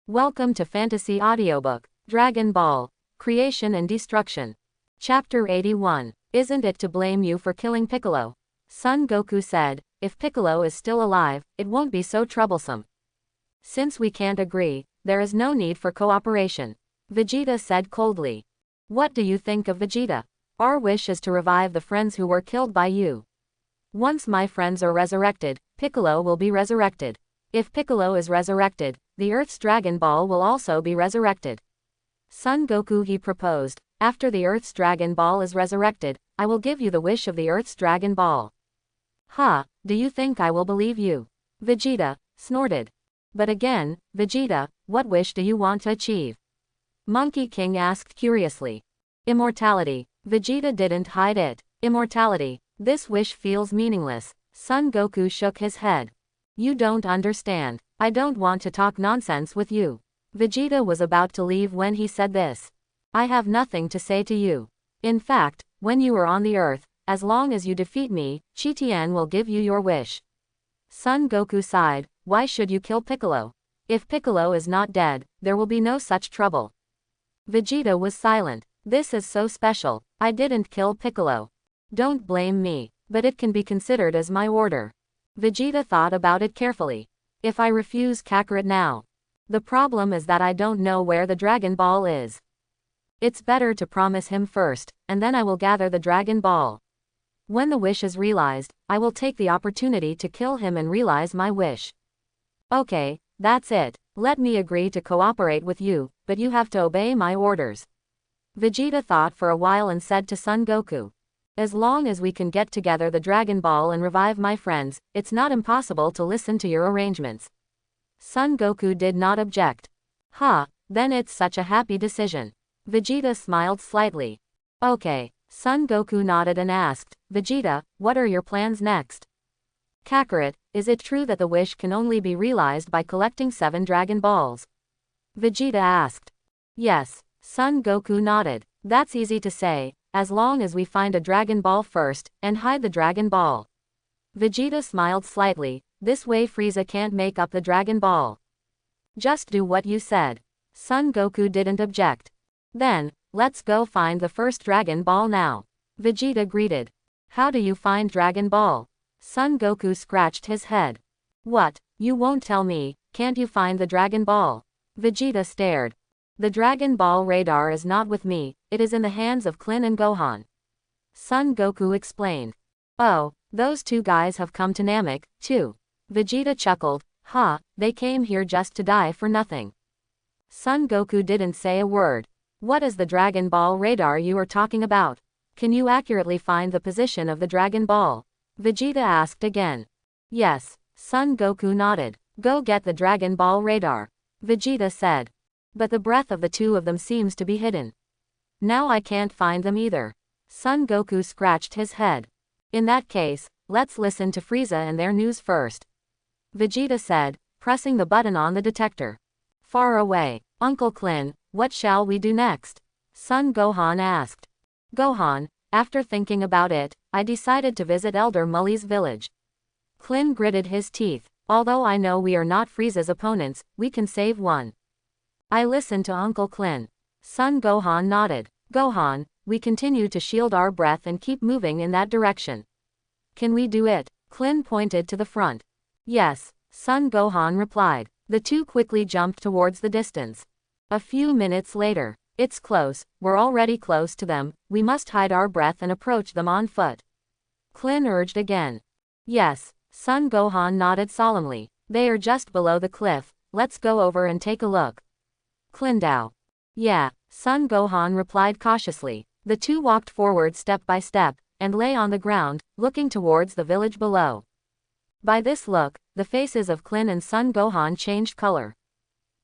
Welcome to Fantasy Audiobook, Dragon Ball, Creation and Destruction. Chapter 81. Isn't it to blame you for killing Piccolo? Son Goku said, if Piccolo is still alive, it won't be so troublesome. Since we can't agree, there is no need for cooperation. Vegeta said coldly. What do you think of Vegeta? Our wish is to revive the friends who were killed by you. Once my friends are resurrected, Piccolo will be resurrected. If Piccolo is resurrected, the Earth's Dragon Ball will also be resurrected. Son Goku, he proposed, after the Earth's Dragon Ball is resurrected, I will give you the wish of the Earth's Dragon Ball. Do you think I will believe you? Vegeta snorted. But again, Vegeta, what wish do you want to achieve? Monkey King asked curiously. Immortality. Vegeta didn't hide it. Immortality. This wish feels meaningless. Son Goku shook his head. You don't understand. I don't want to talk nonsense with you. Vegeta was about to leave when he said this. I have nothing to say to you. In fact, when you are on the earth, as long as you defeat me, Chi Tien will give you your wish. Son Goku sighed. Why should you kill Piccolo? If Piccolo is not dead, there will be no such trouble. Vegeta was silent. This is so special. I didn't kill Piccolo. Don't blame me, but it can be considered as my order. Vegeta thought about it carefully. If I refuse Kakarot now, the problem is that I don't know where the Dragon Ball is. It's better to promise him first, and then I will gather the Dragon Ball. When the wish is realized, I will take the opportunity to kill him and realize my wish. Okay, that's it. Let me agree to cooperate with you, but you have to obey my orders. Vegeta thought for a while and said to Son Goku. As long as we can get together the Dragon Ball and revive my friends, it's not impossible to listen to your arrangements. Son Goku did not object. Then it's such a happy decision. Vegeta smiled slightly. Okay. Son Goku nodded and asked, Vegeta, what are your plans next? Kakarot, is it true that the wish can only be realized by collecting 7 Dragon Balls? Vegeta asked. Yes. Son Goku nodded. That's easy to say, as long as we find a Dragon Ball first, and hide the Dragon Ball. Vegeta smiled slightly. This way Frieza can't make up the Dragon Ball. Just do what you said. Son Goku didn't object. Then, let's go find the first Dragon Ball now. Vegeta greeted. How do you find Dragon Ball? Son Goku scratched his head. What, you won't tell me, can't you find the Dragon Ball? Vegeta stared. The Dragon Ball radar is not with me, it is in the hands of Klin and Gohan. Son Goku explained. Oh, those two guys have come to Namek, too. Vegeta chuckled. They came here just to die for nothing. Son Goku didn't say a word. What is the Dragon Ball radar you are talking about? Can you accurately find the position of the Dragon Ball? Vegeta asked again. Yes. Son Goku nodded. Go get the Dragon Ball radar. Vegeta said. But the breath of the two of them seems to be hidden. Now I can't find them either. Son Goku scratched his head. In that case, let's listen to Frieza and their news first. Vegeta said, pressing the button on the detector. Far away. Uncle Klin, what shall we do next? Son Gohan asked. Gohan, after thinking about it, I decided to visit Elder Mully's village. Klin gritted his teeth. Although I know we are not Frieza's opponents, we can save one. I listened to Uncle Klin. Son Gohan nodded. Gohan, we continue to shield our breath and keep moving in that direction. Can we do it? Klin pointed to the front. Yes, Son Gohan replied. The two quickly jumped towards the distance. A few minutes later. It's close, we're already close to them, we must hide our breath and approach them on foot. Klin urged again. Yes, Son Gohan nodded solemnly. They are just below the cliff, let's go over and take a look. Klindao. Yeah, Son Gohan replied cautiously. The two walked forward step by step, and lay on the ground, looking towards the village below. By this look, the faces of Klin and Son Gohan changed color.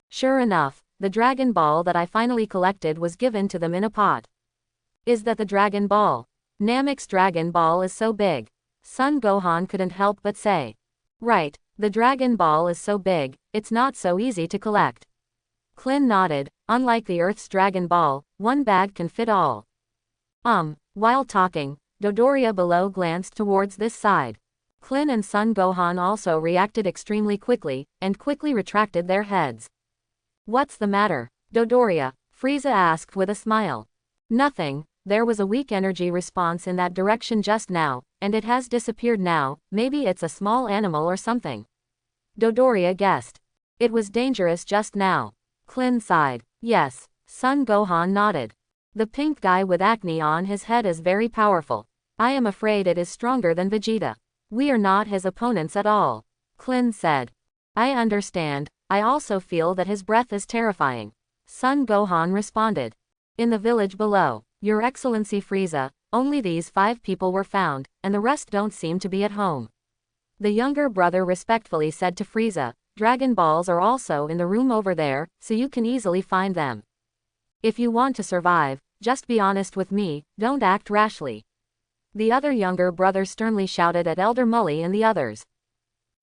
Sure enough, the Dragon Ball that I finally collected was given to them in a pot. Is that the Dragon Ball? Namek's Dragon Ball is so big. Son Gohan couldn't help but say. Right, the Dragon Ball is so big, it's not so easy to collect. Klin nodded. Unlike the Earth's Dragon Ball, one bag can fit all. While talking, Dodoria below glanced towards this side. Klin and Son Gohan also reacted extremely quickly, and quickly retracted their heads. What's the matter, Dodoria? Frieza asked with a smile. Nothing, there was a weak energy response in that direction just now, and it has disappeared now, maybe it's a small animal or something. Dodoria guessed. It was dangerous just now. Klin sighed. Yes. Son Gohan nodded. The pink guy with acne on his head is very powerful. I am afraid it is stronger than Vegeta. We are not his opponents at all. Klin said. I understand, I also feel that his breath is terrifying. Son Gohan responded. In the village below, Your Excellency Frieza, only these 5 people were found, and the rest don't seem to be at home. The younger brother respectfully said to Frieza, Dragon Balls are also in the room over there, so you can easily find them. If you want to survive, just be honest with me, don't act rashly. The other younger brother sternly shouted at Elder Mully and the others.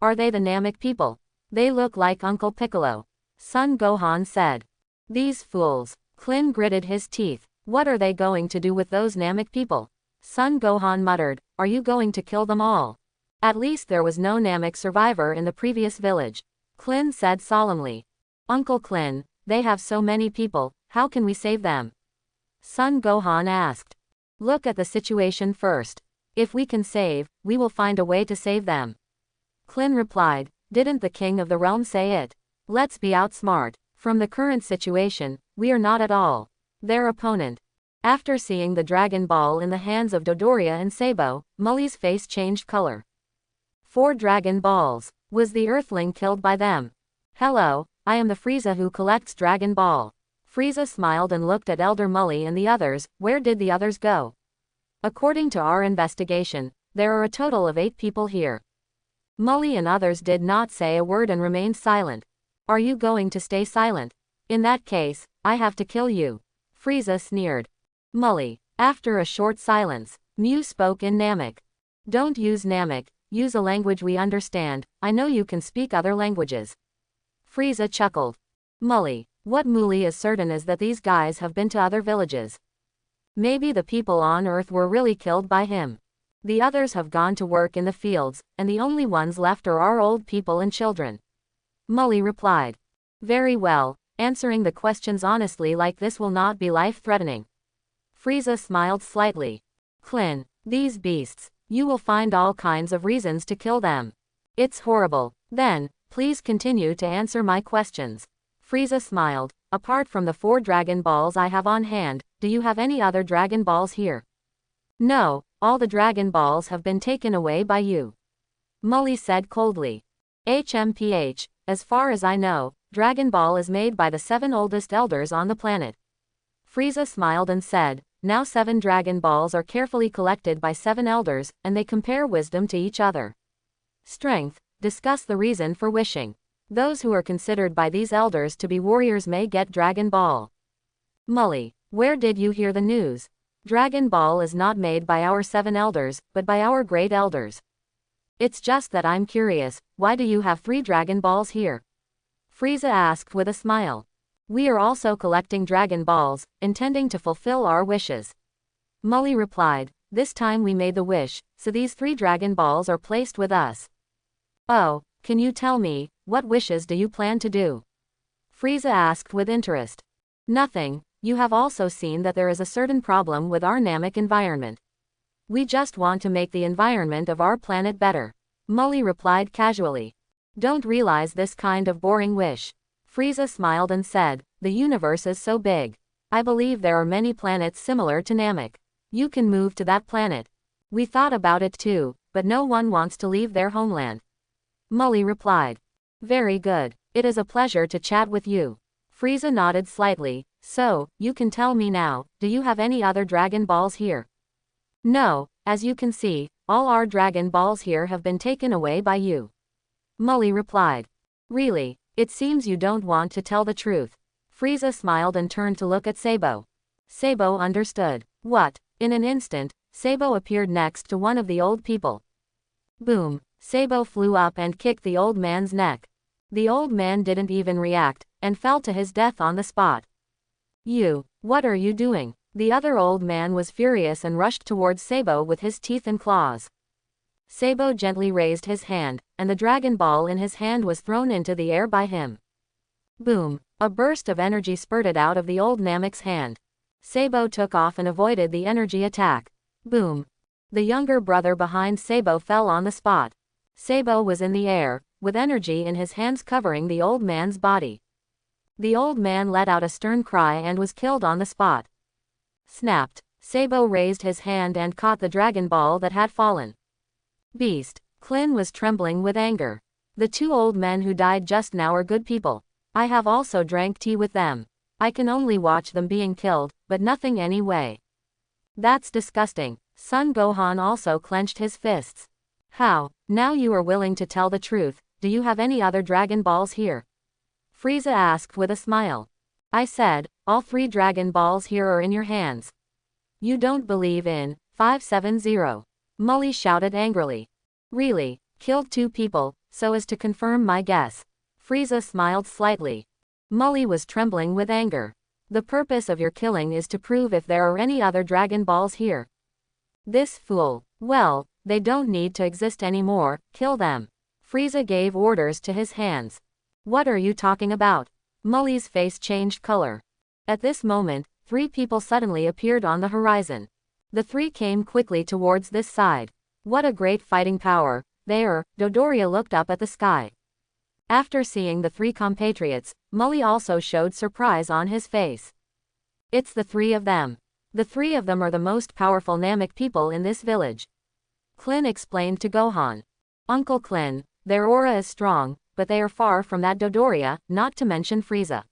Are they the Namek people? They look like Uncle Piccolo. Son Gohan said. These fools. Klin gritted his teeth. What are they going to do with those Namek people? Son Gohan muttered, are you going to kill them all? At least there was no Namek survivor in the previous village. Klin said solemnly. Uncle Klin, they have so many people, how can we save them? Son Gohan asked. Look at the situation first. If we can save, we will find a way to save them. Klin replied, didn't the king of the realm say it? Let's be outsmart. From the current situation, we are not at all their opponent. After seeing the Dragon Ball in the hands of Dodoria and Sabo, Mully's face changed color. 4 Dragon Balls. Was the Earthling killed by them? Hello, I am the Frieza who collects Dragon Ball. Frieza smiled and looked at Elder Mully and the others. Where did the others go? According to our investigation, there are a total of 8 people here. Mully and others did not say a word and remained silent. Are you going to stay silent? In that case, I have to kill you. Frieza sneered. Mully. After a short silence, Mew spoke in Namek. Don't use Namek, use a language we understand, I know you can speak other languages. Frieza chuckled. Mully. What Mully is certain is that these guys have been to other villages. Maybe the people on Earth were really killed by him. The others have gone to work in the fields, and the only ones left are our old people and children. Mully replied. Very well, answering the questions honestly like this will not be life-threatening. Frieza smiled slightly. Klin, these beasts, you will find all kinds of reasons to kill them. It's horrible. Then, please continue to answer my questions. Frieza smiled. Apart from the 4 Dragon Balls I have on hand, do you have any other Dragon Balls here? No, all the Dragon Balls have been taken away by you. Mully said coldly. HMPH, as far as I know, Dragon Ball is made by the 7 oldest elders on the planet. Frieza smiled and said, now 7 Dragon Balls are carefully collected by 7 elders, and they compare wisdom to each other. Strength, discuss the reason for wishing. Those who are considered by these elders to be warriors may get Dragon Ball. Mully, where did you hear the news? Dragon Ball is not made by our 7 elders, but by our great elders. It's just that I'm curious, why do you have 3 Dragon Balls here? Frieza asked with a smile. We are also collecting Dragon Balls, intending to fulfill our wishes. Mully replied, this time we made the wish, so these 3 Dragon Balls are placed with us. Oh, can you tell me, what wishes do you plan to do? Frieza asked with interest. Nothing, you have also seen that there is a certain problem with our Namek environment. We just want to make the environment of our planet better. Mully replied casually. Don't realize this kind of boring wish. Frieza smiled and said, the universe is so big. I believe there are many planets similar to Namek. You can move to that planet. We thought about it too, but no one wants to leave their homeland. Mully replied. Very good. It is a pleasure to chat with you. Frieza nodded slightly. So, you can tell me now, do you have any other Dragon Balls here? No, as you can see, all our Dragon Balls here have been taken away by you. Mully replied. Really, it seems you don't want to tell the truth. Frieza smiled and turned to look at Sabo. Sabo understood. What? In an instant, Sabo appeared next to one of the old people. Boom, Sabo flew up and kicked the old man's neck. The old man didn't even react, and fell to his death on the spot. You, what are you doing? The other old man was furious and rushed towards Sabo with his teeth and claws. Sabo gently raised his hand, and the Dragon Ball in his hand was thrown into the air by him. Boom! A burst of energy spurted out of the old Namek's hand. Sabo took off and avoided the energy attack. Boom! The younger brother behind Sabo fell on the spot. Sabo was in the air, with energy in his hands covering the old man's body. The old man let out a stern cry and was killed on the spot. Snapped. Sabo raised his hand and caught the Dragon Ball that had fallen. Beast. Klin was trembling with anger. The two old men who died just now are good people. I have also drank tea with them. I can only watch them being killed, but nothing anyway. That's disgusting. Son Gohan also clenched his fists. How? Now you are willing to tell the truth. Do you have any other Dragon Balls here? Frieza asked with a smile. I said, all 3 Dragon Balls here are in your hands. You don't believe in 570. Mully shouted angrily. Really? Killed 2 people, so as to confirm my guess. Frieza smiled slightly. Mully was trembling with anger. The purpose of your killing is to prove if there are any other Dragon Balls here. This fool. Well, they don't need to exist anymore, kill them. Frieza gave orders to his hands. What are you talking about? Mully's face changed color. At this moment, 3 people suddenly appeared on the horizon. The 3 came quickly towards this side. What a great fighting power. There, Dodoria looked up at the sky. After seeing the 3 compatriots, Mully also showed surprise on his face. It's the 3 of them. The 3 of them are the most powerful Namek people in this village. Klin explained to Gohan. Uncle Klin, their aura is strong, but they are far from that Dodoria, not to mention Frieza.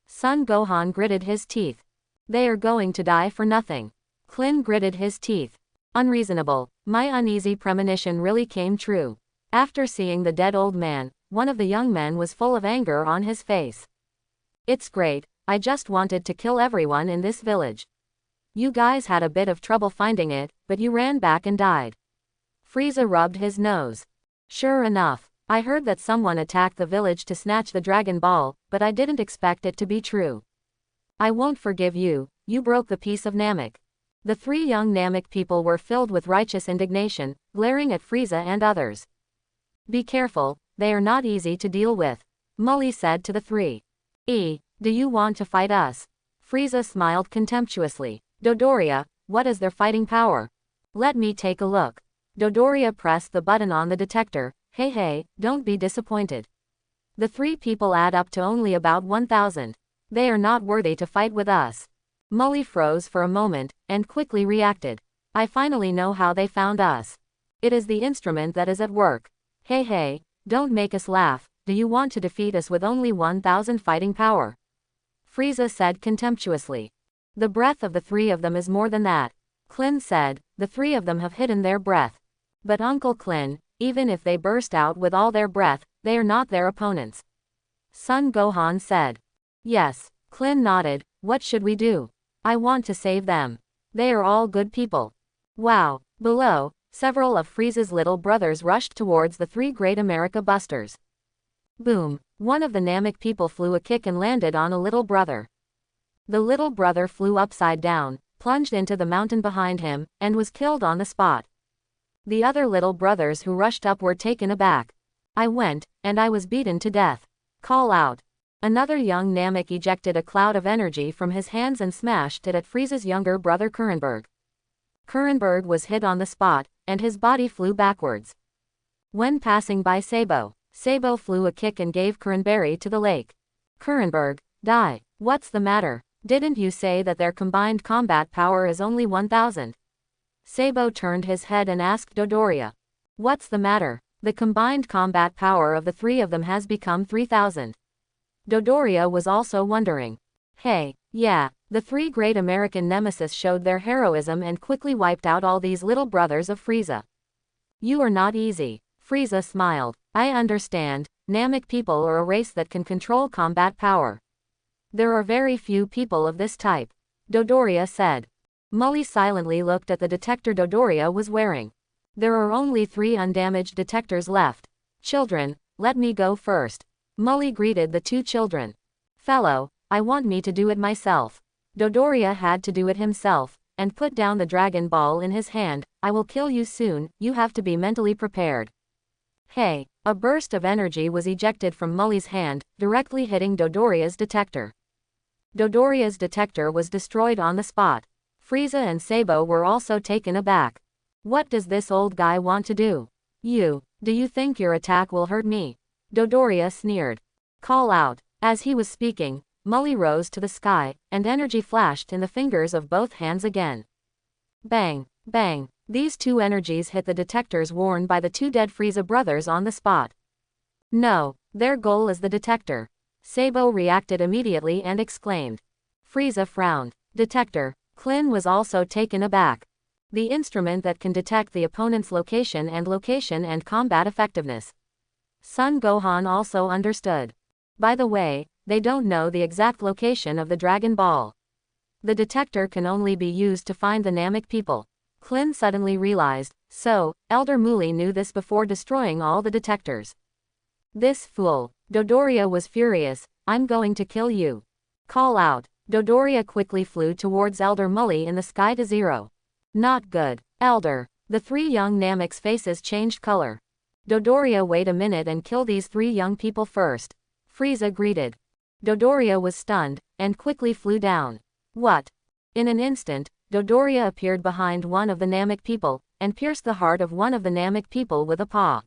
Son Gohan gritted his teeth. They are going to die for nothing. Klin gritted his teeth. Unreasonable. My uneasy premonition really came true. After seeing the dead old man, one of the young men was full of anger on his face. It's great, I just wanted to kill everyone in this village. You guys had a bit of trouble finding it, but you ran back and died. Frieza rubbed his nose. Sure enough, I heard that someone attacked the village to snatch the Dragon Ball, but I didn't expect it to be true. I won't forgive you, you broke the peace of Namek. The 3 young Namek people were filled with righteous indignation, glaring at Frieza and others. Be careful, they are not easy to deal with. Mully said to the 3. Do you want to fight us? Frieza smiled contemptuously. Dodoria, what is their fighting power? Let me take a look. Dodoria pressed the button on the detector. Hey, don't be disappointed. The 3 people add up to only about 1,000. They are not worthy to fight with us. Mully froze for a moment, and quickly reacted. I finally know how they found us. It is the instrument that is at work. Hey, don't make us laugh. Do you want to defeat us with only 1,000 fighting power? Frieza said contemptuously. The breath of the 3 of them is more than that. Klin said, the 3 of them have hidden their breath. But Uncle Klin, even if they burst out with all their breath, they are not their opponents. Son Gohan said. Yes. Klin nodded. What should we do? I want to save them. They are all good people. Wow. Below, several of Frieza's little brothers rushed towards the 3 great America Busters. Boom. One of the Namek people flew a kick and landed on a little brother. The little brother flew upside down, plunged into the mountain behind him, and was killed on the spot. The other little brothers who rushed up were taken aback. I went, and I was beaten to death. Call out. Another young Namek ejected a cloud of energy from his hands and smashed it at Frieza's younger brother Kurenberg. Kurenberg was hit on the spot, and his body flew backwards. When passing by Sabo, Sabo flew a kick and gave Kurenberry to the lake. Kurenberg, die. What's the matter? Didn't you say that their combined combat power is only 1,000? Sabo turned his head and asked Dodoria. What's the matter? The combined combat power of the 3 of them has become 3,000. Dodoria was also wondering. Hey, yeah, the 3 great American nemesis showed their heroism and quickly wiped out all these little brothers of Frieza. You are not easy. Frieza smiled. I understand, Namek people are a race that can control combat power. There are very few people of this type. Dodoria said. Mully silently looked at the detector Dodoria was wearing. There are only 3 undamaged detectors left. Children, let me go first. Mully greeted the 2 children. Fellow, I want me to do it myself. Dodoria had to do it himself, and put down the Dragon Ball in his hand. I will kill you soon, you have to be mentally prepared. Hey! A burst of energy was ejected from Mully's hand, directly hitting Dodoria's detector. Dodoria's detector was destroyed on the spot. Frieza and Sabo were also taken aback. What does this old guy want to do? Do you think your attack will hurt me? Dodoria sneered. Call out. As he was speaking, Mully rose to the sky, and energy flashed in the fingers of both hands again. Bang! Bang! These two energies hit the detectors worn by the two dead Frieza brothers on the spot. No, their goal is the detector. Sabo reacted immediately and exclaimed. Frieza frowned. Detector. Klin was also taken aback. The instrument that can detect the opponent's location and combat effectiveness. Son Gohan also understood. By the way, they don't know the exact location of the Dragon Ball. The detector can only be used to find the Namek people. Klin suddenly realized, so, Elder Muli knew this before destroying all the detectors. This fool. Dodoria was furious. I'm going to kill you. Call out. Dodoria quickly flew towards Elder Muli in the sky to zero. Not good. Elder. The three young Namek's faces changed color. Dodoria, wait a minute and kill these three young people first. Frieza greeted. Dodoria was stunned, and quickly flew down. What? In an instant, Dodoria appeared behind one of the Namek people, and pierced the heart of one of the Namek people with a paw.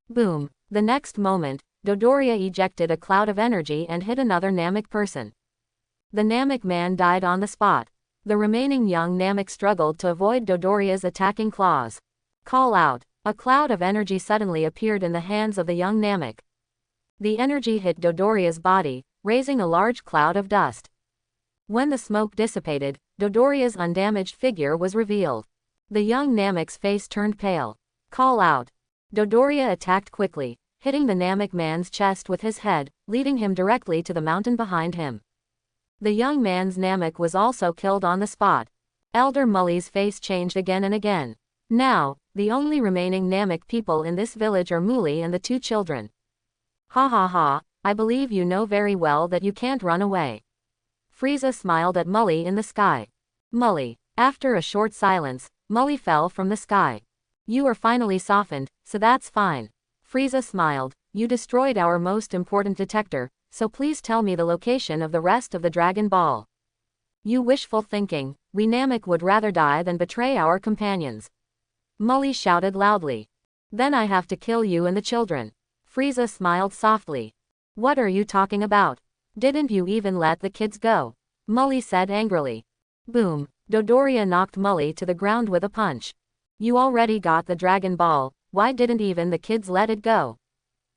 Boom. The next moment, Dodoria ejected a cloud of energy and hit another Namek person. The Namek man died on the spot. The remaining young Namek struggled to avoid Dodoria's attacking claws. Call out. A cloud of energy suddenly appeared in the hands of the young Namek. The energy hit Dodoria's body, raising a large cloud of dust. When the smoke dissipated, Dodoria's undamaged figure was revealed. The young Namek's face turned pale. Call out. Dodoria attacked quickly, hitting the Namek man's chest with his head, leading him directly to the mountain behind him. The young man's Namek was also killed on the spot. Elder Mully's face changed again and again. Now, the only remaining Namek people in this village are Muli and the two children. Ha ha ha, I believe you know very well that you can't run away. Frieza smiled at Mully in the sky. Mully. After a short silence, Mully fell from the sky. You are finally softened, so that's fine. Frieza smiled. You destroyed our most important detector, so please tell me the location of the rest of the Dragon Ball. You wishful thinking. We Namek would rather die than betray our companions. Mully shouted loudly. Then I have to kill you and the children. Frieza smiled softly. What are you talking about? Didn't you even let the kids go? Mully said angrily. Boom. Dodoria knocked Mully to the ground with a punch. You already got the Dragon Ball, why didn't even the kids let it go?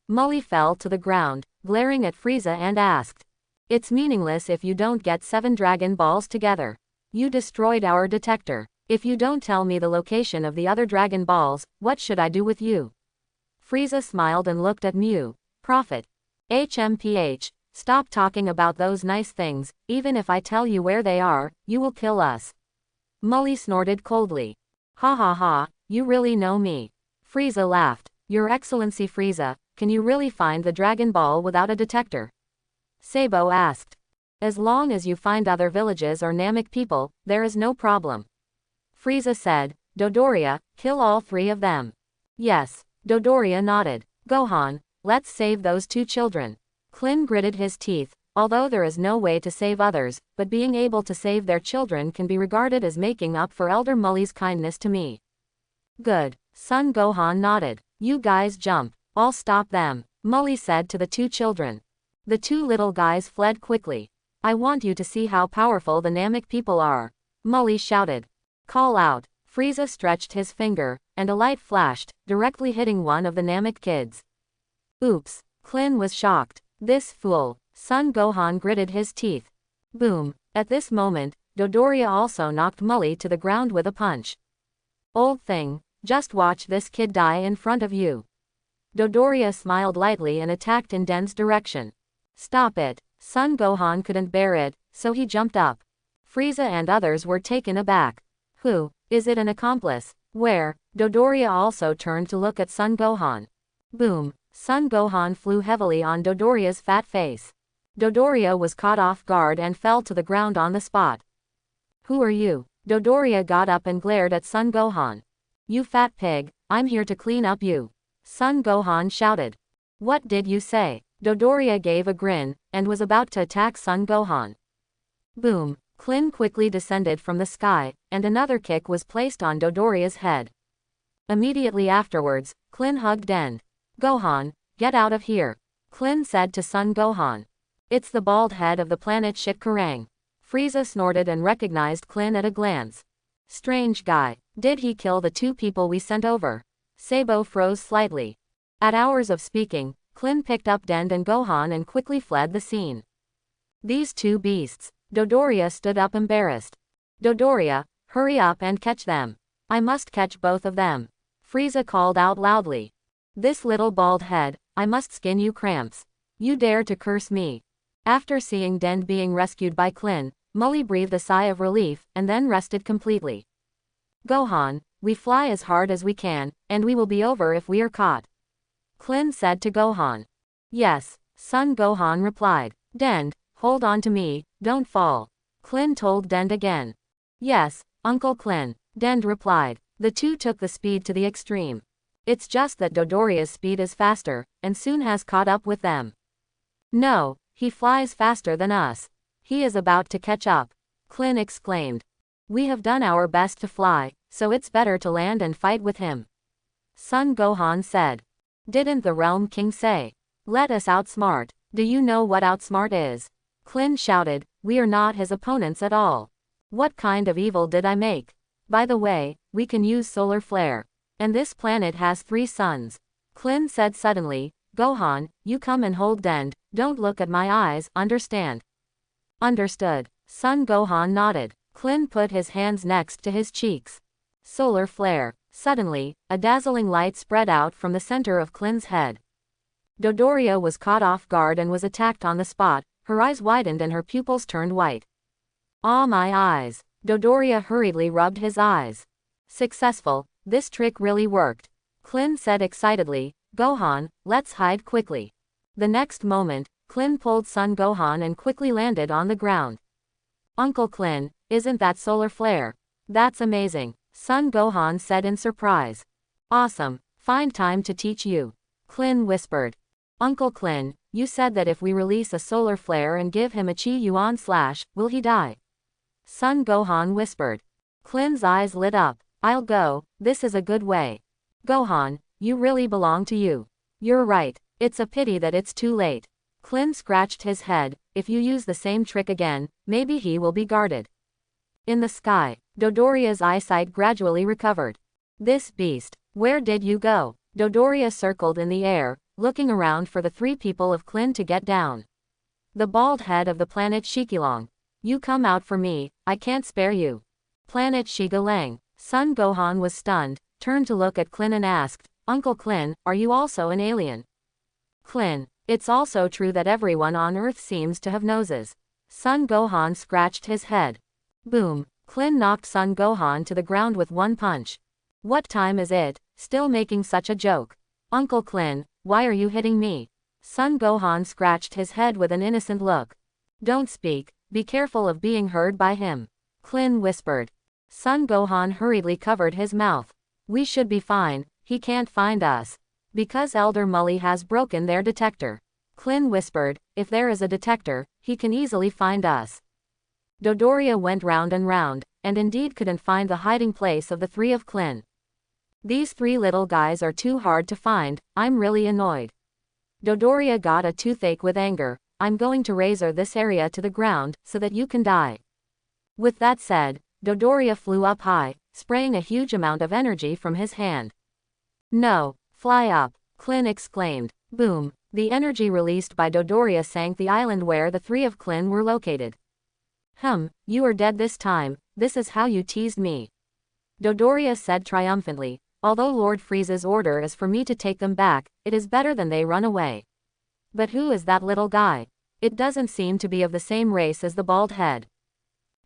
Mully fell to the ground, glaring at Frieza and asked. It's meaningless if you don't get 7 Dragon Balls together. You destroyed our detector. If you don't tell me the location of the other Dragon Balls, what should I do with you? Frieza smiled and looked at Mew. Prophet. HMPH. Stop talking about those nice things, even if I tell you where they are, you will kill us. Mully snorted coldly. Ha ha ha, you really know me. Frieza laughed. Your Excellency Frieza, can you really find the Dragon Ball without a detector? Sabo asked. As long as you find other villages or Namek people, there is no problem. Frieza said. Dodoria, kill all 3 of them. Yes. Dodoria nodded. Gohan, let's save those 2 children. Klin gritted his teeth. Although there is no way to save others, but being able to save their children can be regarded as making up for Elder Mully's kindness to me. Good. Son Gohan nodded. You guys jump. I'll stop them, Mully said to the 2 children. The 2 little guys fled quickly. I want you to see how powerful the Namek people are. Mully shouted. Call out. Frieza stretched his finger, and a light flashed, directly hitting one of the Namek kids. Oops. Klin was shocked. This fool. Son Gohan gritted his teeth. Boom. At this moment, Dodoria also knocked Mully to the ground with a punch. Old thing, just watch this kid die in front of you. Dodoria smiled lightly and attacked in Den's direction. Stop it. Son Gohan couldn't bear it, so he jumped up. Frieza and others were taken aback. Who? Is it an accomplice? Where? Dodoria also turned to look at Son Gohan. Boom. Son Gohan flew heavily on Dodoria's fat face. Dodoria was caught off guard and fell to the ground on the spot. Who are you? Dodoria got up and glared at Son Gohan. You fat pig, I'm here to clean up you. Son Gohan shouted. What did you say? Dodoria gave a grin, and was about to attack Son Gohan. Boom! Klin quickly descended from the sky, and another kick was placed on Dodoria's head. Immediately afterwards, Klin hugged Dend. Gohan, get out of here, Klin said to Son Gohan. It's the bald head of the planet Shitkarang. Frieza snorted and recognized Klin at a glance. Strange guy. Did he kill the 2 people we sent over? Sabo froze slightly. At hours of speaking, Klin picked up Dend and Gohan and quickly fled the scene. These 2 beasts. Dodoria stood up embarrassed. Dodoria, hurry up and catch them. I must catch both of them. Frieza called out loudly. This little bald head, I must skin you cramps. You dare to curse me. After seeing Dend being rescued by Klin, Mully breathed a sigh of relief, and then rested completely. Gohan, we fly as hard as we can, and we will be over if we are caught. Klin said to Gohan. Yes, Son Gohan replied. Dend, hold on to me, don't fall. Klin told Dend again. Yes, Uncle Klin, Dend replied. The 2 took the speed to the extreme. It's just that Dodoria's speed is faster, and soon has caught up with them. No, he flies faster than us. He is about to catch up. Klin exclaimed. We have done our best to fly, so it's better to land and fight with him. Son Gohan said. Didn't the Realm King say? Let us outsmart. Do you know what outsmart is? Klin shouted. We are not his opponents at all. What kind of evil did I make? By the way, we can use solar flare. And this planet has 3 suns. Klin said suddenly. Gohan, you come and hold Dend, don't look at my eyes, understand? Understood. Son Gohan nodded. Klin put his hands next to his cheeks. Solar flare. Suddenly, a dazzling light spread out from the center of Klin's head. Dodoria was caught off guard and was attacked on the spot, her eyes widened and her pupils turned white. Ah, my eyes. Dodoria hurriedly rubbed his eyes. Successful, this trick really worked. Klin said excitedly. Gohan, let's hide quickly. The next moment, Klin pulled Son Gohan and quickly landed on the ground. Uncle Klin, isn't that solar flare? That's amazing, Son Gohan said in surprise. Awesome, find time to teach you. Klin whispered. Uncle Klin, you said that if we release a solar flare and give him a Chi Yuan slash, will he die? Son Gohan whispered. Klin's eyes lit up. I'll go, this is a good way. Gohan, you really belong to you. You're right, it's a pity that it's too late. Klin scratched his head. If you use the same trick again, maybe he will be guarded. In the sky, Dodoria's eyesight gradually recovered. This beast, where did you go? Dodoria circled in the air, looking around for the 3 people of Klin to get down. The bald head of the planet Shikilong. You come out for me, I can't spare you. Planet Shigalang. Son Gohan was stunned, turned to look at Klin and asked, Uncle Klin, are you also an alien? Klin, it's also true that everyone on Earth seems to have noses. Son Gohan scratched his head. Boom, Klin knocked Son Gohan to the ground with one punch. What time is it? Still making such a joke. Uncle Klin, why are you hitting me? Son Gohan scratched his head with an innocent look. Don't speak, be careful of being heard by him. Klin whispered. Son Gohan hurriedly covered his mouth. We should be fine, he can't find us. Because Elder Mully has broken their detector. Klin whispered, if there is a detector, he can easily find us. Dodoria went round and round, and indeed couldn't find the hiding place of the 3 of Klin. These 3 little guys are too hard to find, I'm really annoyed. Dodoria got a toothache with anger. I'm going to razor this area to the ground, so that you can die. With that said, Dodoria flew up high, spraying a huge amount of energy from his hand. No, fly up, Klin exclaimed. Boom, the energy released by Dodoria sank the island where the 3 of Klin were located. You are dead this time, this is how you teased me. Dodoria said triumphantly, although Lord Frieza's order is for me to take them back, it is better than they run away. But who is that little guy? It doesn't seem to be of the same race as the bald head.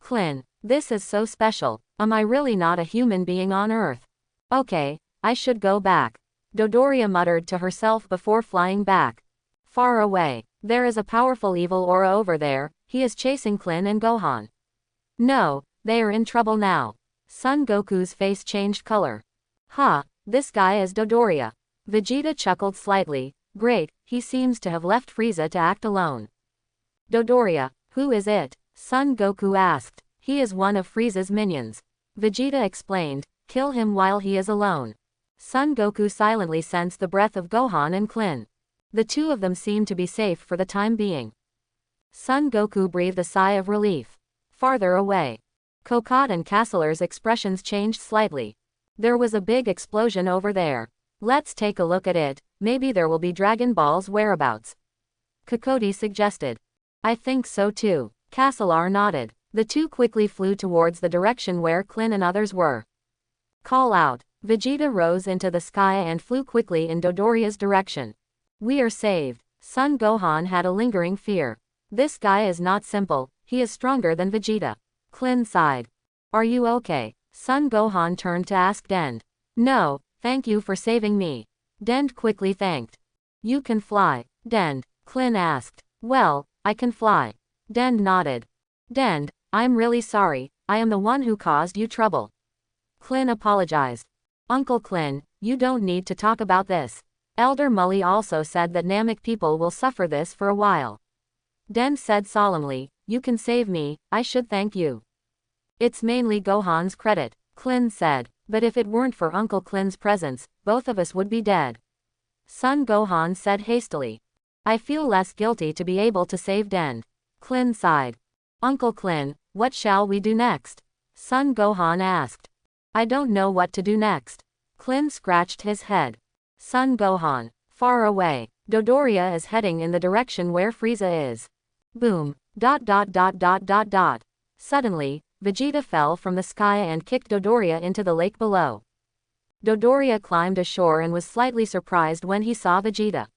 Klin, this is so special, am I really not a human being on Earth? Okay, I should go back. Dodoria muttered to herself before flying back. Far away, there is a powerful evil aura over there, he is chasing Klin and Gohan. No, they are in trouble now. Son Goku's face changed color. This guy is Dodoria. Vegeta chuckled slightly. Great, he seems to have left Frieza to act alone. Dodoria, who is it? Son Goku asked. He is one of Frieza's minions. Vegeta explained. Kill him while he is alone. Son Goku silently sensed the breath of Gohan and Klin. The two of them seemed to be safe for the time being. Son Goku breathed a sigh of relief. Farther away, Kokot and Castler's expressions changed slightly. There was a big explosion over there. Let's take a look at it, maybe there will be Dragon Ball's whereabouts. Kokoti suggested. I think so too. Castler nodded. The two quickly flew towards the direction where Klin and others were. Call out. Vegeta rose into the sky and flew quickly in Dodoria's direction. We are saved. Son Gohan had a lingering fear. This guy is not simple, he is stronger than Vegeta. Klin sighed. Are you okay? Son Gohan turned to ask Dend. No, thank you for saving me. Dend quickly thanked. You can fly, Dend, Klin asked. Well, I can fly. Dend nodded. Dend, I'm really sorry, I am the one who caused you trouble. Klin apologized. Uncle Klin, you don't need to talk about this. Elder Mully also said that Namek people will suffer this for a while. Dend said solemnly, you can save me, I should thank you. It's mainly Gohan's credit, Klin said, but if it weren't for Uncle Klin's presence, both of us would be dead. Son Gohan said hastily. I feel less guilty to be able to save Dend. Klin sighed. Uncle Klin, what shall we do next? Son Gohan asked. I don't know what to do next. Klin scratched his head. Son Gohan, far away, Dodoria is heading in the direction where Frieza is. Boom. ... Suddenly, Vegeta fell from the sky and kicked Dodoria into the lake below. Dodoria climbed ashore and was slightly surprised when he saw Vegeta.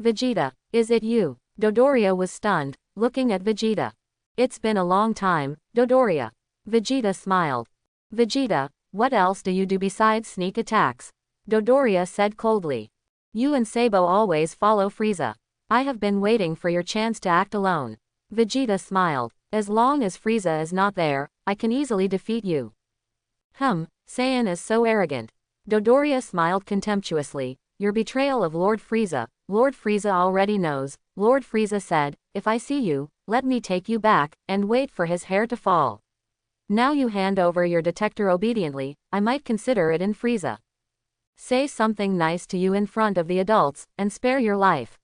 Vegeta, is it you? Dodoria was stunned, looking at Vegeta. It's been a long time, Dodoria. Vegeta smiled. Vegeta, what else do you do besides sneak attacks? Dodoria said coldly. You and Sabo always follow Frieza. I have been waiting for your chance to act alone. Vegeta smiled. As long as Frieza is not there, I can easily defeat you. Saiyan is so arrogant. Dodoria smiled contemptuously. Your betrayal of Lord Frieza already knows. Lord Frieza said, if I see you, let me take you back, and wait for his hair to fall. Now you hand over your detector obediently, I might consider it in Frieza. Say something nice to you in front of the adults, and spare your life.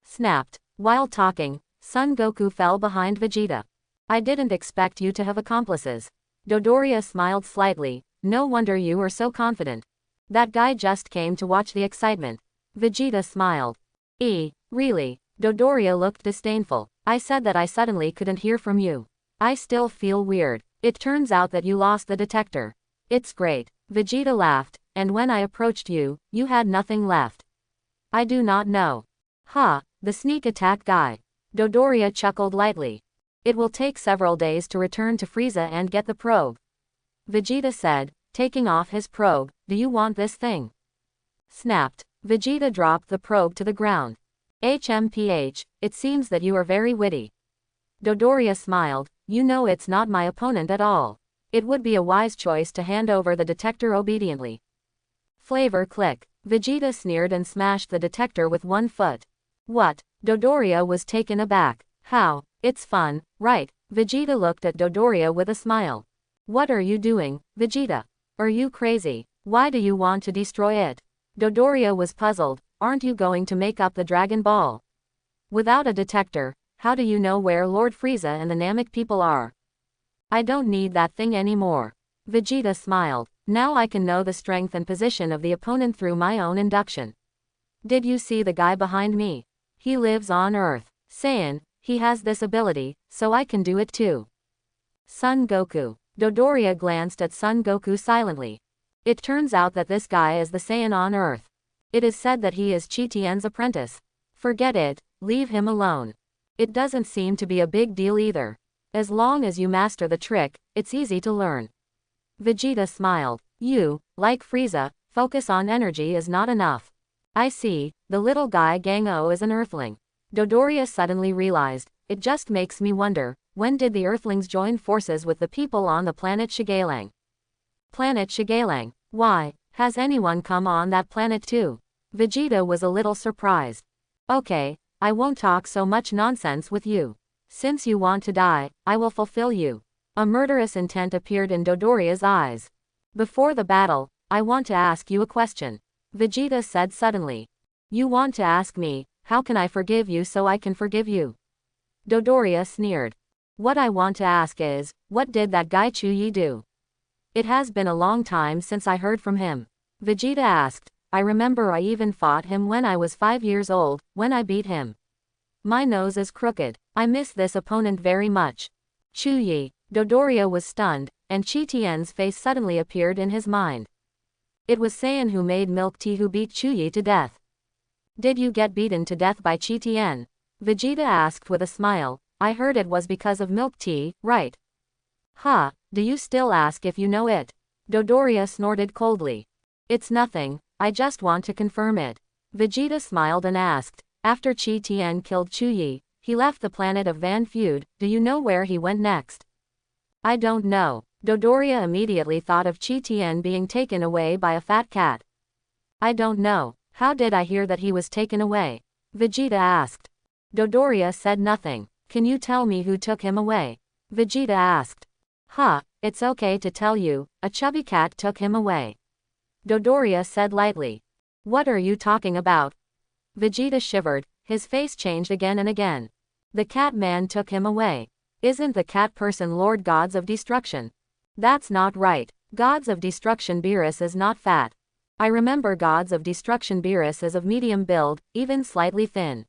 Snapped. While talking, Son Goku fell behind Vegeta. I didn't expect you to have accomplices. Dodoria smiled slightly. No wonder you were so confident. That guy just came to watch the excitement. Vegeta smiled. Really? Dodoria looked disdainful. I said that I suddenly couldn't hear from you. I still feel weird. It turns out that you lost the detector. It's great. Vegeta laughed, and when I approached you, you had nothing left. I do not know. The sneak attack guy. Dodoria chuckled lightly. It will take several days to return to Frieza and get the probe. Vegeta said, taking off his probe, do you want this thing? Snapped. Vegeta dropped the probe to the ground. HMPH, it seems that you are very witty. Dodoria smiled, you know it's not my opponent at all. It would be a wise choice to hand over the detector obediently. Flavor click. Vegeta sneered and smashed the detector with one foot. What? Dodoria was taken aback. How? It's fun, right? Vegeta looked at Dodoria with a smile. What are you doing, Vegeta? Are you crazy? Why do you want to destroy it? Dodoria was puzzled. Aren't you going to make up the Dragon Ball? Without a detector, how do you know where Lord Frieza and the Namek people are? I don't need that thing anymore. Vegeta smiled. Now I can know the strength and position of the opponent through my own induction. Did you see the guy behind me? He lives on Earth. Saiyan, he has this ability, so I can do it too. Son Goku. Dodoria glanced at Son Goku silently. It turns out that this guy is the Saiyan on Earth. It is said that he is Chi Tien's apprentice. Forget it, leave him alone. It doesn't seem to be a big deal either. As long as you master the trick, it's easy to learn. Vegeta smiled. You, like Frieza, focus on energy is not enough. I see, the little guy Gang-O is an Earthling. Dodoria suddenly realized, it just makes me wonder, when did the Earthlings join forces with the people on the planet Shigalang? Planet Shigalang? Why, has anyone come on that planet too? Vegeta was a little surprised. Okay, I won't talk so much nonsense with you. Since you want to die, I will fulfill you. A murderous intent appeared in Dodoria's eyes. Before the battle, I want to ask you a question. Vegeta said suddenly. You want to ask me, how can I forgive you so I can forgive you? Dodoria sneered. What I want to ask is, what did that guy Chuyi do? It has been a long time since I heard from him. Vegeta asked. I remember I even fought him when I was 5 years old, when I beat him. My nose is crooked. I miss this opponent very much. Chuyi. Dodoria was stunned, and Chi Tien's face suddenly appeared in his mind. It was Saiyan who made milk tea who beat Chuyi to death. Did you get beaten to death by Chi Tien? Vegeta asked with a smile. I heard it was because of milk tea, right? Ha, do you still ask if you know it? Dodoria snorted coldly. It's nothing, I just want to confirm it. Vegeta smiled and asked, after Chi Tien killed Chuyi, he left the planet of Van Feud, do you know where he went next? I don't know. Dodoria immediately thought of Chi Tien being taken away by a fat cat. I don't know. How did I hear that he was taken away? Vegeta asked. Dodoria said nothing. Can you tell me who took him away? Vegeta asked. It's okay to tell you, a chubby cat took him away. Dodoria said lightly. What are you talking about? Vegeta shivered, his face changed again and again. The cat man took him away. Isn't the cat person Lord Gods of Destruction? That's not right. Gods of Destruction Beerus is not fat. I remember Gods of Destruction Beerus is of medium build, even slightly thin.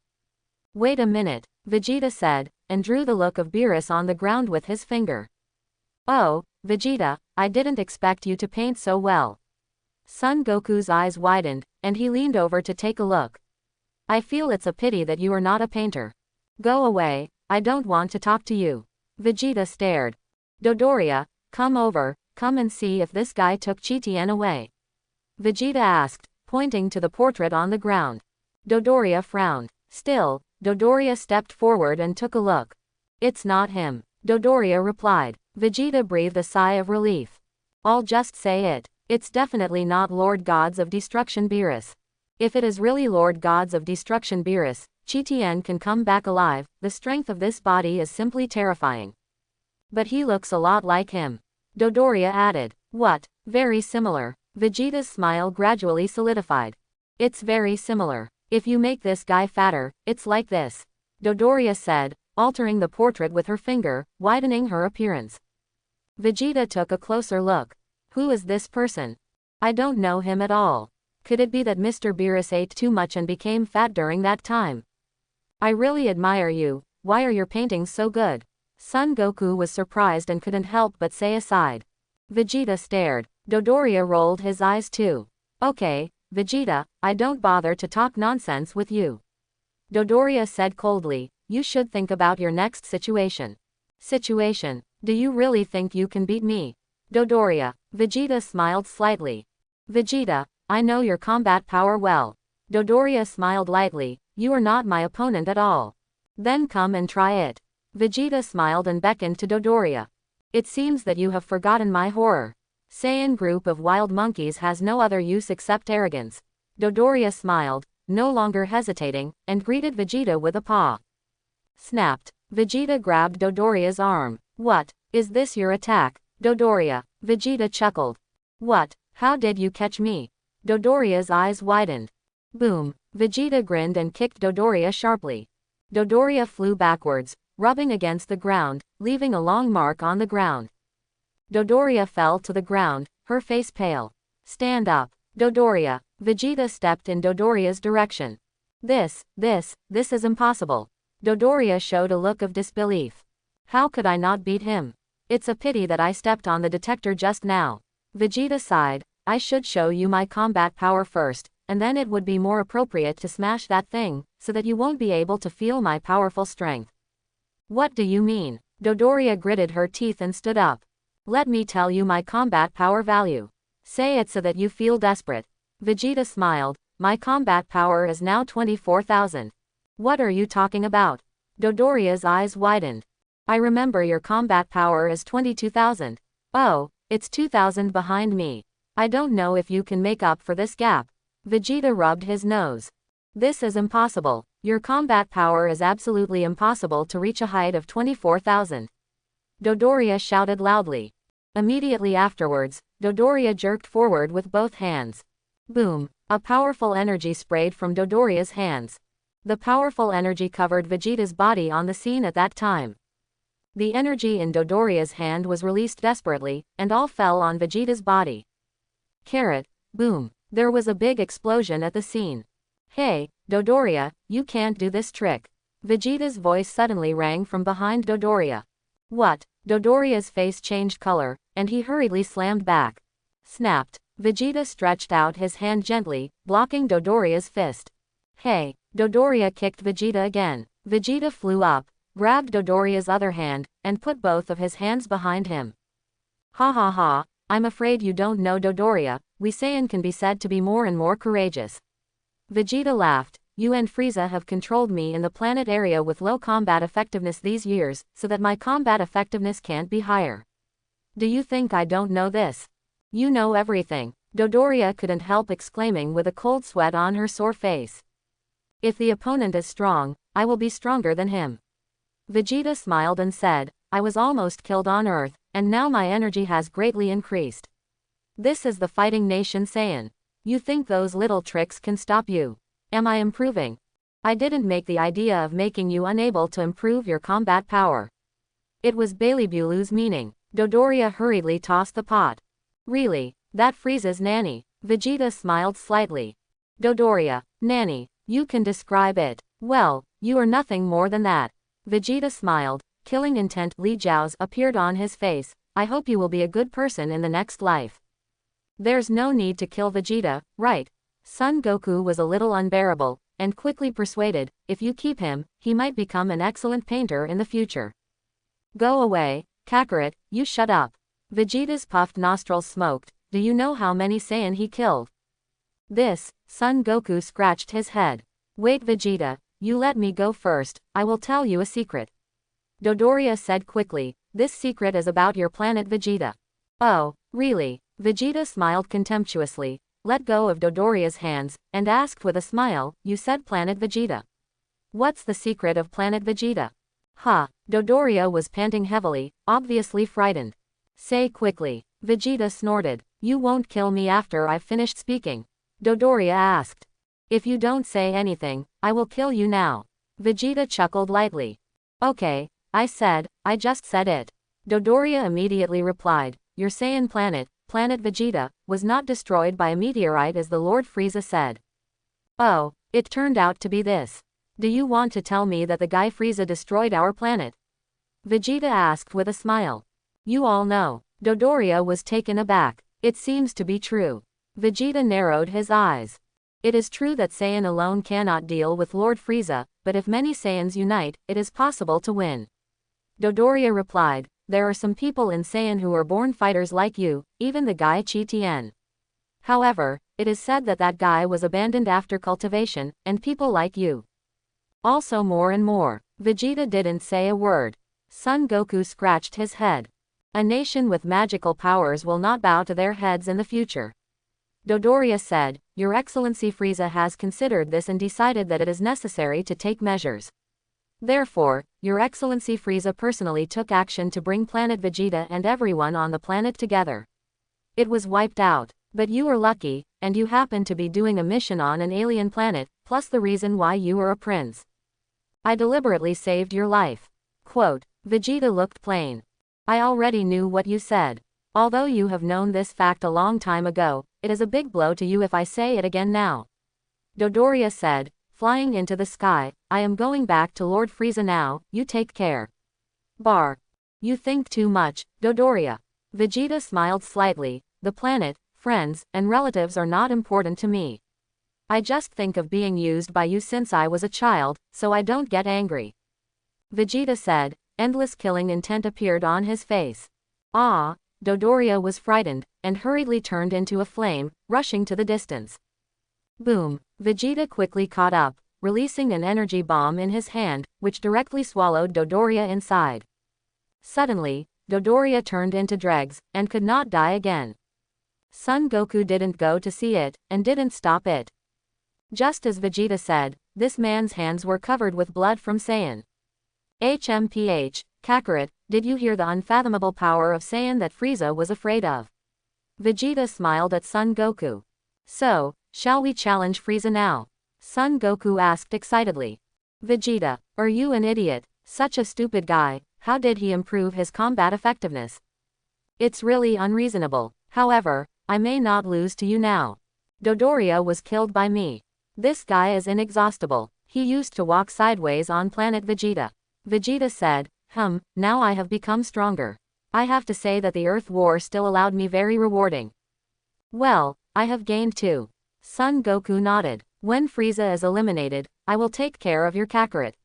Wait a minute, Vegeta said, and drew the look of Beerus on the ground with his finger. Oh, Vegeta, I didn't expect you to paint so well. Son Goku's eyes widened, and he leaned over to take a look. I feel it's a pity that you are not a painter. Go away, I don't want to talk to you. Vegeta stared. Dodoria, come over, come and see if this guy took Chi Tien away. Vegeta asked, pointing to the portrait on the ground. Dodoria frowned. Still, Dodoria stepped forward and took a look. It's not him, Dodoria replied. Vegeta breathed a sigh of relief. I'll just say it. It's definitely not Lord Gods of Destruction Beerus. If it is really Lord Gods of Destruction Beerus, Chi Tien can come back alive, the strength of this body is simply terrifying. But he looks a lot like him. Dodoria added. What? Very similar. Vegeta's smile gradually solidified. It's very similar. If you make this guy fatter, it's like this. Dodoria said, altering the portrait with her finger, widening her appearance. Vegeta took a closer look. Who is this person? I don't know him at all. Could it be that Mr. Beerus ate too much and became fat during that time? I really admire you. Why are your paintings so good? Son Goku was surprised and couldn't help but say aside. Vegeta stared. Dodoria rolled his eyes too. Okay, Vegeta, I don't bother to talk nonsense with you. Dodoria said coldly, you should think about your next situation. Situation? Do you really think you can beat me? Dodoria. Vegeta smiled slightly. Vegeta, I know your combat power well. Dodoria smiled lightly, you are not my opponent at all. Then come and try it. Vegeta smiled and beckoned to Dodoria. It seems that you have forgotten my horror. Saiyan group of wild monkeys has no other use except arrogance. Dodoria smiled, no longer hesitating, and greeted Vegeta with a paw. Snapped. Vegeta grabbed Dodoria's arm. What? Is this your attack? Dodoria. Vegeta chuckled. What? How did you catch me? Dodoria's eyes widened. Boom. Vegeta grinned and kicked Dodoria sharply. Dodoria flew backwards, rubbing against the ground, leaving a long mark on the ground. Dodoria fell to the ground, her face pale. Stand up. Dodoria. Vegeta stepped in Dodoria's direction. This is impossible. Dodoria showed a look of disbelief. How could I not beat him? It's a pity that I stepped on the detector just now. Vegeta sighed, I should show you my combat power first, and then it would be more appropriate to smash that thing, so that you won't be able to feel my powerful strength. What do you mean? Dodoria gritted her teeth and stood up. Let me tell you my combat power value. Say it so that you feel desperate. Vegeta smiled, my combat power is now 24,000. What are you talking about? Dodoria's eyes widened. I remember your combat power is 22,000. Oh, it's 2,000 behind me. I don't know if you can make up for this gap. Vegeta rubbed his nose. This is impossible. Your combat power is absolutely impossible to reach a height of 24,000. Dodoria shouted loudly. Immediately afterwards, Dodoria jerked forward with both hands. Boom! A powerful energy sprayed from Dodoria's hands. The powerful energy covered Vegeta's body on the scene at that time. The energy in Dodoria's hand was released desperately, and all fell on Vegeta's body. Carrot! Boom! There was a big explosion at the scene. Hey, Dodoria, you can't do this trick. Vegeta's voice suddenly rang from behind Dodoria. What? Dodoria's face changed color, and he hurriedly slammed back. Snapped. Vegeta stretched out his hand gently, blocking Dodoria's fist. Hey! Dodoria kicked Vegeta again. Vegeta flew up, grabbed Dodoria's other hand, and put both of his hands behind him. Ha ha ha, I'm afraid you don't know Dodoria, we Saiyan can be said to be more and more courageous. Vegeta laughed. You and Frieza have controlled me in the planet area with low combat effectiveness these years, so that my combat effectiveness can't be higher. Do you think I don't know this? You know everything. Dodoria couldn't help exclaiming with a cold sweat on her sore face. If the opponent is strong, I will be stronger than him. Vegeta smiled and said, I was almost killed on Earth, and now my energy has greatly increased. This is the fighting nation Saiyan. You think those little tricks can stop you? Am I improving? I didn't make the idea of making you unable to improve your combat power. It was Baileybulu's meaning. Dodoria hurriedly tossed the pot. Really? That Frieza's nanny. Vegeta smiled slightly. Dodoria, nanny, you can describe it. Well, you are nothing more than that. Vegeta smiled. Killing intent Li Jiao's appeared on his face. I hope you will be a good person in the next life. There's no need to kill Vegeta, right? Son Goku was a little unbearable, and quickly persuaded, if you keep him, he might become an excellent painter in the future. Go away, Kakarot, you shut up. Vegeta's puffed nostrils smoked. Do you know how many Saiyan he killed? This, Son Goku scratched his head. Wait Vegeta, you let me go first, I will tell you a secret. Dodoria said quickly, this secret is about your planet Vegeta. Oh, really? Vegeta smiled contemptuously, let go of Dodoria's hands, and asked with a smile, you said planet Vegeta. What's the secret of planet Vegeta? Dodoria was panting heavily, obviously frightened. Say quickly. Vegeta snorted. You won't kill me after I've finished speaking? Dodoria asked. If you don't say anything, I will kill you now. Vegeta chuckled lightly. Okay, I just said it. Dodoria immediately replied, your Saiyan planet, Planet Vegeta, was not destroyed by a meteorite as the Lord Frieza said. Oh, it turned out to be this. Do you want to tell me that the guy Frieza destroyed our planet? Vegeta asked with a smile. You all know. Dodoria was taken aback. It seems to be true. Vegeta narrowed his eyes. It is true that Saiyan alone cannot deal with Lord Frieza, but if many Saiyans unite, it is possible to win. Dodoria replied, there are some people in Saiyan who are born fighters like you, even the guy Chi Tien. However, it is said that that guy was abandoned after cultivation, and people like you. Also more and more. Vegeta didn't say a word. Son Goku scratched his head. A nation with magical powers will not bow to their heads in the future. Dodoria said, Your Excellency Frieza has considered this and decided that it is necessary to take measures. Therefore, Your Excellency Frieza personally took action to bring planet Vegeta and everyone on the planet together. It was wiped out, but you were lucky, and you happened to be doing a mission on an alien planet, plus the reason why you were a prince. I deliberately saved your life. Quote, Vegeta looked plain. I already knew what you said. Although you have known this fact a long time ago, it is a big blow to you if I say it again now. Dodoria said, flying into the sky, I am going back to Lord Frieza now, you take care. Bar. You think too much, Dodoria. Vegeta smiled slightly, the planet, friends, and relatives are not important to me. I just think of being used by you since I was a child, so I don't get angry. Vegeta said, endless killing intent appeared on his face. Ah, Dodoria was frightened, and hurriedly turned into a flame, rushing to the distance. Boom, Vegeta quickly caught up, releasing an energy bomb in his hand, which directly swallowed Dodoria inside. Suddenly, Dodoria turned into dregs, and could not die again. Son Goku didn't go to see it, and didn't stop it. Just as Vegeta said, this man's hands were covered with blood from Saiyan. HMPH, Kakarot, did you hear the unfathomable power of Saiyan that Frieza was afraid of? Vegeta smiled at Son Goku. So, shall we challenge Frieza now? Son Goku asked excitedly. Vegeta, are you an idiot? Such a stupid guy, how did he improve his combat effectiveness? It's really unreasonable. However, I may not lose to you now. Dodoria was killed by me. This guy is inexhaustible. He used to walk sideways on planet Vegeta. Vegeta said, now I have become stronger. I have to say that the Earth War still allowed me very rewarding. Well, I have gained too. Son Goku nodded. When Frieza is eliminated, I will take care of your Kakarot.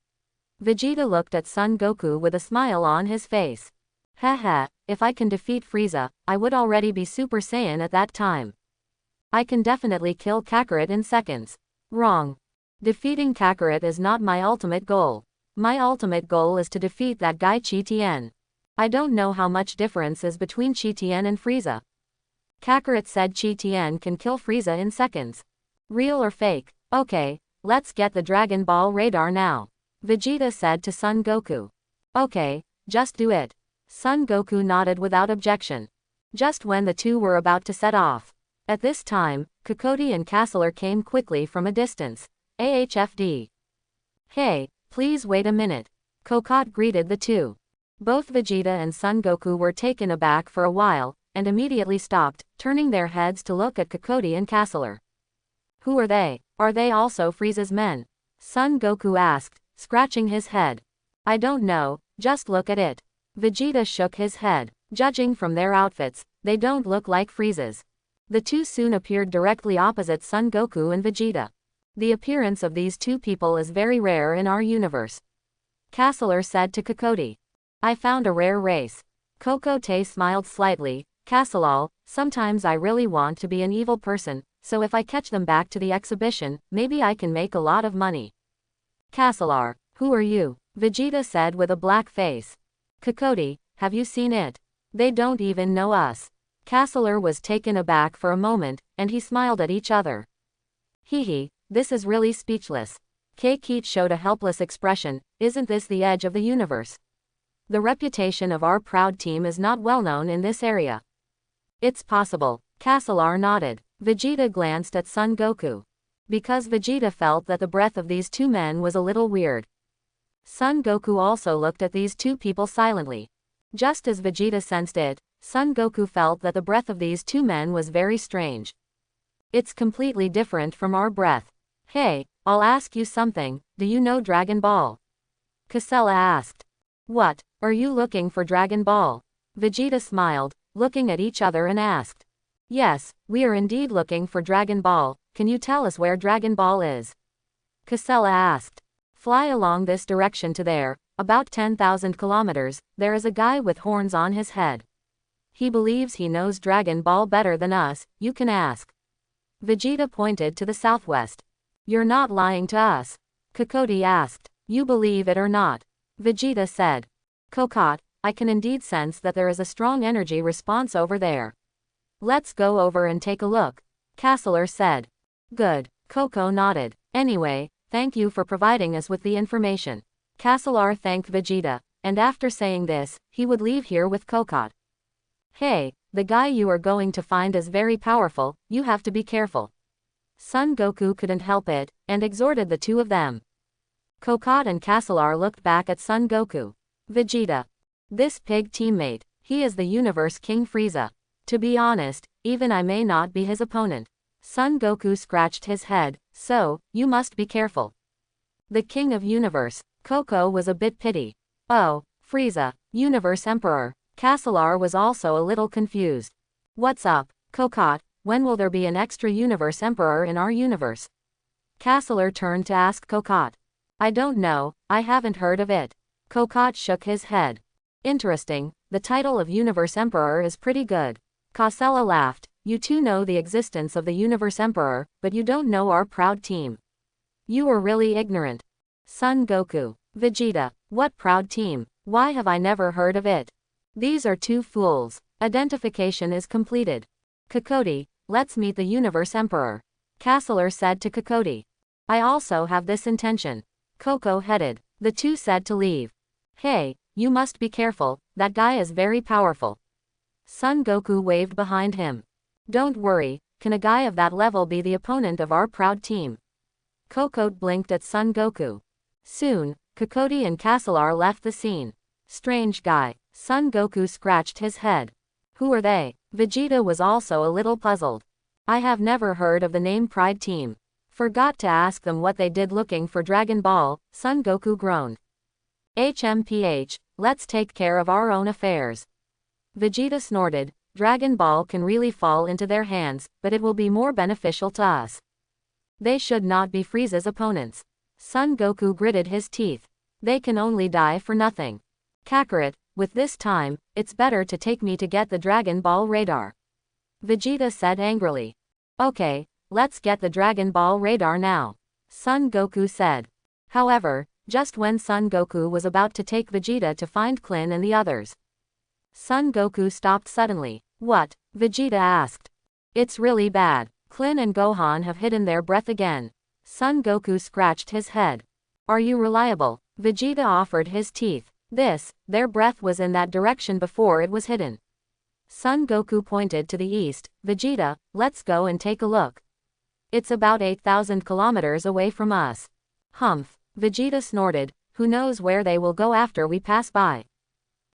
Vegeta looked at Son Goku with a smile on his face. Haha, if I can defeat Frieza, I would already be Super Saiyan at that time. I can definitely kill Kakarot in seconds. Wrong. Defeating Kakarot is not my ultimate goal. My ultimate goal is to defeat that guy Chi Tien. I don't know how much difference is between Chi Tien and Frieza. Kakarot said Chi Tien can kill Frieza in seconds. Real or fake? Okay, let's get the Dragon Ball radar now. Vegeta said to Son Goku. Okay, just do it. Son Goku nodded without objection. Just when the two were about to set off. At this time, Cocotte and Castler came quickly from a distance. AHFD. Hey, please wait a minute. Cocotte greeted the two. Both Vegeta and Son Goku were taken aback for a while, and immediately stopped, turning their heads to look at Cocotte and Castler. Who are they? Are they also Frieza's men? Son Goku asked, scratching his head. I don't know, just look at it. Vegeta shook his head. Judging from their outfits, they don't look like Frieza's. The two soon appeared directly opposite Son Goku and Vegeta. The appearance of these two people is very rare in our universe. Castler said to Cocotte. I found a rare race. Cocotte smiled slightly. Castler, sometimes I really want to be an evil person, so if I catch them back to the exhibition, maybe I can make a lot of money. Castler, who are you? Vegeta said with a black face. Cocotte, have you seen it? They don't even know us. Castler was taken aback for a moment, and he smiled at each other. Hehe, this is really speechless. Cocotte showed a helpless expression. Isn't this the edge of the universe? The reputation of our proud team is not well known in this area. It's possible. Castler nodded. Vegeta glanced at Son Goku. Because Vegeta felt that the breath of these two men was a little weird. Son Goku also looked at these two people silently. Just as Vegeta sensed it, Son Goku felt that the breath of these two men was very strange. It's completely different from our breath. Hey, I'll ask you something, do you know Dragon Ball? Casella asked. What, are you looking for Dragon Ball? Vegeta smiled, looking at each other and asked. Yes, we are indeed looking for Dragon Ball, can you tell us where Dragon Ball is? Casella asked. Fly along this direction to there, about 10,000 kilometers, there is a guy with horns on his head. He believes he knows Dragon Ball better than us, you can ask. Vegeta pointed to the southwest. You're not lying to us? Cocotte asked. You believe it or not? Vegeta said. Cocotte, I can indeed sense that there is a strong energy response over there. Let's go over and take a look. Castler said. Good. Coco nodded. Anyway, thank you for providing us with the information. Castler thanked Vegeta, and after saying this, he would leave here with Cocotte. Hey, the guy you are going to find is very powerful, you have to be careful. Son Goku couldn't help it, and exhorted the two of them. Cocotte and Castler looked back at Son Goku. Vegeta. This pig teammate, he is the Universe King Frieza. To be honest, even I may not be his opponent. Son Goku scratched his head, so, you must be careful. The King of Universe. Coco was a bit pity. Oh, Frieza, Universe Emperor. Castler was also a little confused. What's up, Cocotte, when will there be an extra Universe Emperor in our universe? Castler turned to ask Cocotte. I don't know, I haven't heard of it. Cocotte shook his head. Interesting, the title of Universe Emperor is pretty good. Castella laughed. You two know the existence of the Universe Emperor, but you don't know our proud team. You are really ignorant. Son Goku. Vegeta. What proud team? Why have I never heard of it? These are two fools. Identification is completed. Kokoti, let's meet the Universe Emperor. Castler said to Kokoti. I also have this intention. Coco headed. The two said to leave. Hey, you must be careful, that guy is very powerful. Son Goku waved behind him. Don't worry, can a guy of that level be the opponent of our proud team? Cocotte blinked at Son Goku. Soon, Kokoti and Castler left the scene. Strange guy. Son Goku scratched his head. Who are they? Vegeta was also a little puzzled. I have never heard of the name Pride Team. Forgot to ask them what they did looking for Dragon Ball, Son Goku groaned. HMPH, let's take care of our own affairs. Vegeta snorted, Dragon Ball can really fall into their hands, but it will be more beneficial to us. They should not be Frieza's opponents. Son Goku gritted his teeth. They can only die for nothing. Kakarot, with this time, it's better to take me to get the Dragon Ball radar. Vegeta said angrily. Okay, let's get the Dragon Ball radar now. Son Goku said. However, just when Son Goku was about to take Vegeta to find Klin and the others, Son Goku stopped suddenly. What? Vegeta asked. It's really bad. Klin and Gohan have hidden their breath again. Son Goku scratched his head. Are you reliable? Vegeta offered his teeth. Their breath was in that direction before it was hidden. Son Goku pointed to the east. Vegeta, let's go and take a look. It's about 8,000 kilometers away from us. Humph. Vegeta snorted, who knows where they will go after we pass by.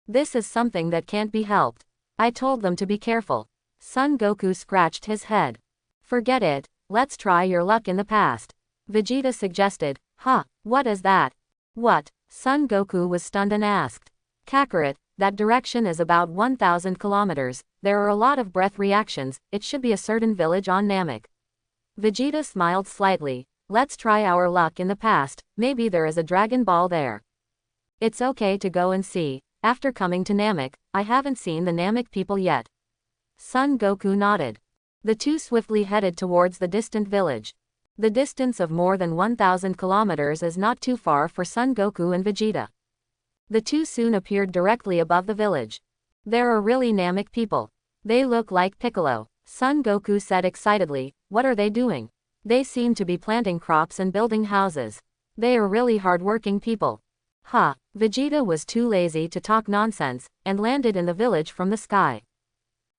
This is something that can't be helped. I told them to be careful. Son Goku scratched his head. Forget it, let's try your luck in the past. Vegeta suggested. Huh, what is that? What? Son Goku was stunned and asked. Kakarot, that direction is about 1,000 kilometers, there are a lot of breath reactions, it should be a certain village on Namek. Vegeta smiled slightly. Let's try our luck in the past, maybe there is a Dragon Ball there. It's okay to go and see. After coming to Namek, I haven't seen the Namek people yet. Son Goku nodded. The two swiftly headed towards the distant village. The distance of more than 1,000 kilometers is not too far for Son Goku and Vegeta. The two soon appeared directly above the village. There are really Namek people. They look like Piccolo. Son Goku said excitedly, what are they doing? They seem to be planting crops and building houses. They are really hard-working people. Ha, Vegeta was too lazy to talk nonsense, and landed in the village from the sky.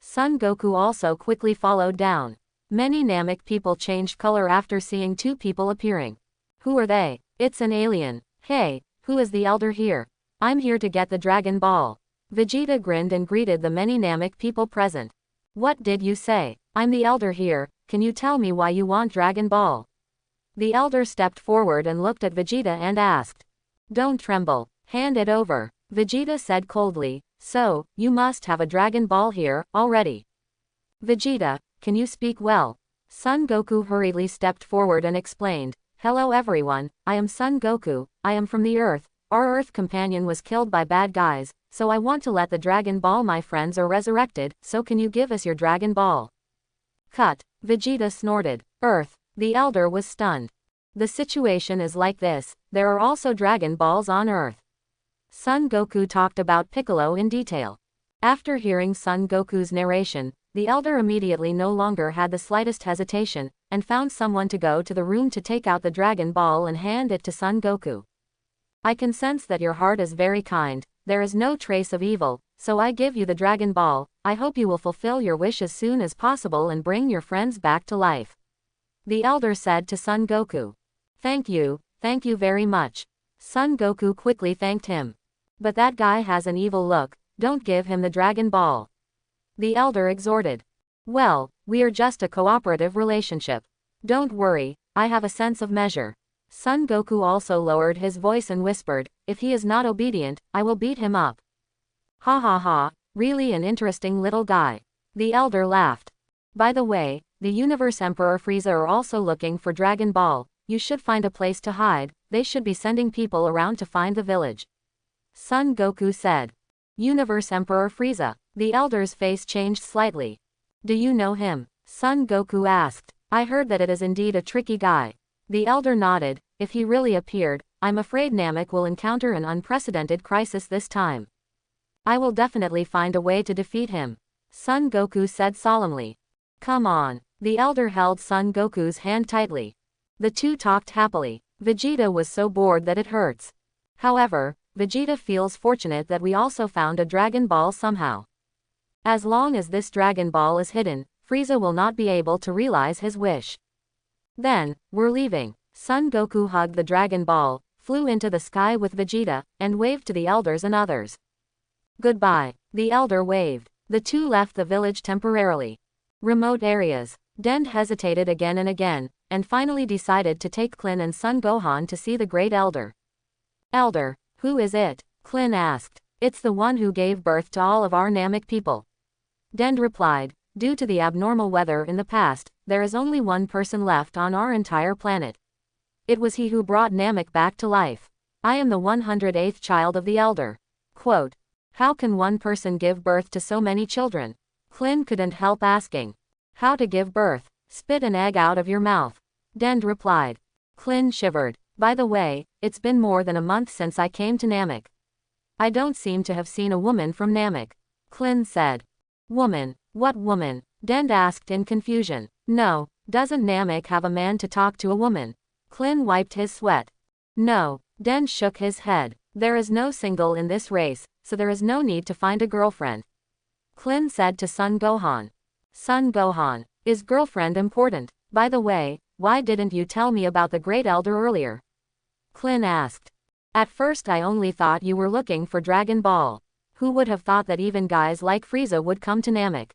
Son Goku also quickly followed down. Many Namek people changed color after seeing two people appearing. Who are they? It's an alien. Hey, who is the elder here? I'm here to get the Dragon Ball. Vegeta grinned and greeted the many Namek people present. What did you say? I'm the elder here, can you tell me why you want Dragon Ball? The elder stepped forward and looked at Vegeta and asked. Don't tremble, hand it over, Vegeta said coldly, so, you must have a Dragon Ball here, already. Vegeta, can you speak well? Son Goku hurriedly stepped forward and explained, hello everyone, I am Son Goku, I am from the Earth, our Earth companion was killed by bad guys, so I want to let the Dragon Ball my friends are resurrected, so can you give us your Dragon Ball? Cut, Vegeta snorted. Earth, the elder was stunned. The situation is like this, there are also Dragon Balls on Earth. Son Goku talked about Piccolo in detail. After hearing Son Goku's narration, the elder immediately no longer had the slightest hesitation, and found someone to go to the room to take out the Dragon Ball and hand it to Son Goku. I can sense that your heart is very kind, there is no trace of evil, so I give you the Dragon Ball, I hope you will fulfill your wish as soon as possible and bring your friends back to life. The elder said to Son Goku. Thank you very much. Son Goku quickly thanked him. But that guy has an evil look, don't give him the Dragon Ball. The elder exhorted. Well, we are just a cooperative relationship. Don't worry, I have a sense of measure. Son Goku also lowered his voice and whispered, if he is not obedient, I will beat him up. Ha ha ha, really an interesting little guy. The elder laughed. By the way, the Universe Emperor Frieza are also looking for Dragon Ball, you should find a place to hide, they should be sending people around to find the village. Son Goku said. Universe Emperor Frieza. The elder's face changed slightly. Do you know him? Son Goku asked. I heard that it is indeed a tricky guy. The elder nodded, if he really appeared, I'm afraid Namek will encounter an unprecedented crisis this time. I will definitely find a way to defeat him. Son Goku said solemnly. Come on. The elder held Son Goku's hand tightly. The two talked happily. Vegeta was so bored that it hurts. However, Vegeta feels fortunate that we also found a Dragon Ball somehow. As long as this Dragon Ball is hidden, Frieza will not be able to realize his wish. Then, we're leaving. Son Goku hugged the Dragon Ball, flew into the sky with Vegeta, and waved to the elders and others. Goodbye. The elder waved. The two left the village temporarily. Remote areas. Dend hesitated again and finally decided to take Klin and Son Gohan to see the Great Elder. Elder, who is it? Klin asked. It's the one who gave birth to all of our Namek people. Dend replied, due to the abnormal weather in the past, there is only one person left on our entire planet. It was he who brought Namek back to life. I am the 108th child of the Elder. Quote, how can one person give birth to so many children? Klin couldn't help asking. How to give birth? Spit an egg out of your mouth. Dend replied. Klin shivered. By the way, it's been more than a month since I came to Namek. I don't seem to have seen a woman from Namek. Klin said. Woman? What woman? Dend asked in confusion. No, doesn't Namek have a man to talk to a woman? Klin wiped his sweat. No. Dend shook his head. There is no single in this race, so there is no need to find a girlfriend. Klin said to Son Gohan. Son Gohan, is girlfriend important? By the way, why didn't you tell me about the Great Elder earlier? Klin asked. At first I only thought you were looking for Dragon Ball. Who would have thought that even guys like Frieza would come to Namek?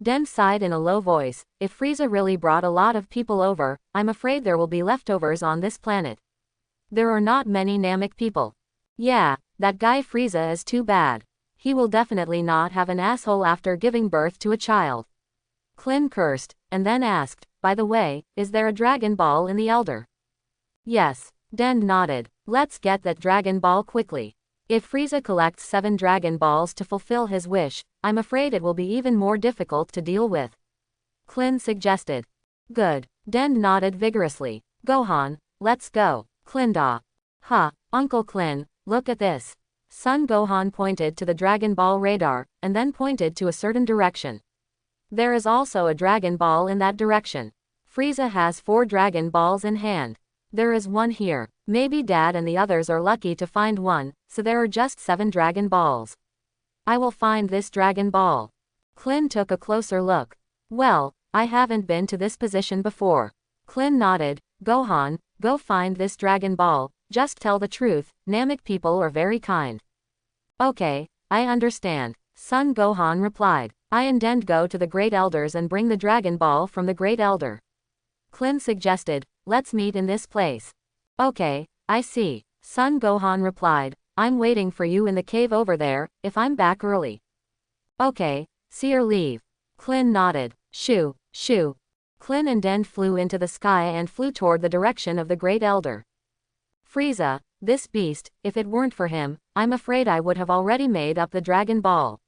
Dend sighed in a low voice. If Frieza really brought a lot of people over, I'm afraid there will be leftovers on this planet. There are not many Namek people. Yeah, that guy Frieza is too bad. He will definitely not have an asshole after giving birth to a child. Klin cursed, and then asked, by the way, is there a Dragon Ball in the Elder? Yes. Dend nodded. Let's get that Dragon Ball quickly. If Frieza collects 7 Dragon Balls to fulfill his wish, I'm afraid it will be even more difficult to deal with. Klin suggested. Good. Dend nodded vigorously. Gohan, let's go. Klinda. Huh, Uncle Klin, look at this. Son Gohan pointed to the Dragon Ball radar, and then pointed to a certain direction. There is also a Dragon Ball in that direction. Frieza has 4 Dragon Balls in hand. There is one here. Maybe Dad and the others are lucky to find one, so there are just 7 Dragon Balls. I will find this Dragon Ball. Klin took a closer look. Well, I haven't been to this position before. Klin nodded. Gohan, go find this Dragon Ball, just tell the truth, Namek people are very kind. Okay, I understand. Son Gohan replied. I and Dend go to the Great Elders and bring the Dragon Ball from the Great Elder. Klin suggested, let's meet in this place. Okay, I see. Son Gohan replied, I'm waiting for you in the cave over there, if I'm back early. Okay, see or leave. Klin nodded. Shoo, shoo. Klin and Dend flew into the sky and flew toward the direction of the Great Elder. Frieza, this beast, if it weren't for him, I'm afraid I would have already made up the Dragon Ball.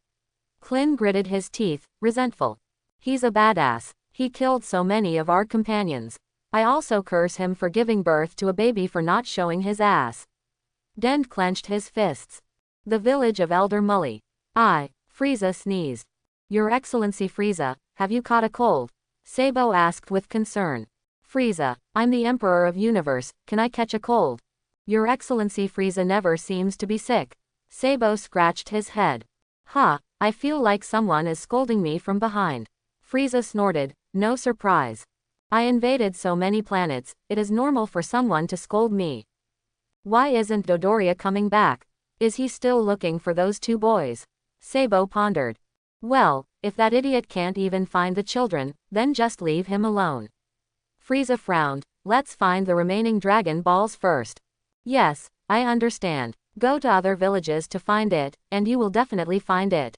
Klin gritted his teeth, resentful. He's a badass. He killed so many of our companions. I also curse him for giving birth to a baby for not showing his ass. Dend clenched his fists. The village of Elder Mully. Frieza sneezed. Your Excellency Frieza, have you caught a cold? Sabo asked with concern. Frieza, I'm the Emperor of Universe, can I catch a cold? Your Excellency Frieza never seems to be sick. Sabo scratched his head. I feel like someone is scolding me from behind. Frieza snorted, no surprise. I invaded so many planets, it is normal for someone to scold me. Why isn't Dodoria coming back? Is he still looking for those 2 boys? Sabo pondered. Well, if that idiot can't even find the children, then just leave him alone. Frieza frowned. Let's find the remaining Dragon Balls first. Yes, I understand. Go to other villages to find it, and you will definitely find it.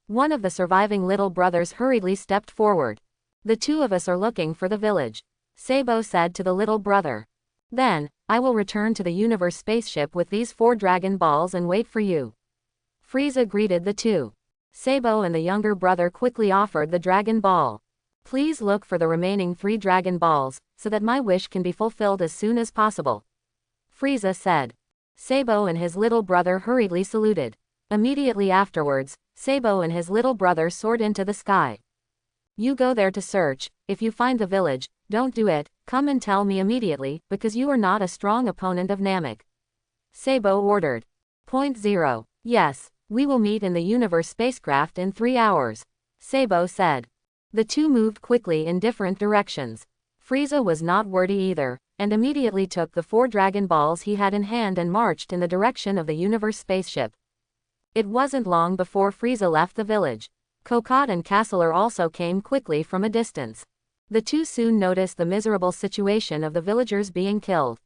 One of the surviving little brothers hurriedly stepped forward. The 2 of us are looking for the village. Sabo said to the little brother. Then, I will return to the universe spaceship with these 4 Dragon Balls and wait for you. Frieza greeted the 2. Sabo and the younger brother quickly offered the Dragon Ball. Please look for the remaining 3 Dragon Balls, so that my wish can be fulfilled as soon as possible. Frieza said. Sabo and his little brother hurriedly saluted. Immediately afterwards, Sabo and his little brother soared into the sky. You go there to search. If you find the village, don't do it, come and tell me immediately, because you are not a strong opponent of Namek. Sabo ordered. Point 0. Yes, we will meet in the universe spacecraft in 3 hours. Sabo said. The two moved quickly in different directions. Frieza was not wordy either, and immediately took the 4 Dragon Balls he had in hand and marched in the direction of the universe spaceship. It wasn't long before Frieza left the village. Kokot and Castler also came quickly from a distance. The two soon noticed the miserable situation of the villagers being killed.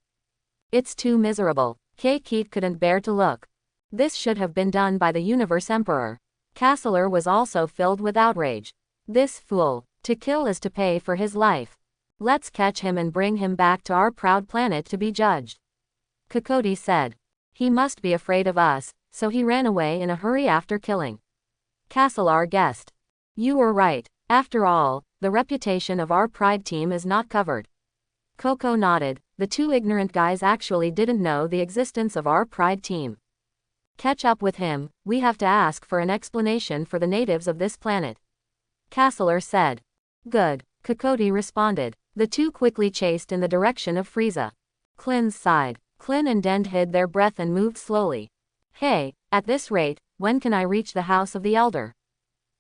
It's too miserable. Keat couldn't bear to look. This should have been done by the Universe Emperor. Castler was also filled with outrage. This fool. To kill is to pay for his life. Let's catch him and bring him back to our proud planet to be judged. Kokoti said. He must be afraid of us, so he ran away in a hurry after killing. Castler guessed. You were right. After all, the reputation of our pride team is not covered. Coco nodded. The two ignorant guys actually didn't know the existence of our pride team. Catch up with him, we have to ask for an explanation for the natives of this planet. Castler said. Good, Kokoti responded. The two quickly chased in the direction of Frieza. Klin's sighed. Klin and Dend hid their breath and moved slowly. Hey, at this rate, when can I reach the house of the elder?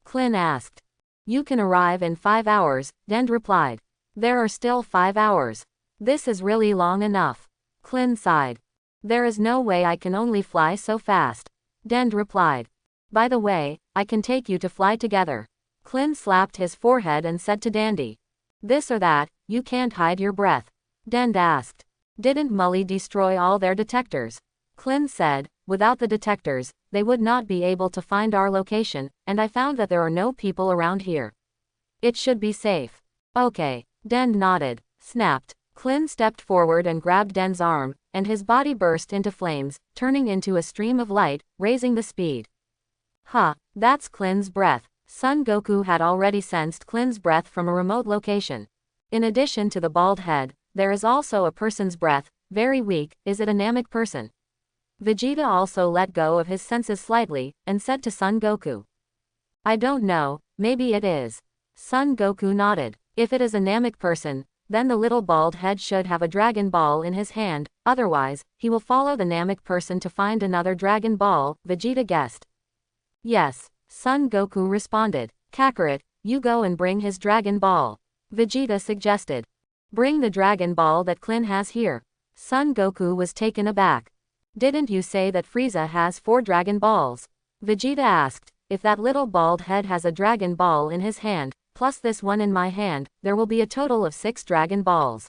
Klin asked. You can arrive in 5 hours, Dend replied. There are still 5 hours. This is really long enough. Klin sighed. There is no way I can only fly so fast. Dend replied. By the way, I can take you to fly together. Klin slapped his forehead and said to Dandy. This or that, you can't hide your breath. Dend asked. Didn't Mully destroy all their detectors? Klin said, without the detectors, they would not be able to find our location, and I found that there are no people around here. It should be safe. Okay. Dend nodded. Snapped. Klin stepped forward and grabbed Dend's arm, and his body burst into flames, turning into a stream of light, raising the speed. Huh, that's Klin's breath. Son Goku had already sensed Klin's breath from a remote location. In addition to the bald head, there is also a person's breath, very weak. Is it a Namek person? Vegeta also let go of his senses slightly, and said to Son Goku. I don't know, maybe it is. Son Goku nodded. If it is a Namek person, then the little bald head should have a Dragon Ball in his hand, otherwise, he will follow the Namek person to find another Dragon Ball, Vegeta guessed. Yes, Son Goku responded. Kakarot, you go and bring his Dragon Ball. Vegeta suggested. Bring the Dragon Ball that Klin has here. Son Goku was taken aback. Didn't you say that Frieza has 4 Dragon Balls? Vegeta asked. If that little bald head has a Dragon Ball in his hand, plus this one in my hand, there will be a total of 6 Dragon Balls.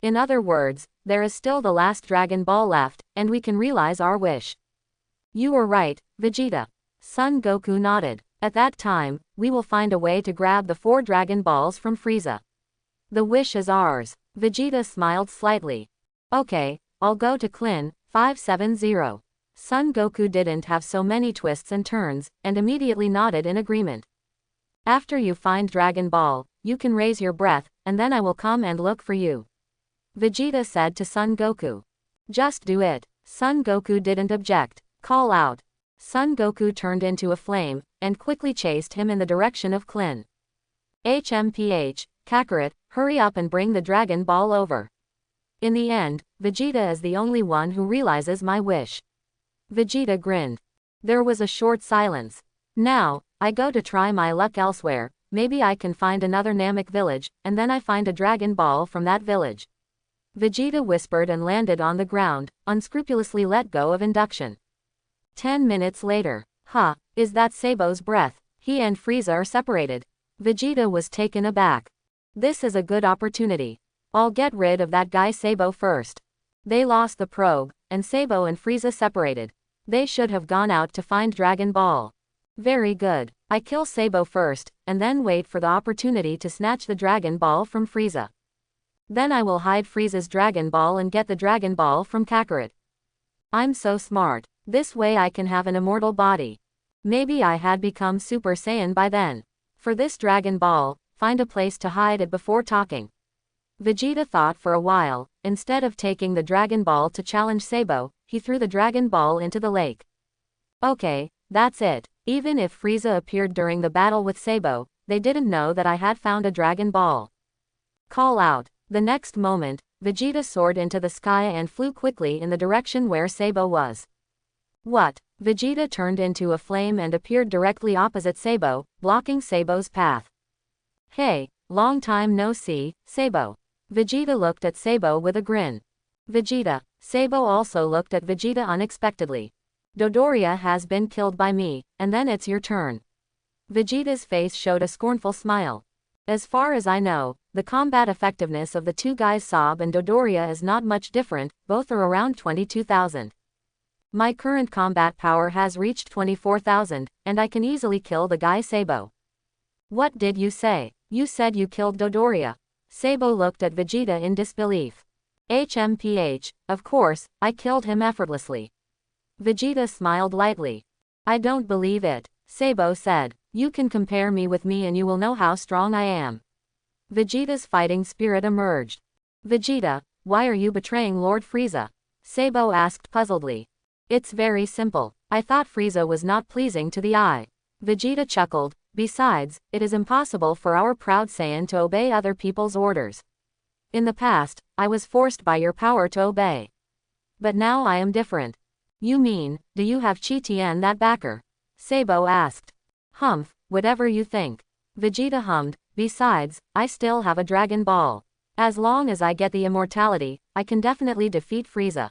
In other words, there is still the last Dragon Ball left, and we can realize our wish. You were right, Vegeta. Son Goku nodded. At that time, we will find a way to grab the 4 Dragon Balls from Frieza. The wish is ours. Vegeta smiled slightly. Okay, I'll go to Klin, 570. Son Goku didn't have so many twists and turns, and immediately nodded in agreement. After you find Dragon Ball, you can raise your breath, and then I will come and look for you. Vegeta said to Son Goku. Just do it. Son Goku didn't object. Call out. Son Goku turned into a flame, and quickly chased him in the direction of Klin. HMPH, Kakarot, hurry up and bring the Dragon Ball over. In the end, Vegeta is the only one who realizes my wish. Vegeta grinned. There was a short silence. Now, I go to try my luck elsewhere, maybe I can find another Namek village, and then I find a Dragon Ball from that village. Vegeta whispered and landed on the ground, unscrupulously let go of induction. 10 minutes later. Is that Sabo's breath? He and Frieza are separated. Vegeta was taken aback. This is a good opportunity. I'll get rid of that guy Sabo first. They lost the probe, and Sabo and Frieza separated. They should have gone out to find Dragon Ball. Very good. I kill Sabo first, and then wait for the opportunity to snatch the Dragon Ball from Frieza. Then I will hide Frieza's Dragon Ball and get the Dragon Ball from Kakarot. I'm so smart. This way I can have an immortal body. Maybe I had become Super Saiyan by then. For this Dragon Ball, find a place to hide it before talking. Vegeta thought for a while. Instead of taking the Dragon Ball to challenge Sabo, he threw the Dragon Ball into the lake. Okay, that's it. Even if Frieza appeared during the battle with Sabo, they didn't know that I had found a Dragon Ball. Call out. The next moment, Vegeta soared into the sky and flew quickly in the direction where Sabo was. What? Vegeta turned into a flame and appeared directly opposite Sabo, blocking Sabo's path. Hey, long time no see, Sabo. Vegeta looked at Sabo with a grin. Vegeta. Sabo also looked at Vegeta unexpectedly. Dodoria has been killed by me, and then it's your turn. Vegeta's face showed a scornful smile. As far as I know, the combat effectiveness of the two guys Sob and Dodoria is not much different, both are around 22,000. My current combat power has reached 24,000, and I can easily kill the guy Sabo. What did you say? You said you killed Dodoria. Sabo looked at Vegeta in disbelief. HMPH, of course, I killed him effortlessly. Vegeta smiled lightly. I don't believe it, Sabo said. You can compare me with me and you will know how strong I am. Vegeta's fighting spirit emerged. Vegeta, why are you betraying Lord Frieza? Sabo asked puzzledly. It's very simple. I thought Frieza was not pleasing to the eye. Vegeta chuckled. Besides, it is impossible for our proud Saiyan to obey other people's orders. In the past, I was forced by your power to obey. But now I am different. You mean, do you have Chi Tien that backer? Sabo asked. Humph, whatever you think. Vegeta hummed. Besides, I still have a Dragon Ball. As long as I get the immortality, I can definitely defeat Frieza.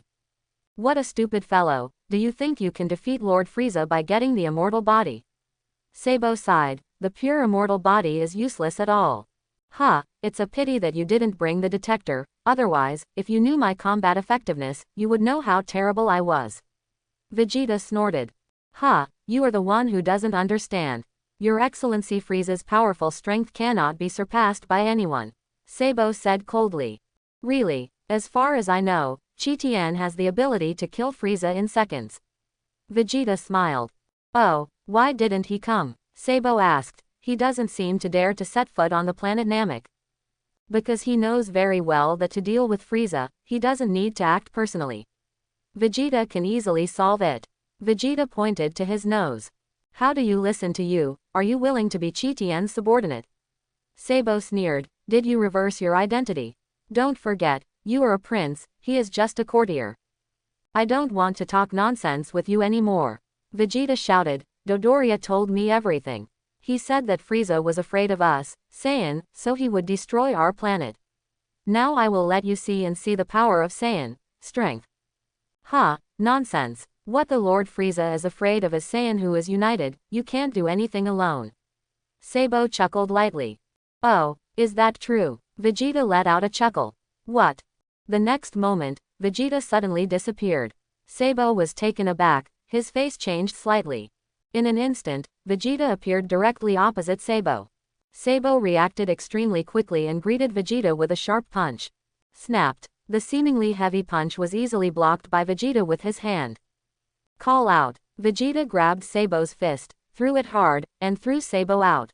What a stupid fellow. Do you think you can defeat Lord Frieza by getting the immortal body? Sabo sighed. The pure immortal body is useless at all. It's a pity that you didn't bring the detector, otherwise, if you knew my combat effectiveness, you would know how terrible I was. Vegeta snorted. You are the one who doesn't understand. Your Excellency Frieza's powerful strength cannot be surpassed by anyone. Sabo said coldly. Really, as far as I know, Chi Tien has the ability to kill Frieza in seconds. Vegeta smiled. Oh, why didn't he come? Sabo asked. He doesn't seem to dare to set foot on the planet Namek. Because he knows very well that to deal with Frieza, he doesn't need to act personally. Vegeta can easily solve it. Vegeta pointed to his nose. How do you listen to you? Are you willing to be Chi Tien's subordinate? Sabo sneered. Did you reverse your identity? Don't forget, you are a prince, he is just a courtier. I don't want to talk nonsense with you anymore. Vegeta shouted. Dodoria told me everything. He said that Frieza was afraid of us, Saiyan, so he would destroy our planet. Now I will let you see the power of Saiyan, strength. Nonsense. What the Lord Frieza is afraid of is Saiyan who is united, you can't do anything alone. Sabo chuckled lightly. Oh, is that true? Vegeta let out a chuckle. What? The next moment, Vegeta suddenly disappeared. Sabo was taken aback, his face changed slightly. In an instant, Vegeta appeared directly opposite Sabo. Sabo reacted extremely quickly and greeted Vegeta with a sharp punch. Snapped. The seemingly heavy punch was easily blocked by Vegeta with his hand. Call out. Vegeta grabbed Sabo's fist, threw it hard, and threw Sabo out.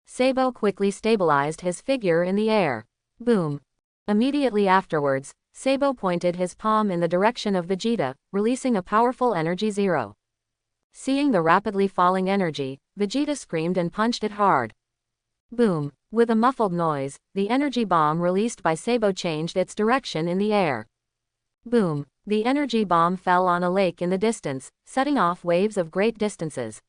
Sabo quickly stabilized his figure in the air. Boom. Immediately afterwards, Sabo pointed his palm in the direction of Vegeta, releasing a powerful energy zero. Seeing the rapidly falling energy, Vegeta screamed and punched it hard. Boom. With a muffled noise, the energy bomb released by Sabo changed its direction in the air. Boom. The energy bomb fell on a lake in the distance, setting off waves of great distances.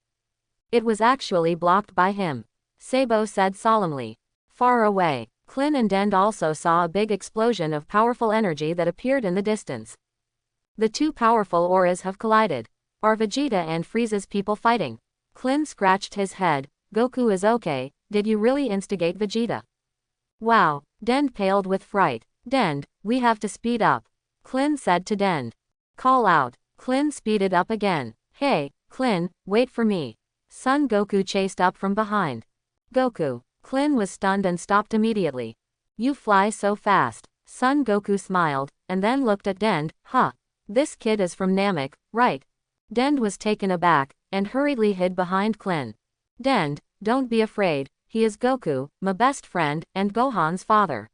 It was actually blocked by him. Sabo said solemnly. Far away, Klin and Dend also saw a big explosion of powerful energy that appeared in the distance. The two powerful auras have collided. Are Vegeta and Frieza's people fighting? Klin scratched his head. Goku is okay, did you really instigate Vegeta? Wow, Dend paled with fright. Dend, we have to speed up. Klin said to Dend. Call out. Klin speeded up again. Hey, Klin, wait for me. Son Goku chased up from behind. Goku. Klin was stunned and stopped immediately. You fly so fast. Son Goku smiled, and then looked at Dend. This kid is from Namek, right? Dend was taken aback, and hurriedly hid behind Klin. Dend, don't be afraid, he is Goku, my best friend, and Gohan's father.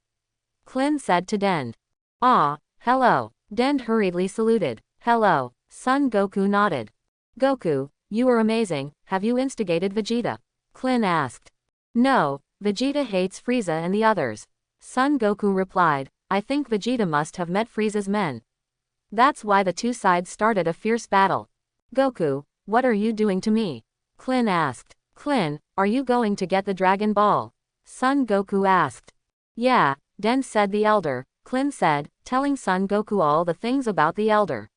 Klin said to Dend. Hello. Dend hurriedly saluted. Hello. Son Goku nodded. Goku, you are amazing, have you instigated Vegeta? Klin asked. No, Vegeta hates Frieza and the others. Son Goku replied, I think Vegeta must have met Frieza's men. That's why the two sides started a fierce battle. Goku, what are you doing to me? Klin asked. Klin, are you going to get the Dragon Ball? Son Goku asked. Yeah, Den said the elder, Klin said, telling Son Goku all the things about the elder.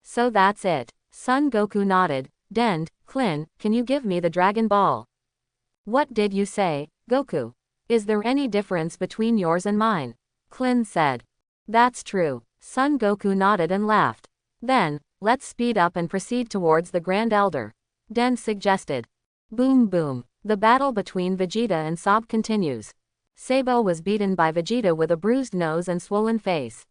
So that's it. Son Goku nodded. Den, Klin, can you give me the Dragon Ball? What did you say, Goku? Is there any difference between yours and mine? Klin said. That's true. Son Goku nodded and laughed. Then, let's speed up and proceed towards the Grand Elder. Den suggested. Boom boom. The battle between Vegeta and Sab continues. Sabo was beaten by Vegeta with a bruised nose and swollen face.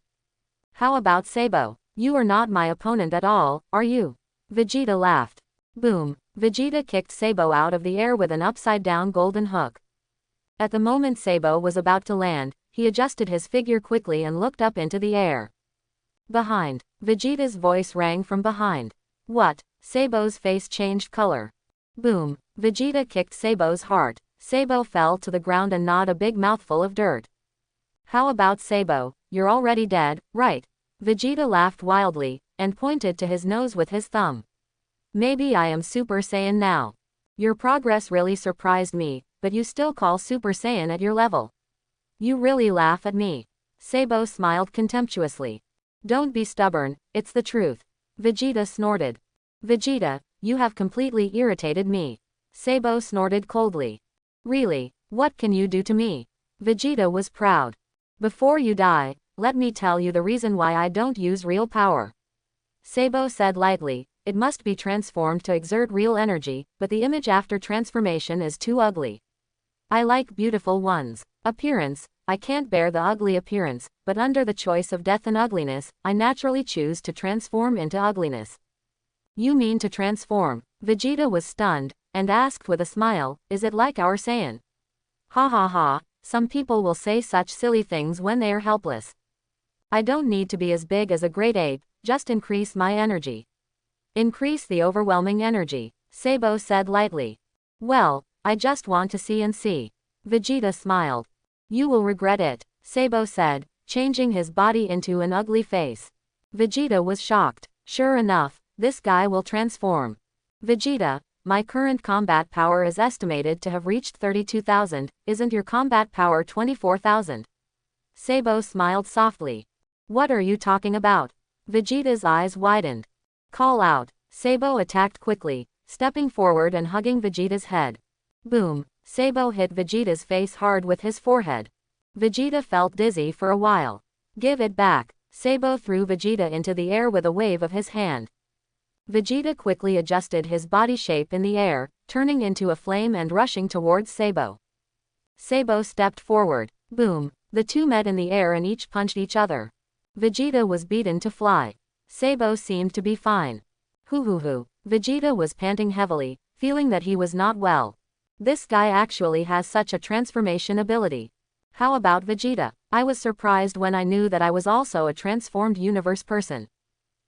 How about Sabo? You are not my opponent at all, are you? Vegeta laughed. Boom. Vegeta kicked Sabo out of the air with an upside-down golden hook. At the moment Sabo was about to land, he adjusted his figure quickly and looked up into the air. Behind. Vegeta's voice rang from behind. What? Sabo's face changed color. Boom. Vegeta kicked Sabo's heart. Sabo fell to the ground and gnawed a big mouthful of dirt. How about Sabo? You're already dead, right? Vegeta laughed wildly, and pointed to his nose with his thumb. Maybe I am Super Saiyan now. Your progress really surprised me, but you still call Super Saiyan at your level. You really laugh at me. Sabo smiled contemptuously. Don't be stubborn, it's the truth. Vegeta snorted. Vegeta, you have completely irritated me. Sabo snorted coldly. Really, what can you do to me? Vegeta was proud. Before you die, let me tell you the reason why I don't use real power. Sabo said lightly, it must be transformed to exert real energy, but the image after transformation is too ugly. I like beautiful ones. Appearance, I can't bear the ugly appearance, but under the choice of death and ugliness, I naturally choose to transform into ugliness. You mean to transform? Vegeta was stunned, and asked with a smile, is it like our Saiyan? Ha ha ha, some people will say such silly things when they are helpless. I don't need to be as big as a great ape, just increase my energy. Increase the overwhelming energy, Sabo said lightly. Well, I just want to see and see. Vegeta smiled. You will regret it, Sabo said, changing his body into an ugly face. Vegeta was shocked. Sure enough, this guy will transform. Vegeta, my current combat power is estimated to have reached 32,000, isn't your combat power 24,000? Sabo smiled softly. What are you talking about? Vegeta's eyes widened. Call out. Sabo attacked quickly, stepping forward and hugging Vegeta's head. Boom. Sabo hit Vegeta's face hard with his forehead. Vegeta felt dizzy for a while. Give it back. Sabo threw Vegeta into the air with a wave of his hand. Vegeta quickly adjusted his body shape in the air, turning into a flame and rushing towards Sabo. Sabo stepped forward. Boom. The two met in the air and each punched each other. Vegeta was beaten to fly. Sabo seemed to be fine. Hoo. Vegeta was panting heavily, feeling that he was not well. This guy actually has such a transformation ability. How about Vegeta? I was surprised when I knew that I was also a transformed universe person.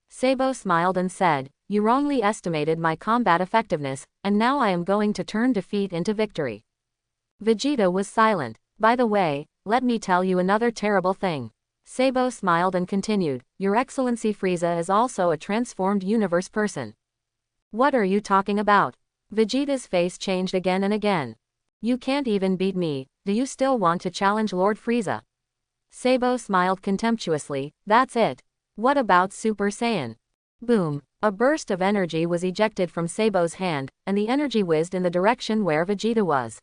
Sabo smiled and said, you wrongly estimated my combat effectiveness, and now I am going to turn defeat into victory. Vegeta was silent. By the way, let me tell you another terrible thing. Sabo smiled and continued, Your Excellency Frieza is also a transformed universe person. What are you talking about? Vegeta's face changed again and again. You can't even beat me, do you still want to challenge Lord Frieza? Sabo smiled contemptuously, that's it. What about Super Saiyan? Boom. A burst of energy was ejected from Sabo's hand, and the energy whizzed in the direction where Vegeta was.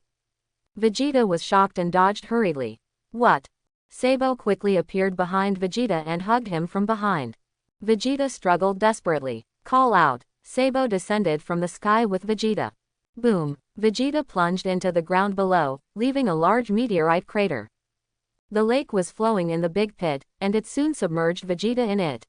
Vegeta was shocked and dodged hurriedly. What? Sabo quickly appeared behind Vegeta and hugged him from behind. Vegeta struggled desperately. Call out. Sabo descended from the sky with Vegeta. Boom. Vegeta plunged into the ground below, leaving a large meteorite crater. The lake was flowing in the big pit, and it soon submerged Vegeta in it.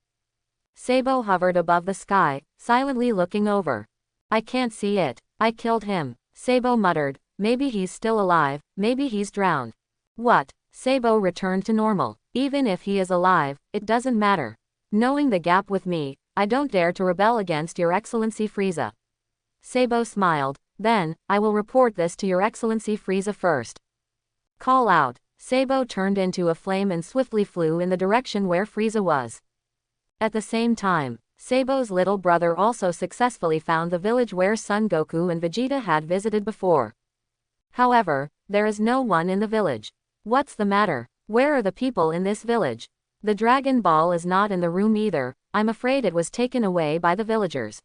Sabo hovered above the sky, silently looking over. I can't see it. I killed him. Sabo muttered, maybe he's still alive, maybe he's drowned. What? Sabo returned to normal. Even if he is alive, it doesn't matter. Knowing the gap with me, I don't dare to rebel against Your Excellency Frieza. Sabo smiled, Then, I will report this to Your Excellency Frieza first. Call out. Sabo turned into a flame and swiftly flew in the direction where Frieza was. At the same time, Sabo's little brother also successfully found the village where Son Goku and Vegeta had visited before. However, there is no one in the village. What's the matter? Where are the people in this village? The Dragon Ball is not in the room either. I'm afraid it was taken away by the villagers.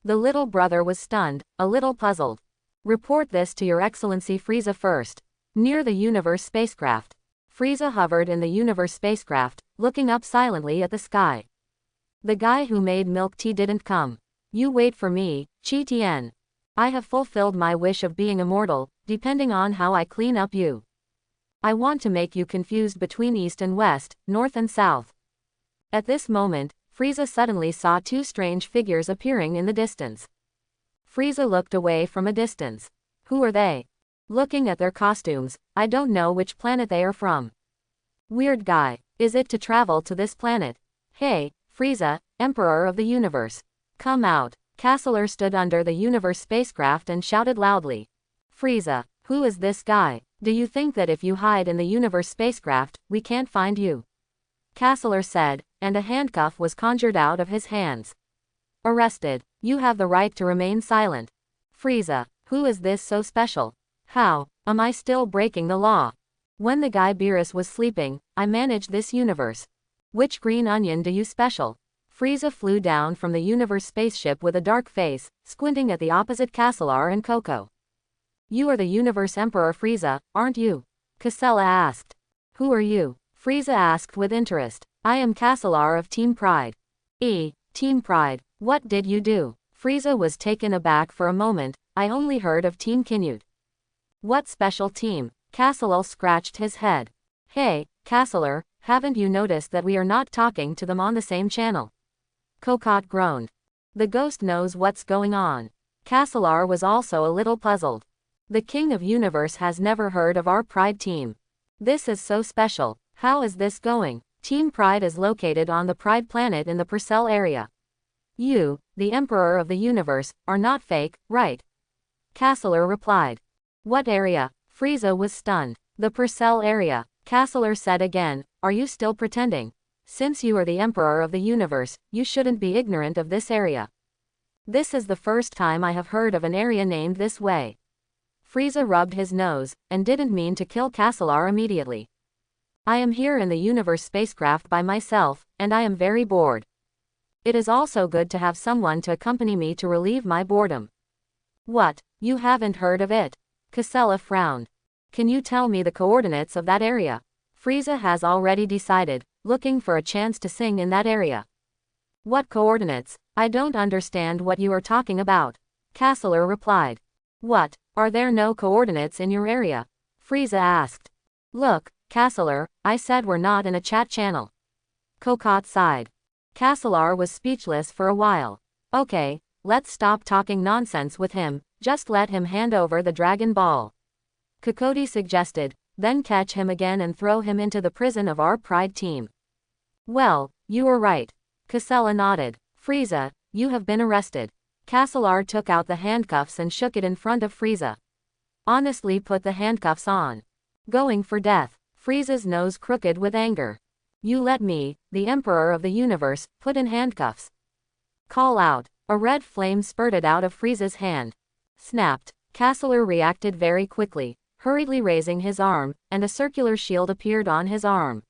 The little brother was stunned, a little puzzled. Report this to Your Excellency Frieza first. Near the Universe spacecraft. Frieza hovered in the Universe spacecraft, looking up silently at the sky. The guy who made milk tea didn't come. You wait for me, Chi Tien. I have fulfilled my wish of being immortal, depending on how I clean up you. I want to make you confused between east and west, north and south. At this moment, Frieza suddenly saw two strange figures appearing in the distance. Frieza looked away from a distance. Who are they? Looking at their costumes, I don't know which planet they are from. Weird guy. Is it to travel to this planet? Hey, Frieza, Emperor of the Universe. Come out. Castler stood under the Universe spacecraft and shouted loudly. Frieza, who is this guy? Do you think that if you hide in the Universe spacecraft, we can't find you? Castler said, and a handcuff was conjured out of his hands. Arrested. You have the right to remain silent. Frieza, who is this so special? How am I still breaking the law? When the guy Beerus was sleeping, I managed this universe. Which green onion do you special? Frieza flew down from the Universe spaceship with a dark face, squinting at the opposite Castler and Coco. You are the Universe Emperor Frieza, aren't you? Casella asked. Who are you? Frieza asked with interest. I am Castler of Team Pride. Team Pride, what did you do? Frieza was taken aback for a moment. I only heard of Team Canute. What special team? Castler scratched his head. Hey, Castler, haven't you noticed that we are not talking to them on the same channel? Cocotte groaned. The ghost knows what's going on. Castler was also a little puzzled. The King of Universe has never heard of our Pride team. This is so special. How is this going? Team Pride is located on the Pride planet in the Purcell area. You, the Emperor of the Universe, are not fake, right? Castler replied. What area? Frieza was stunned. The Purcell area. Castler said again, are you still pretending? Since you are the Emperor of the Universe, you shouldn't be ignorant of this area. This is the first time I have heard of an area named this way. Frieza rubbed his nose, and didn't mean to kill Castler immediately. I am here in the Universe spacecraft by myself, and I am very bored. It is also good to have someone to accompany me to relieve my boredom. What, you haven't heard of it? Casella frowned. Can you tell me the coordinates of that area? Frieza has already decided, looking for a chance to sing in that area. What coordinates? I don't understand what you are talking about. Castler replied. What, are there no coordinates in your area? Frieza asked. Look, Castler, I said we're not in a chat channel. Cocotte sighed. Castler was speechless for a while. Okay, let's stop talking nonsense with him, just let him hand over the Dragon Ball. Cocotte suggested, then catch him again and throw him into the prison of our Pride team. Well, you were right. Casella nodded. Frieza, you have been arrested. Castler took out the handcuffs and shook it in front of Frieza. Honestly put the handcuffs on. Going for death. Frieza's nose crooked with anger. You let me, the Emperor of the Universe, put in handcuffs. Call out. A red flame spurted out of Frieza's hand. Snapped. Castler reacted very quickly, hurriedly raising his arm, and a circular shield appeared on his arm.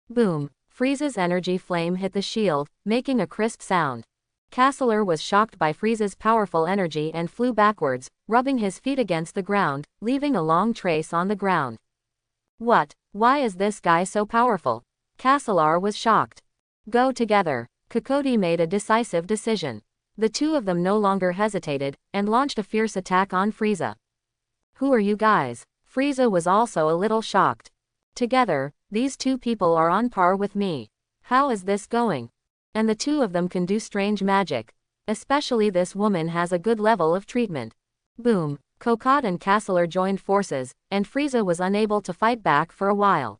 Boom. Frieza's energy flame hit the shield, making a crisp sound. Castler was shocked by Frieza's powerful energy and flew backwards, rubbing his feet against the ground, leaving a long trace on the ground. What? Why is this guy so powerful? Castler was shocked. Go together. Cocotte made a decisive decision. The two of them no longer hesitated, and launched a fierce attack on Frieza. Who are you guys? Frieza was also a little shocked. Together, these two people are on par with me. How is this going? And the two of them can do strange magic. Especially this woman has a good level of treatment. Boom. Cocotte and Castler joined forces, and Frieza was unable to fight back for a while.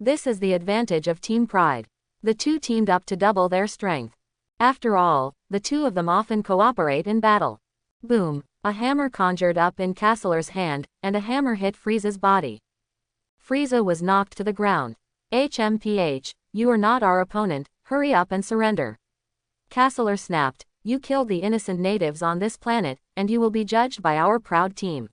This is the advantage of Team Pride. The two teamed up to double their strength. After all, the two of them often cooperate in battle. Boom. A hammer conjured up in Castler's hand, and a hammer hit Frieza's body. Frieza was knocked to the ground. HMPH, you are not our opponent, hurry up and surrender. Castler snapped, you killed the innocent natives on this planet, and you will be judged by our proud team.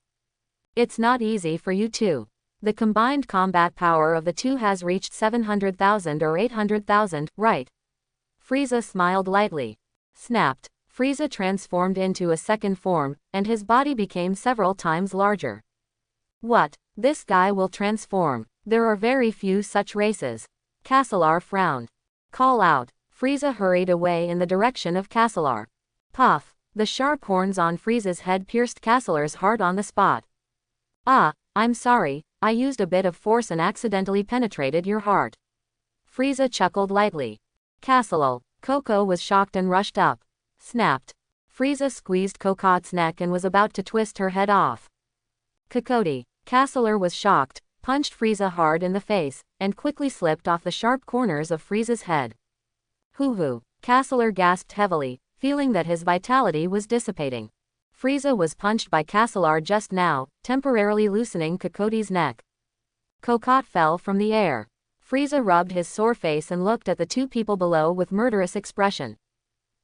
It's not easy for you too. The combined combat power of the two has reached 700,000 or 800,000, right? Frieza smiled lightly. Snapped. Frieza transformed into a second form, and his body became several times larger. What? This guy will transform. There are very few such races. Castler frowned. Call out. Frieza hurried away in the direction of Castler. Puff. The sharp horns on Frieza's head pierced Castler's heart on the spot. Ah, I'm sorry, I used a bit of force and accidentally penetrated your heart. Frieza chuckled lightly. Castler. Coco was shocked and rushed up. Snapped. Frieza squeezed Cocote's neck and was about to twist her head off. Cocotte. Castler was shocked, punched Frieza hard in the face, and quickly slipped off the sharp corners of Frieza's head. Hoo-hoo. Castler gasped heavily, feeling that his vitality was dissipating. Frieza was punched by Castler just now, temporarily loosening Cocotte's neck. Cocotte fell from the air. Frieza rubbed his sore face and looked at the two people below with murderous expression.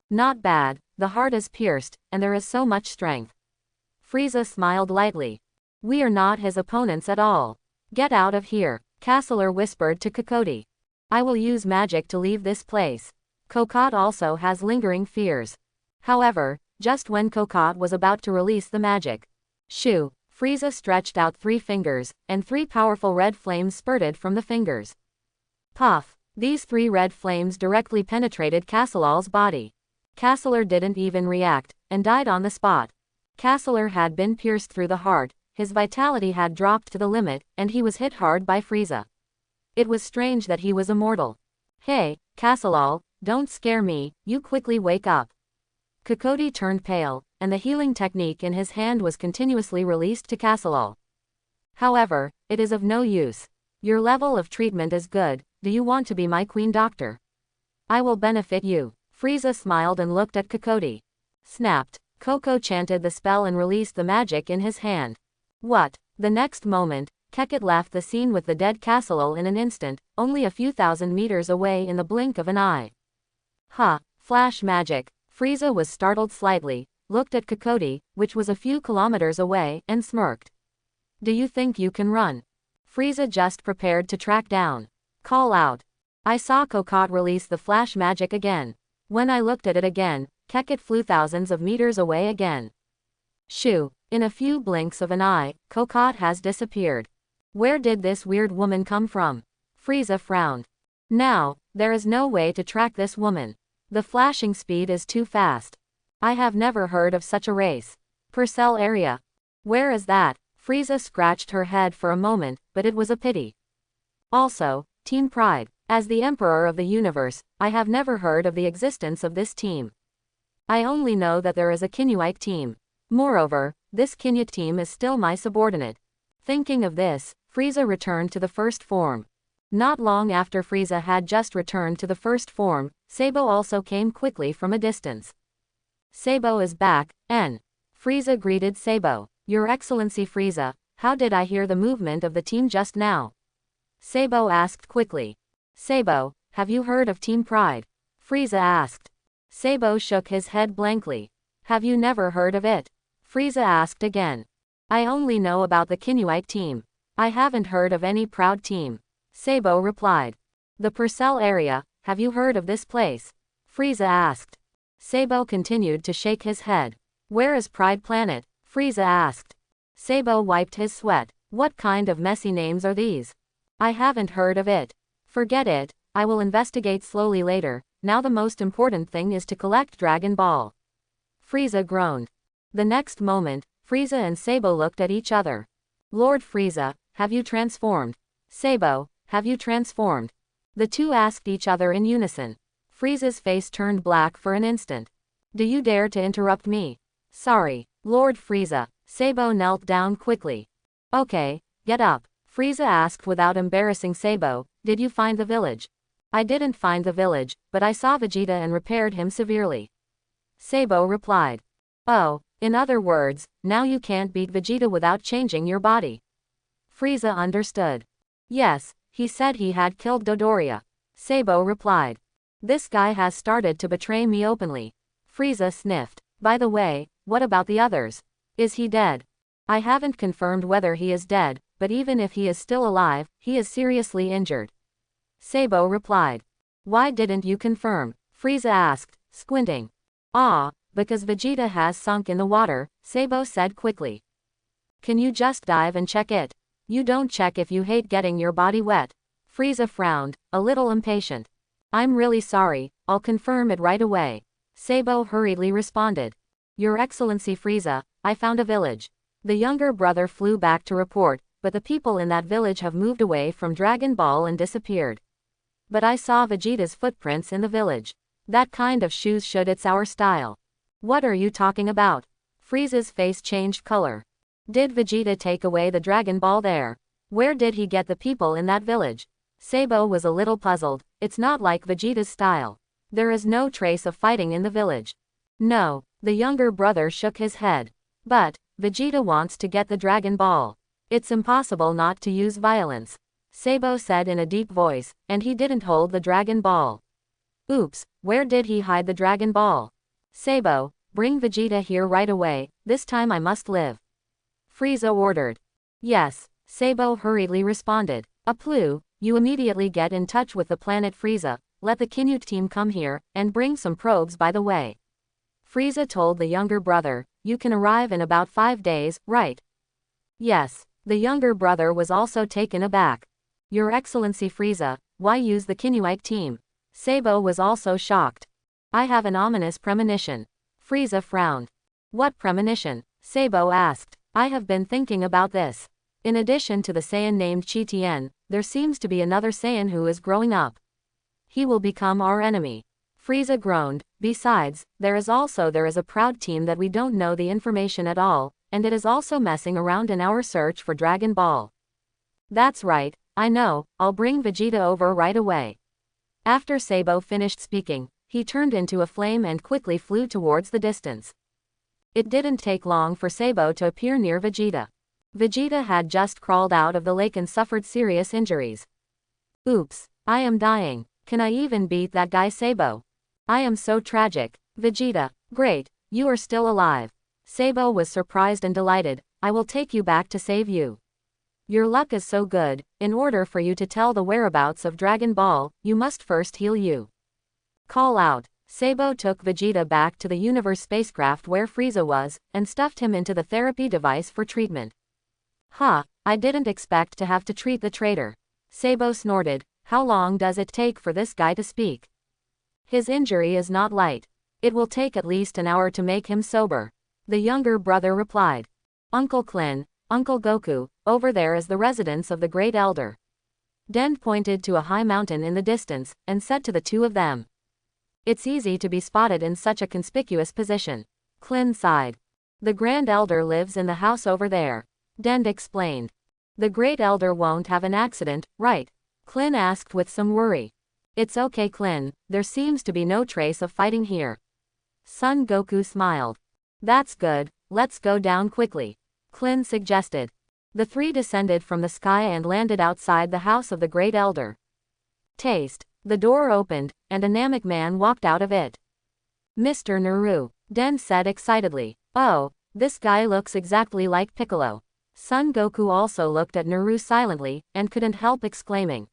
Not bad, the heart is pierced, and there is so much strength. Frieza smiled lightly. We are not his opponents at all. Get out of here, Castler whispered to Cocotte. I will use magic to leave this place. Cocotte also has lingering fears. However, just when Cocotte was about to release the magic, shoo, Frieza stretched out 3 fingers, and 3 powerful red flames spurted from the fingers. Puff. These 3 red flames directly penetrated Castler's body. Castler didn't even react, and died on the spot. Castler had been pierced through the heart, his vitality had dropped to the limit, and he was hit hard by Frieza. It was strange that he was immortal. Hey, Castler, don't scare me, you quickly wake up. Cocotte turned pale, and the healing technique in his hand was continuously released to Castler. However, it is of no use. Your level of treatment is good, do you want to be my queen doctor? I will benefit you. Frieza smiled and looked at Cocotte. Snapped. Coco chanted the spell and released the magic in his hand. What? The next moment, Cocotte left the scene with the dead Castler in an instant, only a few thousand meters away in the blink of an eye. Huh, flash magic. Frieza was startled slightly, looked at Cocotte, which was a few kilometers away, and smirked. Do you think you can run? Frieza just prepared to track down. Call out. I saw Cocotte release the flash magic again. When I looked at it again, Cocotte flew thousands of meters away again. Shoo, in a few blinks of an eye, Cocotte has disappeared. Where did this weird woman come from? Frieza frowned. Now, there is no way to track this woman. The flashing speed is too fast. I have never heard of such a race. Purcell area. Where is that? Frieza scratched her head for a moment, but it was a pity. Also, Team Pride. As the Emperor of the Universe, I have never heard of the existence of this team. I only know that there is a Kinyuite team. Moreover, this Kinyuite team is still my subordinate. Thinking of this, Frieza returned to the first form. Not long after Frieza had just returned to the first form, Sabo also came quickly from a distance. Sabo is back, N. Frieza greeted Sabo. Your Excellency Frieza, how did I hear the movement of the team just now? Sabo asked quickly. Sabo, have you heard of Team Pride? Frieza asked. Sabo shook his head blankly. Have you never heard of it? Frieza asked again. I only know about the Kinyuite team. I haven't heard of any proud team. Sabo replied. The Purcell area, have you heard of this place? Frieza asked. Sabo continued to shake his head. Where is Pride Planet? Frieza asked. Sabo wiped his sweat. What kind of messy names are these? I haven't heard of it. Forget it, I will investigate slowly later, now the most important thing is to collect Dragon Ball. Frieza groaned. The next moment, Frieza and Sabo looked at each other. Lord Frieza, have you transformed? Sabo, have you transformed? The two asked each other in unison. Frieza's face turned black for an instant. Do you dare to interrupt me? Sorry, Lord Frieza. Sabo knelt down quickly. Okay, get up. Frieza asked without embarrassing Sabo, did you find the village? I didn't find the village, but I saw Vegeta and repaired him severely. Sabo replied. Oh, In other words, now you can't beat Vegeta without changing your body. Frieza understood. Yes, he said he had killed Dodoria. Sabo replied. This guy has started to betray me openly. Frieza sniffed. By the way, what about the others? Is he dead? I haven't confirmed whether he is dead, but even if he is still alive, he is seriously injured. Sabo replied. Why didn't you confirm? Frieza asked, squinting. Because Vegeta has sunk in the water, Sabo said quickly. Can you just dive and check it? You don't check if you hate getting your body wet. Frieza frowned, a little impatient. I'm really sorry, I'll confirm it right away. Sabo hurriedly responded. Your Excellency Frieza, I found a village. The younger brother flew back to report, but the people in that village have moved away from Dragon Ball and disappeared. But I saw Vegeta's footprints in the village. That kind of shoes should it's our style. What are you talking about? Frieza's face changed color. Did Vegeta take away the Dragon Ball there? Where did he get the people in that village? Sabo was a little puzzled. It's not like Vegeta's style. There is no trace of fighting in the village. No, the younger brother shook his head. But, Vegeta wants to get the Dragon Ball. It's impossible not to use violence. Sabo said in a deep voice, and he didn't hold the Dragon Ball. Oops, where did he hide the Dragon Ball? Sabo, bring Vegeta here right away, this time I must live. Frieza ordered. Yes, Sabo hurriedly responded. Aplu, you immediately get in touch with the planet Frieza, let the Kinute team come here, and bring some probes by the way. Frieza told the younger brother, you can arrive in about 5 days, right? Yes, the younger brother was also taken aback. Your Excellency Frieza, why use the Kinuite team? Sabo was also shocked. I have an ominous premonition. Frieza frowned. What premonition? Sabo asked. I have been thinking about this. In addition to the Saiyan named Chi Tien, there seems to be another Saiyan who is growing up. He will become our enemy. Frieza groaned. Besides, there is a proud team that we don't know the information at all, and it is also messing around in our search for Dragon Ball. That's right, I know, I'll bring Vegeta over right away. After Sabo finished speaking, he turned into a flame and quickly flew towards the distance. It didn't take long for Sabo to appear near Vegeta. Vegeta had just crawled out of the lake and suffered serious injuries. Oops, I am dying. Can I even beat that guy Sabo? I am so tragic. Vegeta, great, you are still alive. Sabo was surprised and delighted. I will take you back to save you. Your luck is so good, in order for you to tell the whereabouts of Dragon Ball, you must first heal you. Call out. Sabo took Vegeta back to the Universe spacecraft where Frieza was, and stuffed him into the therapy device for treatment. I didn't expect to have to treat the traitor. Sabo snorted. How long does it take for this guy to speak? His injury is not light. It will take at least an hour to make him sober. The younger brother replied. Uncle Klin, Uncle Goku, over there is the residence of the Great Elder. Den pointed to a high mountain in the distance, and said to the two of them. It's easy to be spotted in such a conspicuous position. Klin sighed. The Grand Elder lives in the house over there. Den explained. The Great Elder won't have an accident, right? Klin asked with some worry. It's okay Klin, there seems to be no trace of fighting here. Son Goku smiled. That's good, let's go down quickly. Klin suggested. The three descended from the sky and landed outside the house of the Great Elder. Taste. The door opened, and a Namek man walked out of it. Mr. Naru, Den said excitedly. Oh, this guy looks exactly like Piccolo. Son Goku also looked at Naru silently, and couldn't help exclaiming.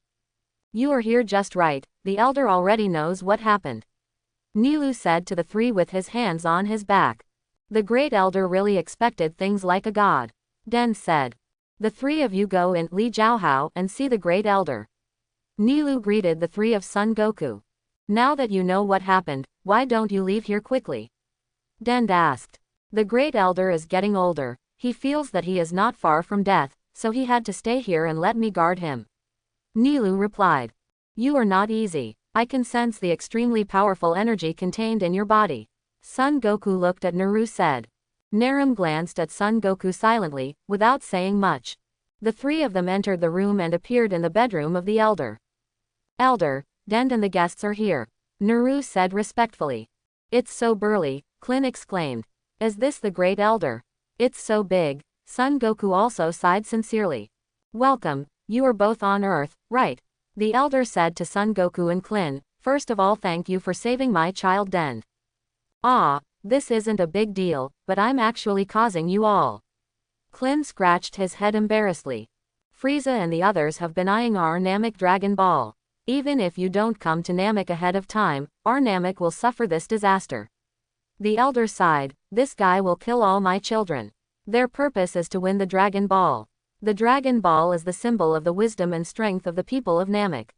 You are here just right, the Elder already knows what happened. Nilu said to the three with his hands on his back. The Great Elder really expected things like a god. Den said. The three of you go in Li Jiaohao and see the Great Elder. Nilu greeted the three of Son Goku. Now that you know what happened, why don't you leave here quickly? Den asked. The Great Elder is getting older, he feels that he is not far from death, so he had to stay here and let me guard him. Nilu replied. You are not easy, I can sense the extremely powerful energy contained in your body. Son Goku looked at Naru said. Naram glanced at Son Goku silently, without saying much. The three of them entered the room and appeared in the bedroom of the Elder. Elder, Den and the guests are here. Naru said respectfully. It's so burly, Klin exclaimed. Is this the Great Elder? It's so big. Son Goku also sighed sincerely. Welcome, you are both on Earth, right? The Elder said to Son Goku and Klin, first of all thank you for saving my child Dend. Ah, this isn't a big deal, but I'm actually causing you all. Klin scratched his head embarrassedly. Frieza and the others have been eyeing our Namek Dragon Ball. Even if you don't come to Namek ahead of time, our Namek will suffer this disaster. The Elder sighed, this guy will kill all my children. Their purpose is to win the Dragon Ball. The Dragon Ball is the symbol of the wisdom and strength of the people of Namek.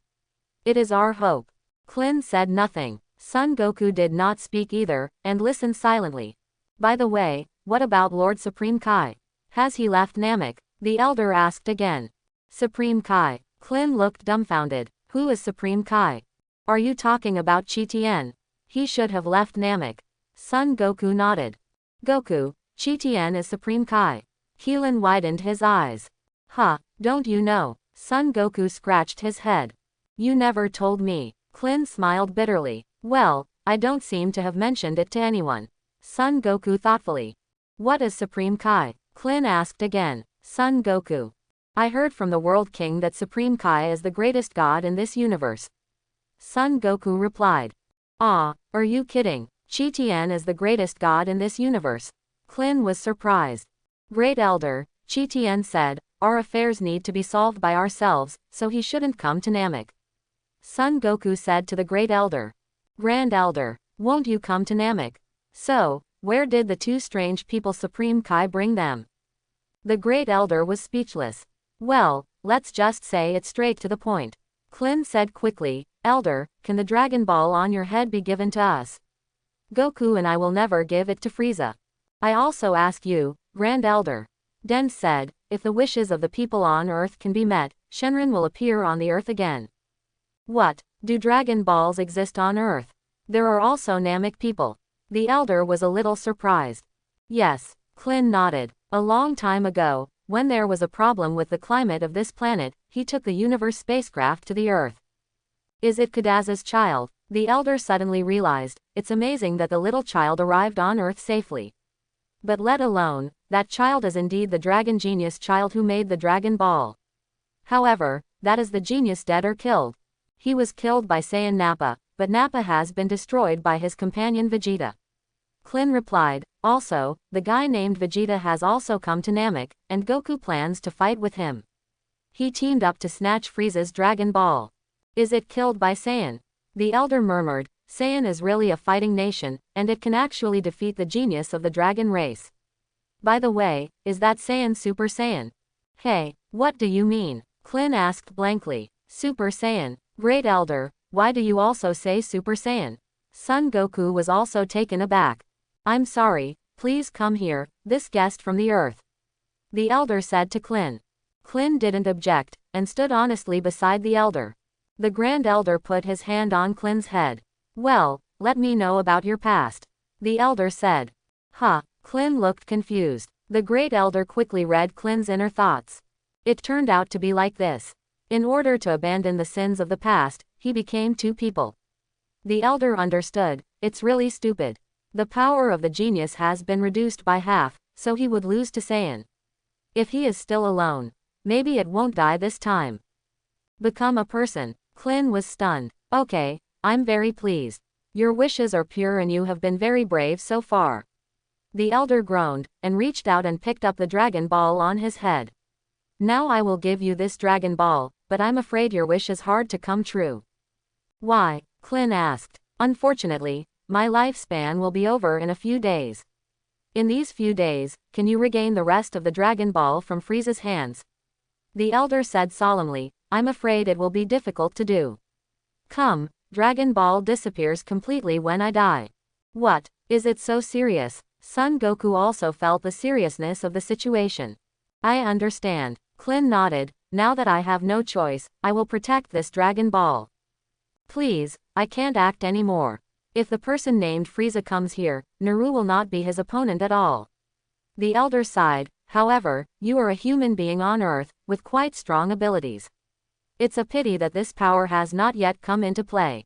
It is our hope. Klin said nothing. Son Goku did not speak either, and listened silently. By the way, what about Lord Supreme Kai? Has he left Namek? The Elder asked again. Supreme Kai. Klin looked dumbfounded. Who is Supreme Kai? Are you talking about Chi Tien? He should have left Namek. Son Goku nodded. Goku, Chi Tien is Supreme Kai. Keelan widened his eyes. Huh, don't you know? Son Goku scratched his head. You never told me. Klin smiled bitterly. Well, I don't seem to have mentioned it to anyone. Son Goku thoughtfully. What is Supreme Kai? Klin asked again. Son Goku. I heard from the World King that Supreme Kai is the greatest god in this universe. Son Goku replied. Ah, are you kidding? Chi Tien is the greatest god in this universe. Klin was surprised. Great Elder, Chi Tien said, our affairs need to be solved by ourselves, so he shouldn't come to Namek. Son Goku said to the Great Elder. Grand Elder, won't you come to Namek? So, where did the two strange people Supreme Kai bring them? The Great Elder was speechless. Well, let's just say it straight to the point. Klin said quickly, Elder, can the Dragon Ball on your head be given to us? Goku and I will never give it to Frieza. I also ask you, Grand Elder. Dend said, if the wishes of the people on Earth can be met, Shenron will appear on the Earth again. What? Do Dragon Balls exist on Earth? There are also Namek people. The Elder was a little surprised. Yes, Klin nodded. A long time ago, when there was a problem with the climate of this planet, he took the Universe spacecraft to the Earth. Is it Kadaza's child? The Elder suddenly realized, it's amazing that the little child arrived on Earth safely. But let alone, that child is indeed the dragon genius child who made the Dragon Ball. However, that is the genius dead or killed. He was killed by Saiyan Nappa, but Nappa has been destroyed by his companion Vegeta. Klin replied, also, the guy named Vegeta has also come to Namek, and Goku plans to fight with him. He teamed up to snatch Frieza's Dragon Ball. Is it killed by Saiyan? The Elder murmured, Saiyan is really a fighting nation, and it can actually defeat the genius of the dragon race. By the way, is that Saiyan Super Saiyan? Hey, what do you mean? Klin asked blankly. Super Saiyan. Great Elder, why do you also say Super Saiyan? Son Goku was also taken aback. I'm sorry, please come here, this guest from the Earth. The Elder said to Klin. Klin didn't object, and stood honestly beside the Elder. The Grand Elder put his hand on Klin's head. Well, let me know about your past. The Elder said. Huh, Klin looked confused. The Great Elder quickly read Klin's inner thoughts. It turned out to be like this. In order to abandon the sins of the past, he became two people. The Elder understood, it's really stupid. The power of the genius has been reduced by half, so he would lose to Saiyan. If he is still alone, maybe it won't die this time. Become a person. Klin was stunned. Okay, I'm very pleased. Your wishes are pure and you have been very brave so far. The Elder groaned, and reached out and picked up the Dragon Ball on his head. Now I will give you this Dragon Ball, but I'm afraid your wish is hard to come true. Why? Klin asked. Unfortunately, my lifespan will be over in a few days. In these few days, can you regain the rest of the Dragon Ball from Frieza's hands? The Elder said solemnly, I'm afraid it will be difficult to do. Come, Dragon Ball disappears completely when I die. What? Is it so serious? Son Goku also felt the seriousness of the situation. I understand. Klin nodded, now that I have no choice, I will protect this Dragon Ball. Please, I can't act anymore. If the person named Frieza comes here, Naru will not be his opponent at all. The Elder sighed, however, you are a human being on Earth, with quite strong abilities. It's a pity that this power has not yet come into play.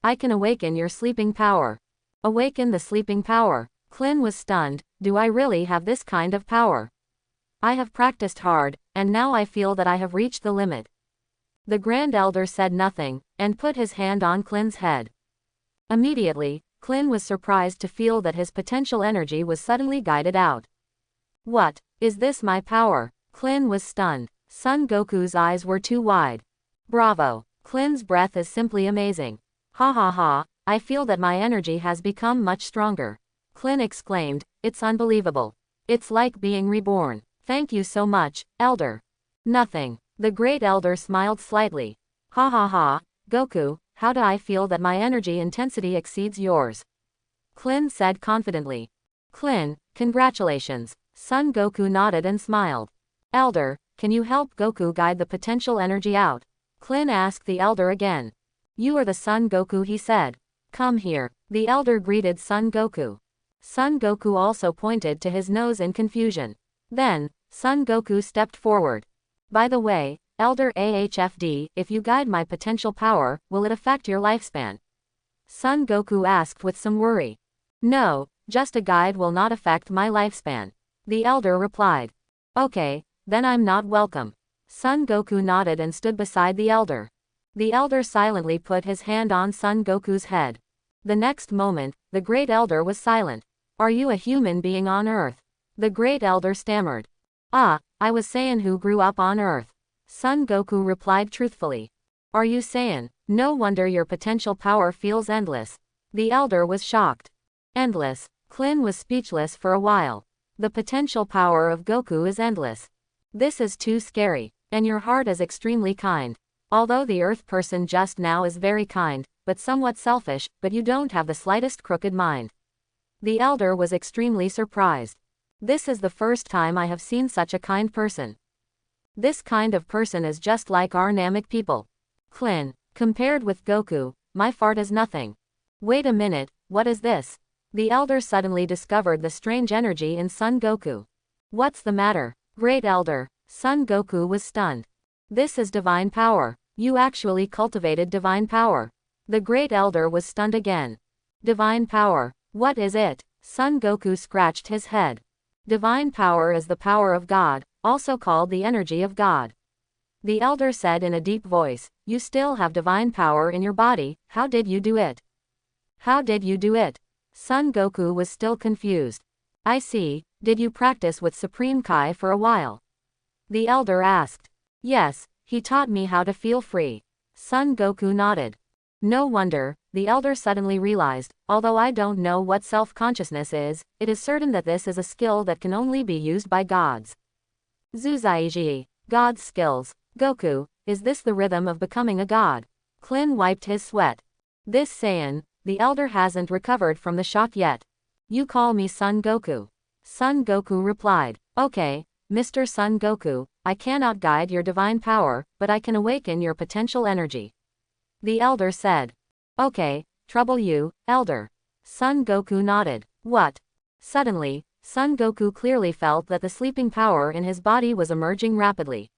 I can awaken your sleeping power. Awaken the sleeping power. Klin was stunned. Do I really have this kind of power? I have practiced hard, and now I feel that I have reached the limit. The Grand Elder said nothing, and put his hand on Klin's head. Immediately, Klin was surprised to feel that his potential energy was suddenly guided out. What? Is this my power? Klin was stunned. Son Goku's eyes were too wide. Bravo! Klin's breath is simply amazing. Ha ha ha, I feel that my energy has become much stronger. Klin exclaimed, it's unbelievable. It's like being reborn. Thank you so much, Elder. Nothing. The Great Elder smiled slightly. Ha ha ha, Goku, how do I feel that my energy intensity exceeds yours? Klin said confidently. Klin, congratulations. Son Goku nodded and smiled. Elder, can you help Goku guide the potential energy out? Klin asked the Elder again. You are the Son Goku, he said. Come here. The Elder greeted Son Goku. Son Goku also pointed to his nose in confusion. Then, Son Goku stepped forward. By the way, Elder AHFD, if you guide my potential power, will it affect your lifespan? Son Goku asked with some worry. No, just a guide will not affect my lifespan. The Elder replied. Okay, then I'm not welcome. Son Goku nodded and stood beside the Elder. The Elder silently put his hand on Son Goku's head. The next moment, the Great Elder was silent. Are you a human being on Earth? The Great Elder stammered. Ah, I was Saiyan who grew up on Earth. Son Goku replied truthfully. Are you Saiyan? No wonder your potential power feels endless. The Elder was shocked. Endless. Klin was speechless for a while. The potential power of Goku is endless. This is too scary. And your heart is extremely kind. Although the Earth person just now is very kind, but somewhat selfish, but you don't have the slightest crooked mind. The Elder was extremely surprised. This is the first time I have seen such a kind person. This kind of person is just like our Namek people. Klin, compared with Goku, my fart is nothing. Wait a minute, what is this? The Elder suddenly discovered the strange energy in Son Goku. What's the matter? Great Elder. Son Goku was stunned. This is divine power. You actually cultivated divine power. The Great Elder was stunned again. Divine power. What is it? Son Goku scratched his head. Divine power is the power of God, also called the energy of God. The Elder said in a deep voice, you still have divine power in your body, how did you do it? How did you do it? Son Goku was still confused. I see, did you practice with Supreme Kai for a while? The Elder asked. Yes, he taught me how to feel free. Son Goku nodded. No wonder, the Elder suddenly realized, although I don't know what self-consciousness is, it is certain that this is a skill that can only be used by gods. Zuzaiji, God's skills. Goku, is this the rhythm of becoming a god? Klin wiped his sweat. This Saiyan, the Elder hasn't recovered from the shock yet. You call me Son Goku. Son Goku replied. Okay, Mr. Son Goku, I cannot guide your divine power, but I can awaken your potential energy. The Elder said. Okay, trouble you, Elder. Son Goku nodded. What? Suddenly, Son Goku clearly felt that the sleeping power in his body was emerging rapidly.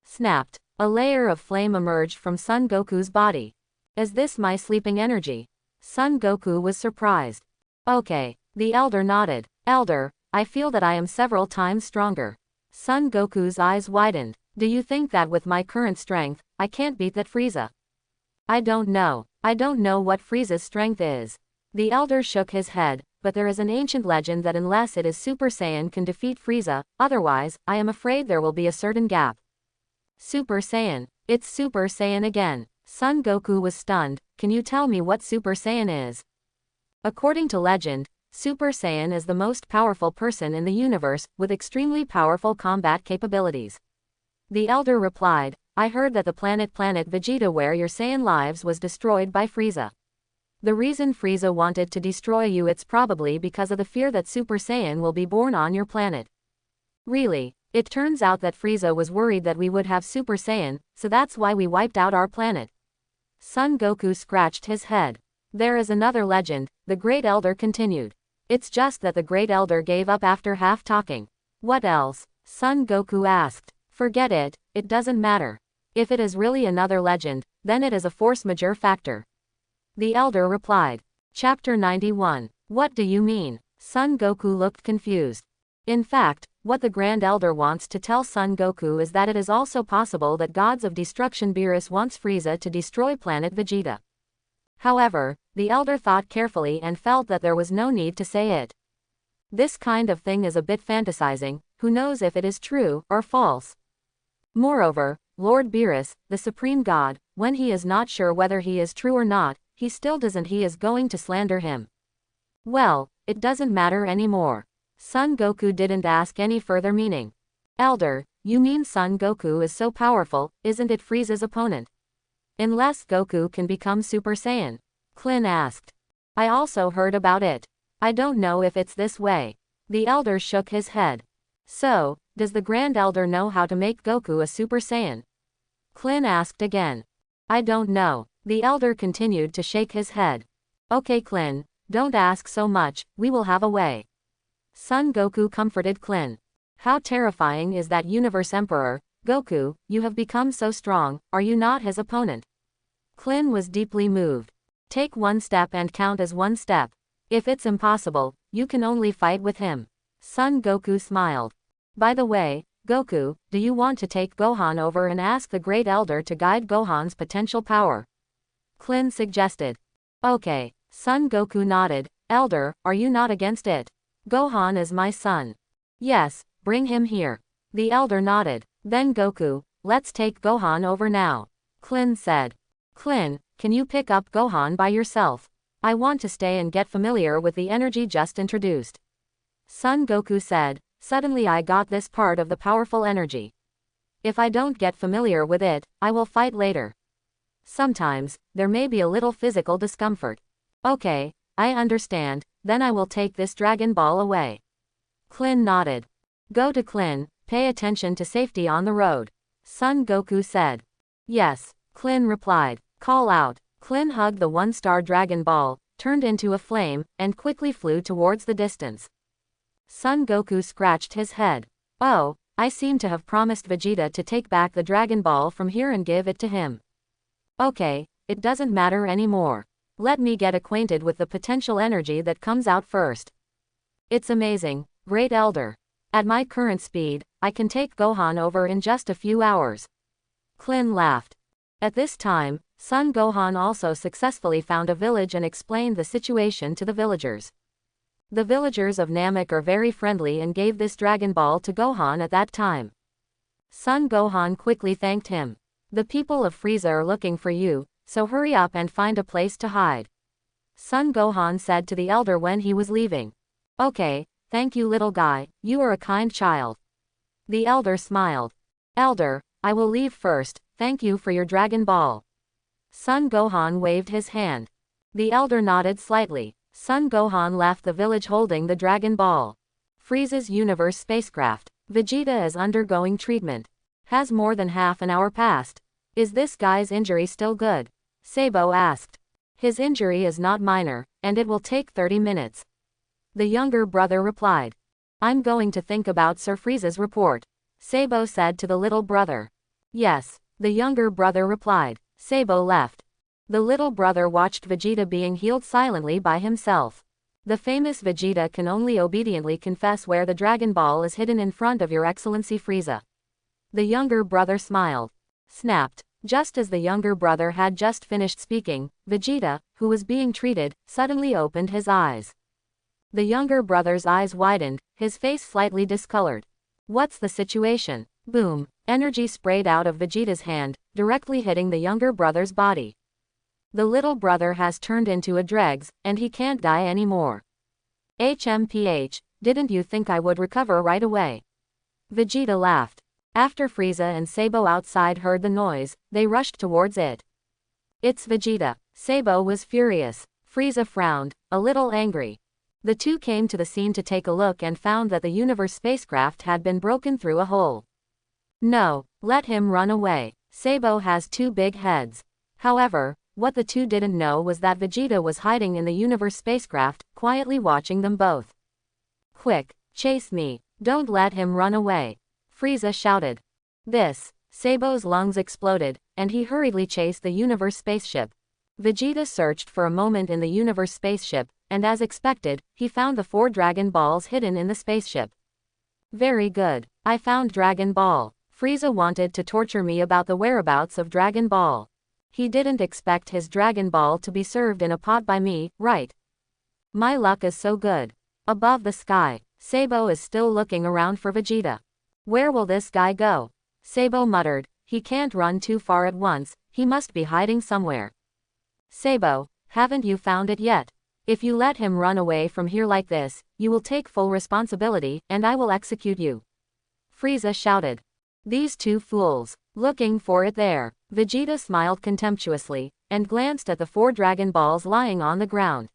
Snapped. A layer of flame emerged from Son Goku's body. Is this my sleeping energy? Son Goku was surprised. Okay. The Elder nodded. Elder, I feel that I am several times stronger. Son Goku's eyes widened. Do you think that with my current strength, I can't beat that Frieza? I don't know. I don't know what Frieza's strength is. The Elder shook his head, but there is an ancient legend that unless it is Super Saiyan can defeat Frieza, otherwise, I am afraid there will be a certain gap. Super Saiyan. It's Super Saiyan again. Son Goku was stunned. Can you tell me what Super Saiyan is? According to legend, Super Saiyan is the most powerful person in the universe, with extremely powerful combat capabilities. The Elder replied, I heard that the planet Vegeta where your Saiyan lives was destroyed by Frieza. The reason Frieza wanted to destroy you, it's probably because of the fear that Super Saiyan will be born on your planet. Really, it turns out that Frieza was worried that we would have Super Saiyan, so that's why we wiped out our planet. Son Goku scratched his head. There is another legend, the Great Elder continued. It's just that the Great Elder gave up after half talking. What else? Son Goku asked. Forget it, it doesn't matter. If it is really another legend, then it is a force majeure factor. The Elder replied. Chapter 91. What do you mean? Son Goku looked confused. In fact, what the Grand Elder wants to tell Son Goku is that it is also possible that Gods of Destruction Beerus wants Frieza to destroy planet Vegeta. However, the Elder thought carefully and felt that there was no need to say it. This kind of thing is a bit fantasizing, who knows if it is true or false. Moreover, Lord Beerus, the Supreme God, when he is not sure whether he is true or not, he still doesn't he is going to slander him. Well, it doesn't matter anymore. Son Goku didn't ask any further meaning. Elder, you mean Son Goku is so powerful, isn't it Frieza's opponent? Unless Goku can become Super Saiyan? Klin asked. I also heard about it. I don't know if it's this way. The Elder shook his head. So, does the Grand Elder know how to make Goku a Super Saiyan? Klin asked again. I don't know. The Elder continued to shake his head. Okay Klin, don't ask so much, we will have a way. Son Goku comforted Klin. How terrifying is that Universe Emperor, Goku, you have become so strong, are you not his opponent? Klin was deeply moved. Take one step and count as one step. If it's impossible, you can only fight with him. Son Goku smiled. By the way, Goku, do you want to take Gohan over and ask the Great Elder to guide Gohan's potential power? Klin suggested. Okay. Son Goku nodded. Elder, are you not against it? Gohan is my son. Yes, bring him here. The Elder nodded. Then Goku, let's take Gohan over now. Klin said. Klin, can you pick up Gohan by yourself? I want to stay and get familiar with the energy just introduced. Son Goku said, suddenly I got this part of the powerful energy. If I don't get familiar with it, I will fight later. Sometimes, there may be a little physical discomfort. Okay, I understand, then I will take this Dragon Ball away. Klin nodded. Go to Klin, pay attention to safety on the road. Son Goku said. Yes, Klin replied. Call out. Klin hugged the one-star Dragon Ball, turned into a flame, and quickly flew towards the distance. Son Goku scratched his head. Oh, I seem to have promised Vegeta to take back the Dragon Ball from here and give it to him. Okay, it doesn't matter anymore. Let me get acquainted with the potential energy that comes out first. It's amazing, Great Elder. At my current speed, I can take Gohan over in just a few hours. Klin laughed. At this time, Son Gohan also successfully found a village and explained the situation to the villagers. The villagers of Namek are very friendly and gave this Dragon Ball to Gohan at that time. Son Gohan quickly thanked him. The people of Frieza are looking for you, so hurry up and find a place to hide. Son Gohan said to the Elder when he was leaving. Okay, thank you little guy, you are a kind child. The Elder smiled. Elder, I will leave first, thank you for your Dragon Ball. Son Gohan waved his hand. The Elder nodded slightly. Son Gohan left the village holding the Dragon Ball. Frieza's Universe spacecraft. Vegeta is undergoing treatment. Has more than half an hour passed. Is this guy's injury still good? Sabo asked. His injury is not minor, and it will take 30 minutes. The younger brother replied. I'm going to think about Sir Frieza's report. Sabo said to the little brother. Yes, the younger brother replied. Sabo left. The little brother watched Vegeta being healed silently by himself. The famous Vegeta can only obediently confess where the Dragon Ball is hidden in front of Your Excellency Frieza. The younger brother smiled. Snapped. Just as the younger brother had just finished speaking, Vegeta, who was being treated, suddenly opened his eyes. The younger brother's eyes widened, his face slightly discolored. What's the situation? Boom. Energy sprayed out of Vegeta's hand, directly hitting the younger brother's body. The little brother has turned into a dregs, and he can't die anymore. HMPH, didn't you think I would recover right away? Vegeta laughed. After Frieza and Sabo outside heard the noise, they rushed towards it. It's Vegeta. Sabo was furious. Frieza frowned, a little angry. The two came to the scene to take a look and found that the Universe spacecraft had been broken through a hole. No, let him run away. Sabo has two big heads. However, what the two didn't know was that Vegeta was hiding in the Universe spacecraft, quietly watching them both. Quick, chase me. Don't let him run away. Frieza shouted. Sabo's lungs exploded, and he hurriedly chased the Universe spaceship. Vegeta searched for a moment in the Universe spaceship, and as expected, he found the 4 Dragon Balls hidden in the spaceship. Very good. I found Dragon Ball. Frieza wanted to torture me about the whereabouts of Dragon Ball. He didn't expect his Dragon Ball to be served in a pot by me, right? My luck is so good. Above the sky, Sabo is still looking around for Vegeta. Where will this guy go? Sabo muttered. He can't run too far at once, he must be hiding somewhere. Sabo, haven't you found it yet? If you let him run away from here like this, you will take full responsibility, and I will execute you. Frieza shouted. These 2 fools, looking for it there. Vegeta smiled contemptuously, and glanced at the 4 Dragon Balls lying on the ground.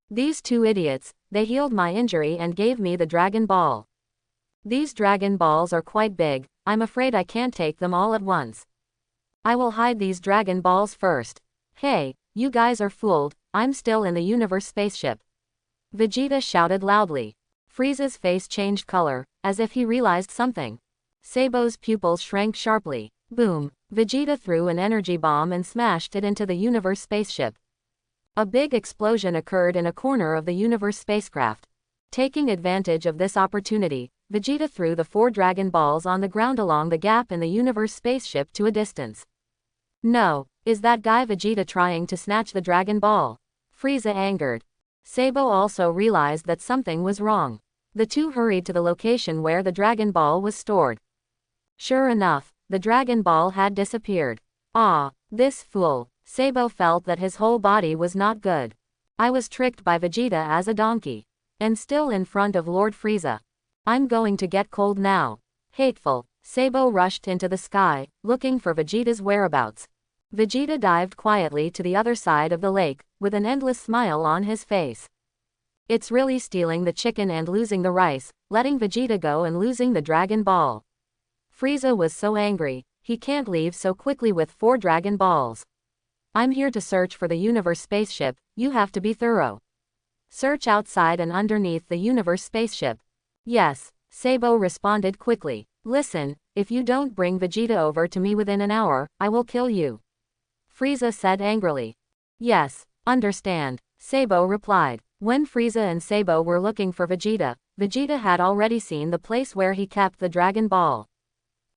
These 2 idiots, they healed my injury and gave me the Dragon Ball. These Dragon Balls are quite big, I'm afraid I can't take them all at once. I will hide these Dragon Balls first. Hey, you guys are fooled, I'm still in the universe spaceship. Vegeta shouted loudly. Frieza's face changed color, as if he realized something. Sabo's pupils shrank sharply. Boom! Vegeta threw an energy bomb and smashed it into the universe spaceship. A big explosion occurred in a corner of the universe spacecraft. Taking advantage of this opportunity, Vegeta threw the 4 Dragon Balls on the ground along the gap in the universe spaceship to a distance. No, is that guy Vegeta trying to snatch the Dragon Ball? Frieza angered. Sabo also realized that something was wrong. The 2 hurried to the location where the Dragon Ball was stored. Sure enough, the Dragon Ball had disappeared. Ah, this fool. Sabo felt that his whole body was not good. I was tricked by Vegeta as a donkey. And still in front of Lord Frieza. I'm going to get cold now. Hateful. Sabo rushed into the sky, looking for Vegeta's whereabouts. Vegeta dived quietly to the other side of the lake, with an endless smile on his face. It's really stealing the chicken and losing the rice, letting Vegeta go and losing the Dragon Ball. Frieza was so angry, he can't leave so quickly with 4 Dragon Balls. I'm here to search for the universe spaceship, you have to be thorough. Search outside and underneath the universe spaceship. Yes, Sabo responded quickly. Listen, if you don't bring Vegeta over to me within an hour, I will kill you. Frieza said angrily. Yes, understand, Sabo replied. When Frieza and Sabo were looking for Vegeta, Vegeta had already seen the place where he kept the Dragon Ball.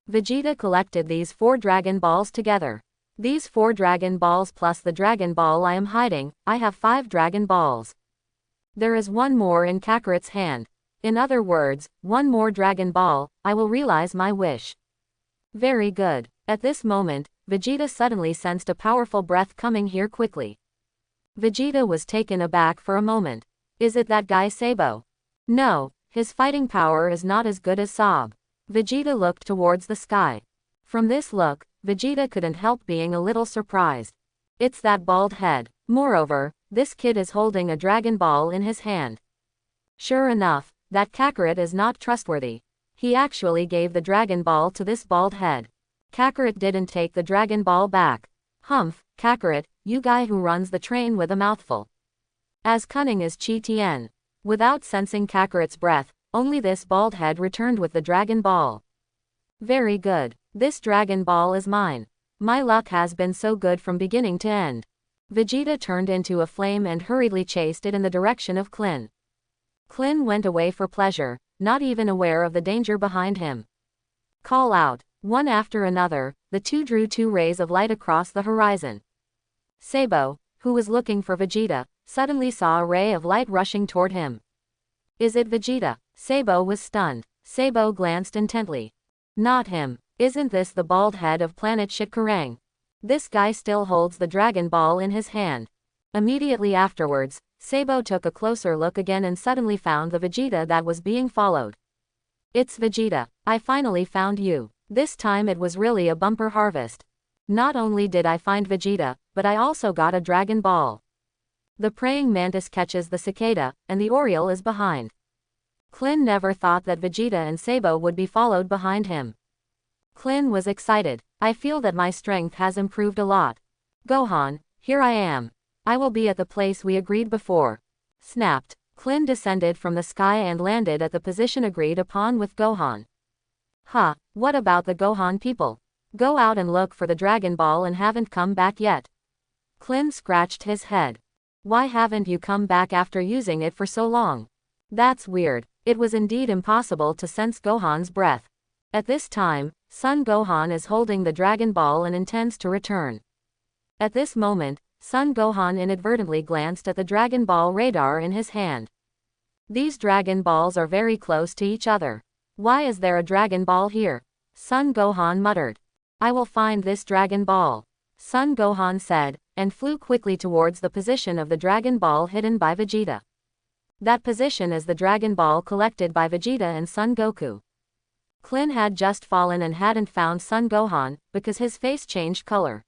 Vegeta collected these 4 Dragon Balls together. These 4 Dragon Balls plus the Dragon Ball I am hiding, I have 5 Dragon Balls. There is one more in Kakarot's hand. In other words, one more Dragon Ball, I will realize my wish. Very good. At this moment, Vegeta suddenly sensed a powerful breath coming here quickly. Vegeta was taken aback for a moment. Is it that guy Sabo? No, his fighting power is not as good as Sab. Vegeta looked towards the sky. From this look, Vegeta couldn't help being a little surprised. It's that bald head. Moreover, this kid is holding a Dragon Ball in his hand. Sure enough, that Kakarot is not trustworthy. He actually gave the Dragon Ball to this bald head. Kakarot didn't take the Dragon Ball back. Humph, Kakarot, you guy who runs the train with a mouthful. As cunning as Chi Tien. Without sensing Kakarot's breath, only this bald head returned with the Dragon Ball. Very good. This Dragon Ball is mine. My luck has been so good from beginning to end. Vegeta turned into a flame and hurriedly chased it in the direction of Klin. Klin went away for pleasure, not even aware of the danger behind him. Call out. One after another, the 2 drew 2 rays of light across the horizon. Sabo, who was looking for Vegeta, suddenly saw a ray of light rushing toward him. Is it Vegeta? Sabo was stunned. Sabo glanced intently. Not him. Isn't this the bald head of planet Shitkarang? This guy still holds the Dragon Ball in his hand. Immediately afterwards, Sabo took a closer look again and suddenly found the Vegeta that was being followed. It's Vegeta. I finally found you. This time it was really a bumper harvest. Not only did I find Vegeta, but I also got a Dragon Ball. The praying mantis catches the cicada, and the Oriole is behind. Klin never thought that Vegeta and Sabo would be followed behind him. Klin was excited. I feel that my strength has improved a lot. Gohan, here I am. I will be at the place we agreed before. Snapped. Klin descended from the sky and landed at the position agreed upon with Gohan. Huh, what about the Gohan people? Go out and look for the Dragon Ball and haven't come back yet. Klin scratched his head. Why haven't you come back after using it for so long? That's weird. It was indeed impossible to sense Gohan's breath. At this time, Son Gohan is holding the Dragon Ball and intends to return. At this moment, Son Gohan inadvertently glanced at the Dragon Ball radar in his hand. These Dragon Balls are very close to each other. Why is there a Dragon Ball here? Son Gohan muttered. I will find this Dragon Ball, Son Gohan said, and flew quickly towards the position of the Dragon Ball hidden by Vegeta. That position is the Dragon Ball collected by Vegeta and Son Goku. Klin had just fallen and hadn't found Son Gohan, because his face changed color.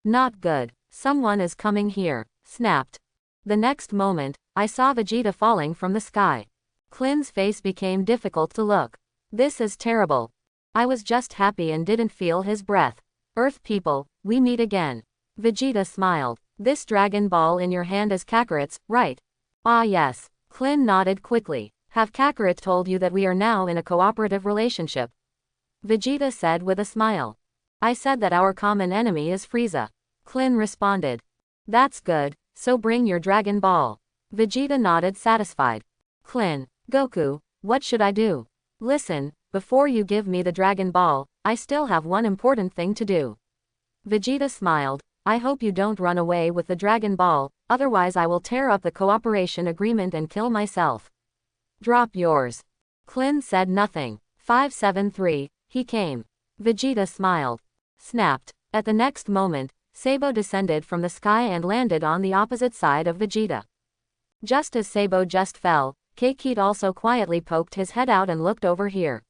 Not good. Someone is coming here, snapped. The next moment, I saw Vegeta falling from the sky. Klin's face became difficult to look. This is terrible. I was just happy and didn't feel his breath. Earth people, we meet again. Vegeta smiled. This Dragon Ball in your hand is Kakarot's, right? Ah yes. Klin nodded quickly. Have Kakarot told you that we are now in a cooperative relationship? Vegeta said with a smile. I said that our common enemy is Frieza. Klin responded. That's good, so bring your Dragon Ball. Vegeta nodded satisfied. Klin, Goku, what should I do? Listen, before you give me the Dragon Ball, I still have one important thing to do. Vegeta smiled. I hope you don't run away with the Dragon Ball, otherwise I will tear up the cooperation agreement and kill myself. Drop yours. Klin said nothing. 573, he came. Vegeta smiled. Snapped. At the next moment, Sabo descended from the sky and landed on the opposite side of Vegeta. Just as Sabo just fell, Kakit also quietly poked his head out and looked over here.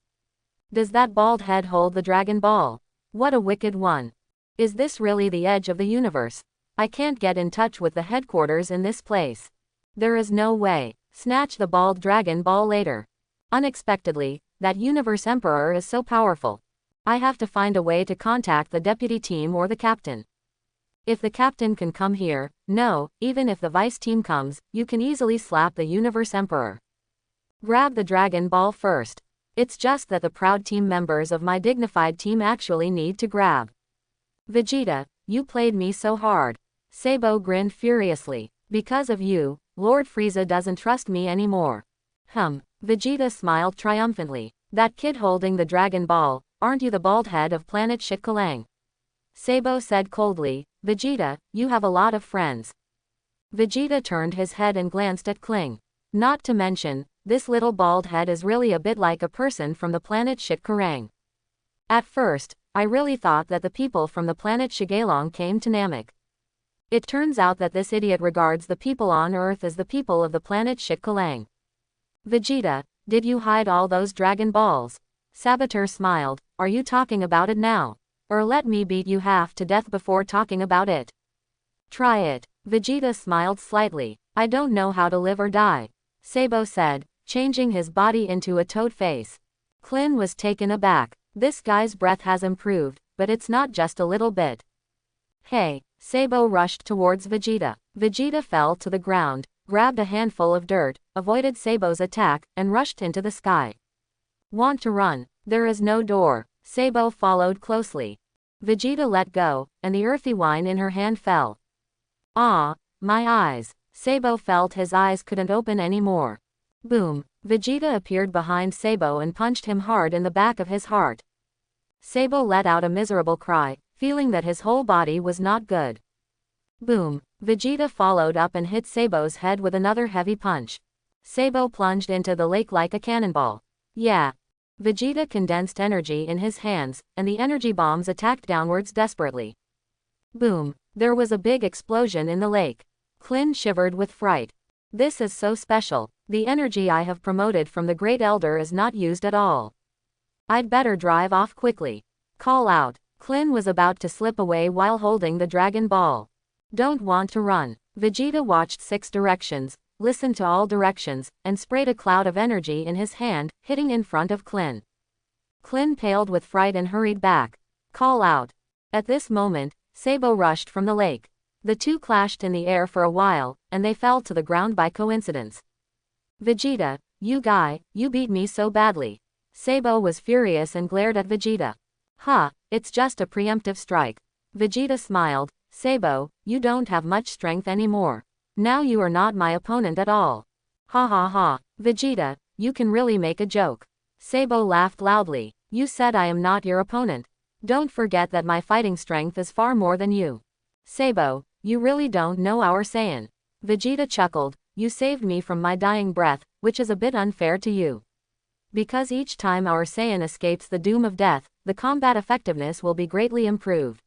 Does that bald head hold the Dragon Ball? What a wicked one. Is this really the edge of the universe? I can't get in touch with the headquarters in this place. There is no way. Snatch the bald Dragon Ball later. Unexpectedly, that Universe Emperor is so powerful. I have to find a way to contact the deputy team or the captain. If the captain can come here, no, even if the vice team comes, you can easily slap the Universe Emperor. Grab the Dragon Ball first. It's just that the proud team members of my dignified team actually need to grab. Vegeta, you played me so hard. Sabo grinned furiously. Because of you, Lord Frieza doesn't trust me anymore. Vegeta smiled triumphantly. That kid holding the Dragon Ball, aren't you the bald head of planet Shit Kalang? Sabo said coldly. Vegeta, you have a lot of friends. Vegeta turned his head and glanced at Kling. Not to mention, this little bald head is really a bit like a person from the planet Shit Karang. At first, I really thought that the people from the planet Shigalong came to Namek. It turns out that this idiot regards the people on Earth as the people of the planet Shit Kalang. Vegeta, did you hide all those Dragon Balls? Saboteur smiled. Are you talking about it now? Or let me beat you half to death before talking about it? Try it. Vegeta smiled slightly. I don't know how to live or die. Sabo said, changing his body into a toad face. Klin was taken aback. This guy's breath has improved, but it's not just a little bit. Hey, Sabo rushed towards Vegeta. Vegeta fell to the ground, grabbed a handful of dirt, avoided Sabo's attack, and rushed into the sky. Want to run? There is no door. Sabo followed closely. Vegeta let go, and the earthy wine in her hand fell. Ah, my eyes. Sabo felt his eyes couldn't open anymore. Boom. Vegeta appeared behind Sabo and punched him hard in the back of his heart. Sabo let out a miserable cry, feeling that his whole body was not good. Boom. Vegeta followed up and hit Sabo's head with another heavy punch. Sabo plunged into the lake like a cannonball. Yeah. Vegeta condensed energy in his hands, and the energy bombs attacked downwards desperately. Boom. There was a big explosion in the lake. Klin shivered with fright. This is so special. The energy I have promoted from the Great Elder is not used at all. I'd better drive off quickly. Call out. Klin was about to slip away while holding the Dragon Ball. Don't want to run. Vegeta watched 6 directions, listened to all directions, and sprayed a cloud of energy in his hand, hitting in front of Klin. Klin paled with fright and hurried back. Call out. At this moment, Sabo rushed from the lake. The two clashed in the air for a while, and they fell to the ground by coincidence. Vegeta, you guy, you beat me so badly. Sabo was furious and glared at Vegeta. It's just a preemptive strike. Vegeta smiled. Sabo, you don't have much strength anymore. Now you are not my opponent at all. Ha ha ha. Vegeta, you can really make a joke. Sabo laughed loudly. You said I am not your opponent. Don't forget that my fighting strength is far more than you. Sabo, you really don't know our Saiyan. Vegeta chuckled. You saved me from my dying breath, which is a bit unfair to you. Because each time our Saiyan escapes the doom of death, the combat effectiveness will be greatly improved.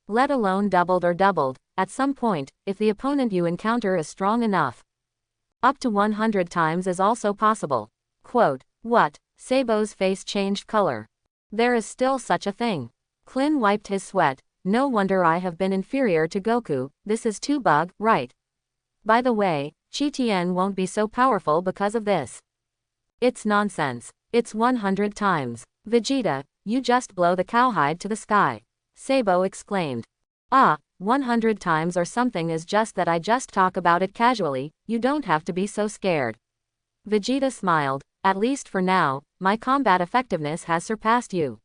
Let alone doubled or doubled, at some point, if the opponent you encounter is strong enough. Up to 100 times is also possible. Quote, what? Sabo's face changed color. There is still such a thing. Klin wiped his sweat. No wonder I have been inferior to Goku, this is too bug, right? By the way, Chi Tien won't be so powerful because of this. It's nonsense. It's 100 times. Vegeta, you just blow the cowhide to the sky. Sabo exclaimed. 100 times or something is just that I just talk about it casually, you don't have to be so scared. Vegeta smiled. At least for now, my combat effectiveness has surpassed you.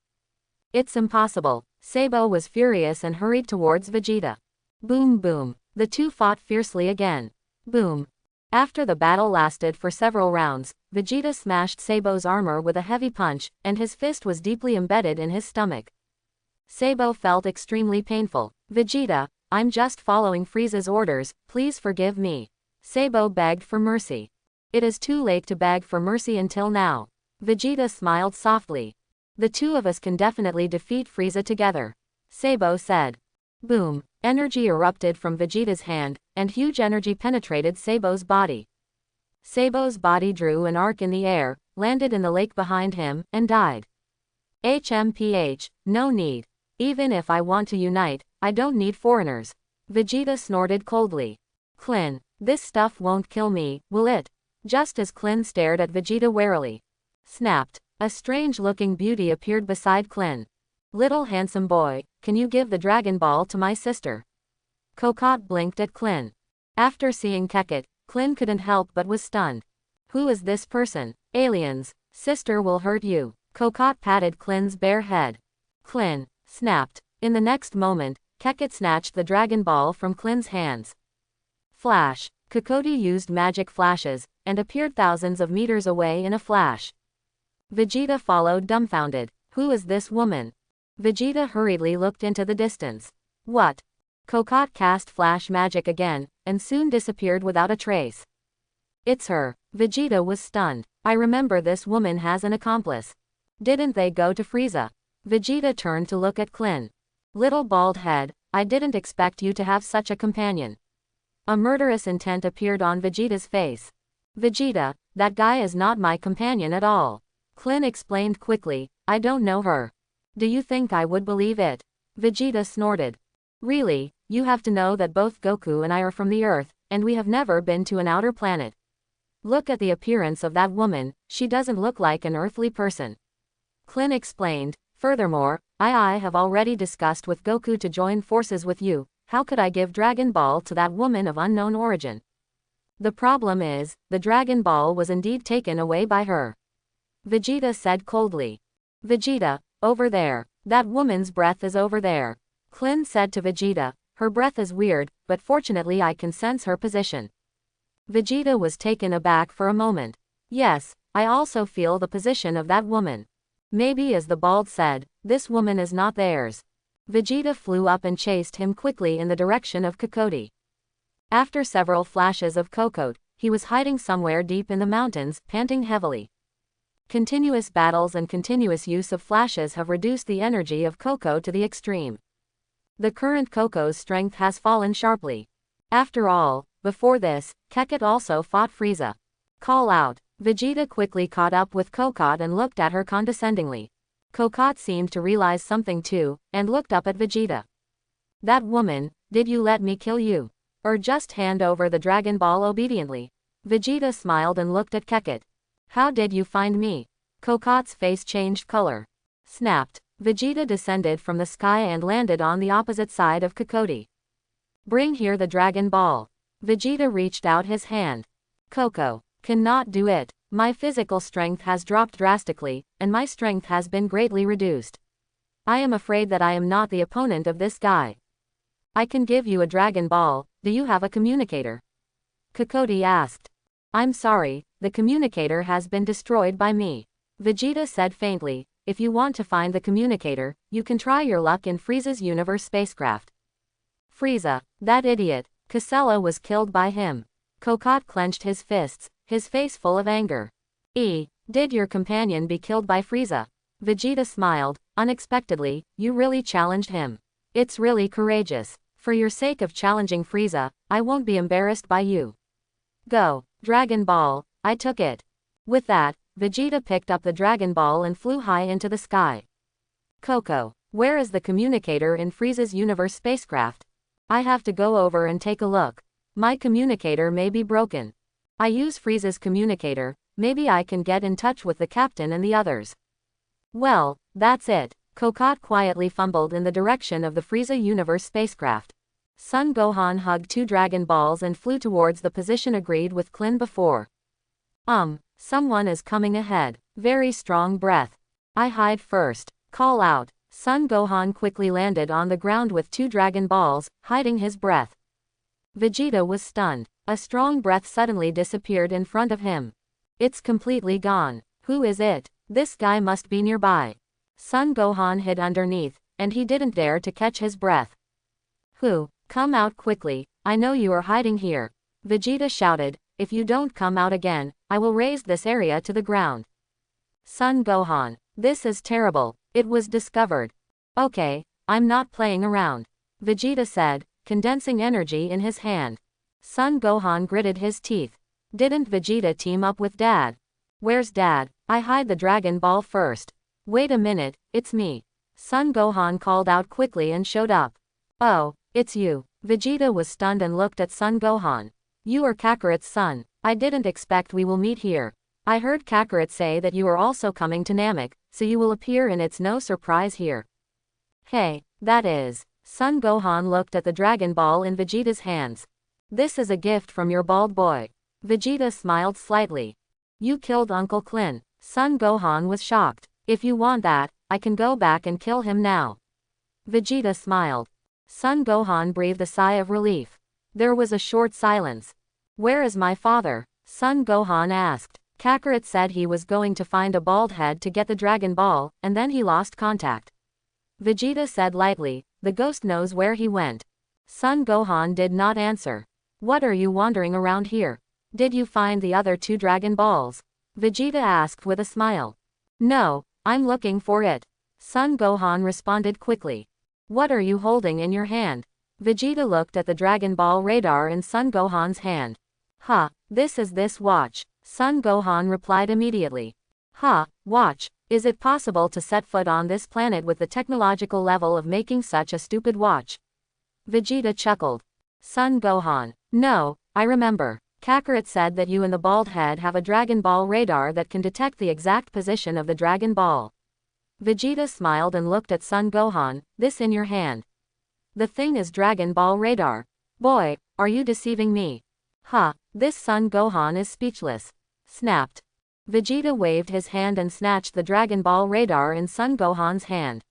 It's impossible. Sabo was furious and hurried towards Vegeta. Boom boom. The two fought fiercely again. Boom. After the battle lasted for several rounds, Vegeta smashed Sabo's armor with a heavy punch, and his fist was deeply embedded in his stomach. Sabo felt extremely painful. Vegeta, I'm just following Frieza's orders, please forgive me. Sabo begged for mercy. It is too late to beg for mercy until now. Vegeta smiled softly. The two of us can definitely defeat Frieza together. Sabo said. Boom. Energy erupted from Vegeta's hand, and huge energy penetrated Sabo's body. Sabo's body drew an arc in the air, landed in the lake behind him, and died. HMPH, no need. Even if I want to unite, I don't need foreigners. Vegeta snorted coldly. Klin, this stuff won't kill me, will it? Just as Klin stared at Vegeta warily. Snapped. A strange-looking beauty appeared beside Klin. Little handsome boy, can you give the Dragon Ball to my sister? Kokot blinked at Klin. After seeing Keket, Klin couldn't help but was stunned. Who is this person? Aliens. Sister will hurt you. Kokot patted Klin's bare head. Klin. Snapped. In the next moment, Keket snatched the Dragon Ball from Klin's hands. Flash. Kokoti used magic flashes, and appeared thousands of meters away in a flash. Vegeta followed dumbfounded. Who is this woman? Vegeta hurriedly looked into the distance. What? Kokot cast flash magic again, and soon disappeared without a trace. It's her. Vegeta was stunned. I remember this woman has an accomplice. Didn't they go to Frieza? Vegeta turned to look at Klin. Little bald head, I didn't expect you to have such a companion. A murderous intent appeared on Vegeta's face. Vegeta, that guy is not my companion at all. Klin explained quickly, I don't know her. Do you think I would believe it? Vegeta snorted. Really, you have to know that both Goku and I are from the Earth, and we have never been to an outer planet. Look at the appearance of that woman, she doesn't look like an earthly person. Klin explained, furthermore, I have already discussed with Goku to join forces with you, how could I give Dragon Ball to that woman of unknown origin? The problem is, the Dragon Ball was indeed taken away by her. Vegeta said coldly. Vegeta, over there. That woman's breath is over there. Klin said to Vegeta, her breath is weird, but fortunately I can sense her position. Vegeta was taken aback for a moment. Yes, I also feel the position of that woman. Maybe as the bald said, this woman is not theirs. Vegeta flew up and chased him quickly in the direction of Kokoti. After several flashes of Kokot, he was hiding somewhere deep in the mountains, panting heavily. Continuous battles and continuous use of flashes have reduced the energy of Koko to the extreme. The current Koko's strength has fallen sharply. After all, before this, Keket also fought Frieza. Call out. Vegeta quickly caught up with Kokot and looked at her condescendingly. Kokot seemed to realize something too, and looked up at Vegeta. That woman, did you let me kill you? Or just hand over the Dragon Ball obediently? Vegeta smiled and looked at Keket. How did you find me? Kokot's face changed color. Snapped. Vegeta descended from the sky and landed on the opposite side of Kokoti. Bring here the Dragon Ball. Vegeta reached out his hand. Koko cannot do it. My physical strength has dropped drastically, and my strength has been greatly reduced. I am afraid that I am not the opponent of this guy. I can give you a Dragon Ball, do you have a communicator? Coyote asked. I'm sorry, the communicator has been destroyed by me. Vegeta said faintly. If you want to find the communicator, you can try your luck in Frieza's universe spacecraft. Frieza, that idiot. Casella was killed by him. Cocotte clenched his fists, his face full of anger. Did your companion be killed by Frieza? Vegeta smiled, unexpectedly. You really challenged him. It's really courageous. For your sake of challenging Frieza, I won't be embarrassed by you. Go, Dragon Ball, I took it. With that, Vegeta picked up the Dragon Ball and flew high into the sky. Coco, where is the communicator in Frieza's universe spacecraft? I have to go over and take a look. My communicator may be broken. I use Frieza's communicator, maybe I can get in touch with the captain and the others. Well, that's it. Cocotte quietly fumbled in the direction of the Frieza universe spacecraft. Son Gohan hugged 2 Dragon Balls and flew towards the position agreed with Klin before. Someone is coming ahead. Very strong breath. I hide first. Call out. Son Gohan quickly landed on the ground with 2 Dragon Balls, hiding his breath. Vegeta was stunned. A strong breath suddenly disappeared in front of him. It's completely gone. Who is it? This guy must be nearby. Son Gohan hid underneath, and he didn't dare to catch his breath. Who? Come out quickly, I know you are hiding here. Vegeta shouted, if you don't come out again, I will raze this area to the ground. Son Gohan, this is terrible, it was discovered. Okay, I'm not playing around. Vegeta said, condensing energy in his hand. Son Gohan gritted his teeth. Didn't Vegeta team up with Dad? Where's Dad? I hide the Dragon Ball first. Wait a minute, it's me. Son Gohan called out quickly and showed up. Oh, it's you. Vegeta was stunned and looked at Son Gohan. You are Kakarot's son. I didn't expect we will meet here. I heard Kakarot say that you are also coming to Namek, so you will appear and it's no surprise here. Hey, that is. Son Gohan looked at the Dragon Ball in Vegeta's hands. This is a gift from your bald boy. Vegeta smiled slightly. You killed Uncle Klin. Son Gohan was shocked. If you want that, I can go back and kill him now. Vegeta smiled. Son Gohan breathed a sigh of relief. There was a short silence. Where is my father? Son Gohan asked. Kakarot said he was going to find a bald head to get the Dragon Ball, and then he lost contact. Vegeta said lightly, the ghost knows where he went. Son Gohan did not answer. What are you wandering around here? Did you find the other 2 Dragon Balls? Vegeta asked with a smile. No, I'm looking for it. Son Gohan responded quickly. What are you holding in your hand? Vegeta looked at the Dragon Ball radar in Son Gohan's hand. This is this watch. Son Gohan replied immediately. Watch. Is it possible to set foot on this planet with the technological level of making such a stupid watch? Vegeta chuckled. Son Gohan. No, I remember. Kakarot said that you and the bald head have a Dragon Ball radar that can detect the exact position of the Dragon Ball. Vegeta smiled and looked at Son Gohan, this in your hand. The thing is Dragon Ball radar. Boy, are you deceiving me? This Son Gohan is speechless. Snapped. Vegeta waved his hand and snatched the Dragon Ball radar in Son Gohan's hand.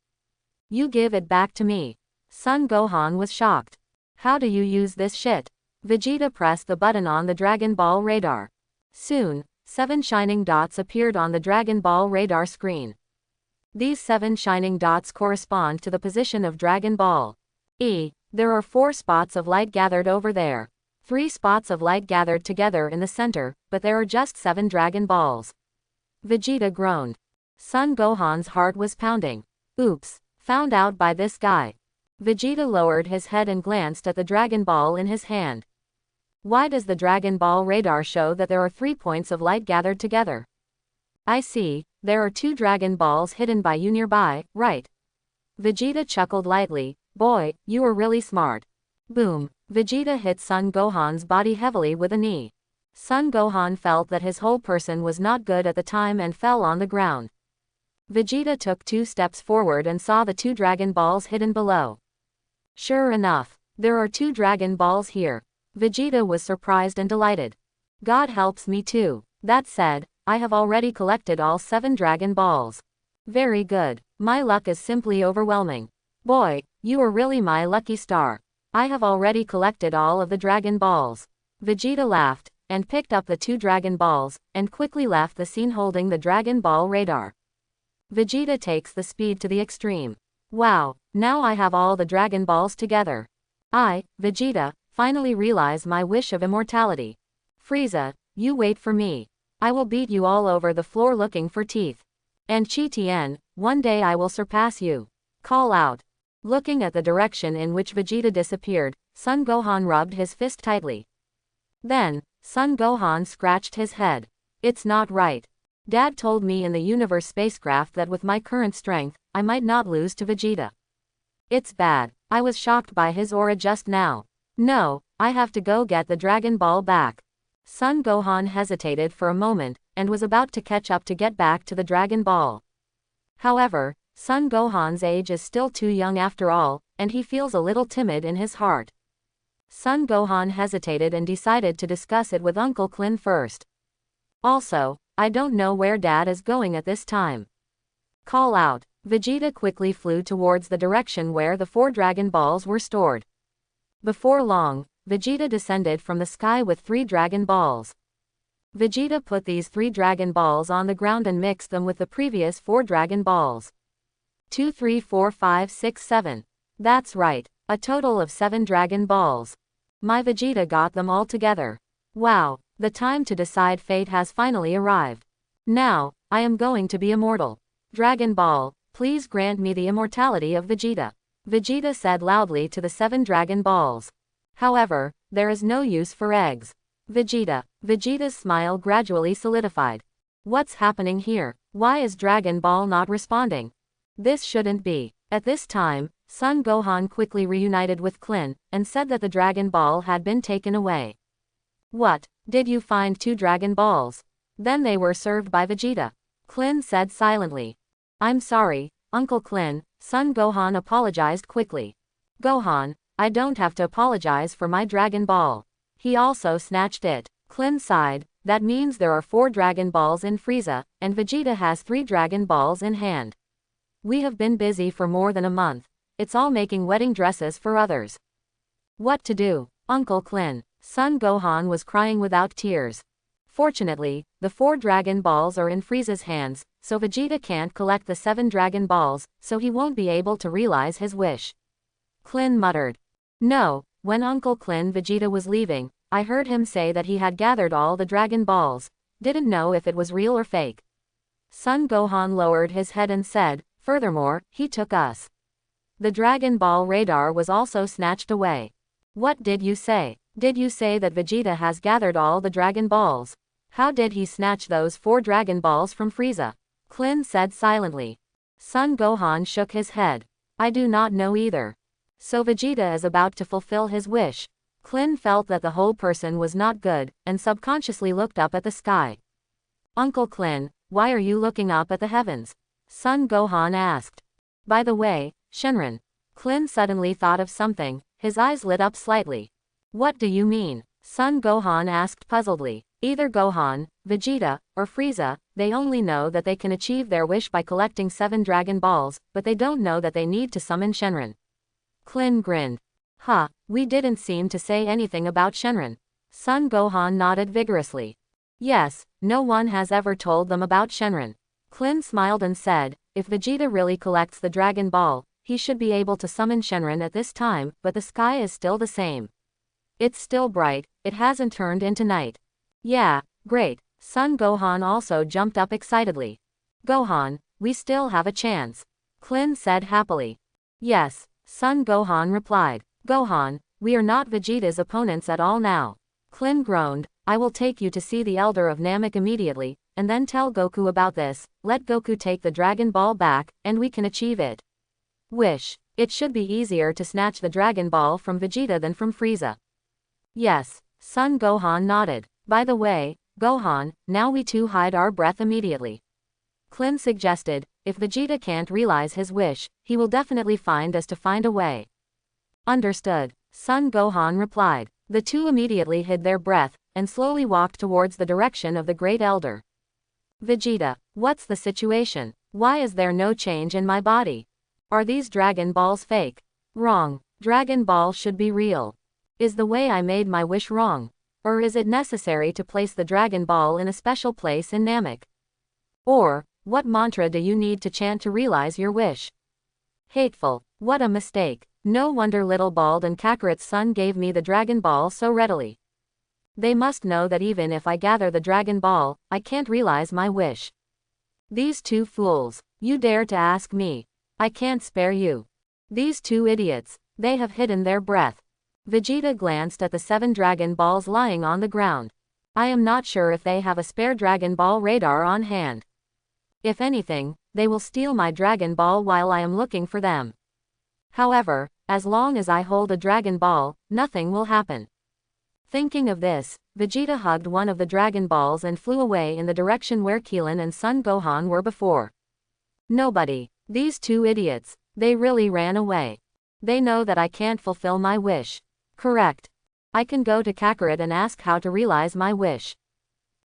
You give it back to me. Son Gohan was shocked. How do you use this shit? Vegeta pressed the button on the Dragon Ball radar. Soon, 7 shining dots appeared on the Dragon Ball radar screen. These 7 shining dots correspond to the position of Dragon Ball. There are 4 spots of light gathered over there. 3 spots of light gathered together in the center, but there are just 7 Dragon Balls. Vegeta groaned. Son Gohan's heart was pounding. Oops, found out by this guy. Vegeta lowered his head and glanced at the Dragon Ball in his hand. Why does the Dragon Ball radar show that there are 3 points of light gathered together? I see, there are 2 Dragon Balls hidden by you nearby, right? Vegeta chuckled lightly. Boy, you are really smart. Boom. Vegeta hit Son Gohan's body heavily with a knee. Son Gohan felt that his whole person was not good at the time and fell on the ground. Vegeta took 2 steps forward and saw the 2 Dragon Balls hidden below. Sure enough, there are 2 Dragon Balls here. Vegeta was surprised and delighted. God helps me too. That said, I have already collected all 7 Dragon Balls. Very good. My luck is simply overwhelming. Boy, you are really my lucky star. I have already collected all of the Dragon Balls. Vegeta laughed, and picked up the 2 Dragon Balls, and quickly left the scene holding the Dragon Ball radar. Vegeta takes the speed to the extreme. Wow, now I have all the Dragon Balls together. I, Vegeta, finally realize my wish of immortality. Frieza, you wait for me. I will beat you all over the floor looking for teeth. And Chi Tien, one day I will surpass you. Call out. Looking at the direction in which Vegeta disappeared, Son Gohan rubbed his fist tightly. Then, Son Gohan scratched his head. It's not right. Dad told me in the universe spacecraft that with my current strength, I might not lose to Vegeta. It's bad. I was shocked by his aura just now. No, I have to go get the Dragon Ball back. Son Gohan hesitated for a moment, and was about to catch up to get back to the Dragon Ball. However, Son Gohan's age is still too young after all, and he feels a little timid in his heart. Son Gohan hesitated and decided to discuss it with Uncle Klin first. Also, I don't know where Dad is going at this time. Call out. Vegeta quickly flew towards the direction where the 4 Dragon Balls were stored. Before long, Vegeta descended from the sky with 3 Dragon Balls. Vegeta put these 3 Dragon Balls on the ground and mixed them with the previous 4 Dragon Balls. 2, 3, 4, 5, 6, 7. That's right, a total of 7 Dragon Balls. My Vegeta got them all together. Wow, the time to decide fate has finally arrived. Now, I am going to be immortal. Dragon Ball, please grant me the immortality of Vegeta. Vegeta said loudly to the 7 Dragon Balls. However, there is no use for eggs. Vegeta's smile gradually solidified. What's happening here? Why is Dragon Ball not responding? This shouldn't be. At this time, Son Gohan quickly reunited with Klin, and said that the Dragon Ball had been taken away. What? Did you find 2 Dragon Balls? Then they were served by Vegeta. Klin said silently. I'm sorry, Uncle Klin. Son Gohan apologized quickly. Gohan, I don't have to apologize for my Dragon Ball. He also snatched it. Klin sighed. That means there are 4 Dragon Balls in Frieza, and Vegeta has 3 Dragon Balls in hand. We have been busy for more than a month. It's all making wedding dresses for others. What to do, Uncle Klin? Son Gohan was crying without tears. Fortunately, the 4 Dragon Balls are in Frieza's hands, so Vegeta can't collect the 7 Dragon Balls, so he won't be able to realize his wish. Klin muttered. No, when Uncle Klin Vegeta was leaving, I heard him say that he had gathered all the Dragon Balls. Didn't know if it was real or fake. Son Gohan lowered his head and said, furthermore, he took us. The Dragon Ball radar was also snatched away. What did you say? Did you say that Vegeta has gathered all the Dragon Balls? How did he snatch those 4 Dragon Balls from Frieza? Klin said silently. Son Gohan shook his head. I do not know either. So Vegeta is about to fulfill his wish. Klin felt that the whole person was not good, and subconsciously looked up at the sky. Uncle Klin, why are you looking up at the heavens? Son Gohan asked. By the way, Shenron. Klin suddenly thought of something, his eyes lit up slightly. What do you mean? Son Gohan asked puzzledly. Either Gohan, Vegeta, or Frieza, they only know that they can achieve their wish by collecting 7 Dragon Balls, but they don't know that they need to summon Shenron. Klin grinned. Huh, we didn't seem to say anything about Shenron. Son Gohan nodded vigorously. Yes, no one has ever told them about Shenron. Klin smiled and said, if Vegeta really collects the Dragon Ball, he should be able to summon Shenron at this time, but the sky is still the same. It's still bright, it hasn't turned into night. Yeah, great. Son Gohan also jumped up excitedly. Gohan, we still have a chance. Klin said happily. Yes, Son Gohan replied. Gohan, we are not Vegeta's opponents at all now. Klin groaned, I will take you to see the Elder of Namek immediately, and then tell Goku about this, let Goku take the Dragon Ball back, and we can achieve it. Wish. It should be easier to snatch the Dragon Ball from Vegeta than from Frieza. Yes, Son Gohan nodded. By the way, Gohan, now we two hide our breath immediately. Klin suggested, if Vegeta can't realize his wish, he will definitely find us to find a way. Understood, Son Gohan replied. The two immediately hid their breath, and slowly walked towards the direction of the Great Elder. Vegeta, what's the situation? Why is there no change in my body? Are these Dragon Balls fake? Wrong. Dragon Ball should be real. Is the way I made my wish wrong? Or is it necessary to place the Dragon Ball in a special place in Namek? Or, what mantra do you need to chant to realize your wish? Hateful. What a mistake. No wonder Little Bald and Kakarot's son gave me the Dragon Ball so readily. They must know that even if I gather the Dragon Ball, I can't realize my wish. These two fools. You dare to ask me. I can't spare you. These two idiots. They have hidden their breath. Vegeta glanced at the 7 Dragon Balls lying on the ground. I am not sure if they have a spare Dragon Ball radar on hand. If anything, they will steal my Dragon Ball while I am looking for them. However, as long as I hold a Dragon Ball, nothing will happen. Thinking of this, Vegeta hugged one of the Dragon Balls and flew away in the direction where Krillin and Son Gohan were before. Nobody. These two idiots. They really ran away. They know that I can't fulfill my wish. Correct. I can go to Kakarot and ask how to realize my wish.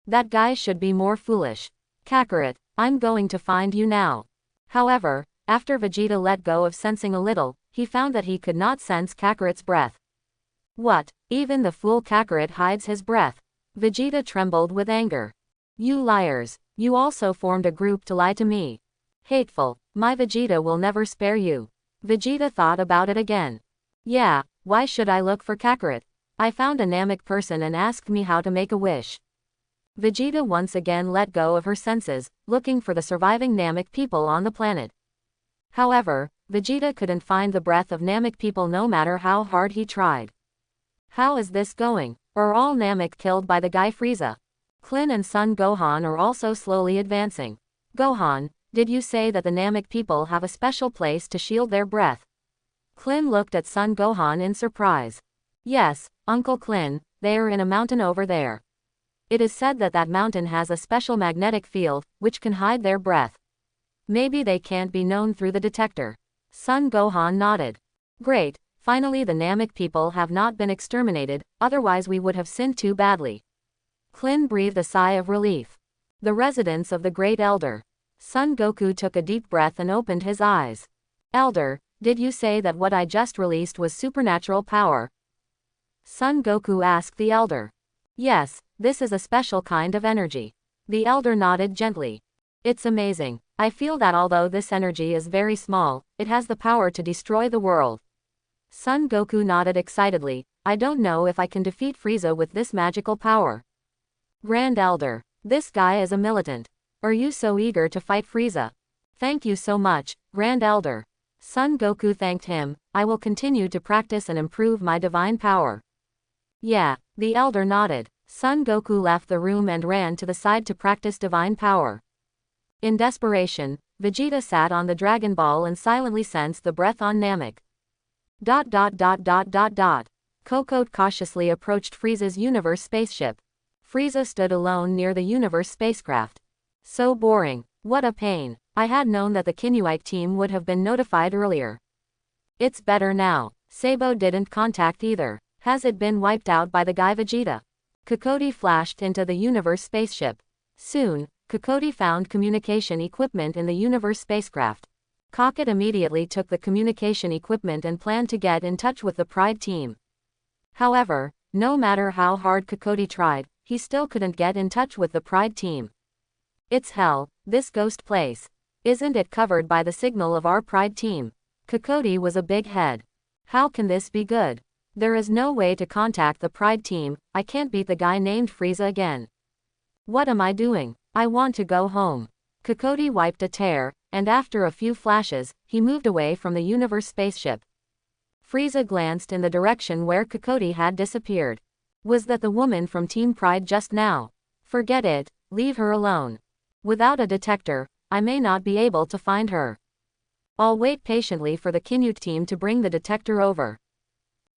That guy should be more foolish. Kakarot, I'm going to find you now. However, after Vegeta let go of sensing a little, he found that he could not sense Kakarot's breath. What? Even the fool Kakarot hides his breath. Vegeta trembled with anger. You liars. You also formed a group to lie to me. Hateful. My Vegeta will never spare you. Vegeta thought about it again. Yeah, why should I look for Kakarot? I found a Namek person and asked me how to make a wish. Vegeta once again let go of her senses, looking for the surviving Namek people on the planet. However, Vegeta couldn't find the breath of Namek people no matter how hard he tried. How is this going? Are all Namek killed by the guy Frieza? Krillin and Son Gohan are also slowly advancing. Gohan, did you say that the Namek people have a special place to shield their breath? Krillin looked at Son Gohan in surprise. Yes, Uncle Krillin, they are in a mountain over there. It is said that that mountain has a special magnetic field, which can hide their breath. Maybe they can't be known through the detector. Son Gohan nodded. Great, finally the Namek people have not been exterminated, otherwise we would have sinned too badly. Krillin breathed a sigh of relief. The residence of the Great Elder. Son Goku took a deep breath and opened his eyes. Elder, did you say that what I just released was supernatural power? Son Goku asked the Elder. Yes, this is a special kind of energy. The Elder nodded gently. It's amazing. I feel that although this energy is very small, it has the power to destroy the world. Son Goku nodded excitedly. I don't know if I can defeat Frieza with this magical power. Grand Elder, this guy is a militant. Are you so eager to fight Frieza? Thank you so much, Grand Elder. Son Goku thanked him. I will continue to practice and improve my divine power. Yeah, the Elder nodded. Son Goku left the room and ran to the side to practice divine power. In desperation, Vegeta sat on the Dragon Ball and silently sensed the breath on Namek. Cocotte cautiously approached Frieza's universe spaceship. Frieza stood alone near the universe spacecraft. So boring. What a pain. I had known that the Kinuite team would have been notified earlier. It's better now. Sabo didn't contact either. Has it been wiped out by the guy Vegeta? Cocotte flashed into the universe spaceship. Soon, Cocotte found communication equipment in the universe spacecraft. Cocotte immediately took the communication equipment and planned to get in touch with the Pride team. However, no matter how hard Cocotte tried, he still couldn't get in touch with the Pride team. It's hell, this ghost place. Isn't it covered by the signal of our Pride team? Cocotte was a big head. How can this be good? There is no way to contact the Pride team. I can't beat the guy named Frieza again. What am I doing? I want to go home. Cocotte wiped a tear, and after a few flashes, he moved away from the universe spaceship. Frieza glanced in the direction where Cocotte had disappeared. Was that the woman from Team Pride just now? Forget it, leave her alone. Without a detector, I may not be able to find her. I'll wait patiently for the Kinuite team to bring the detector over.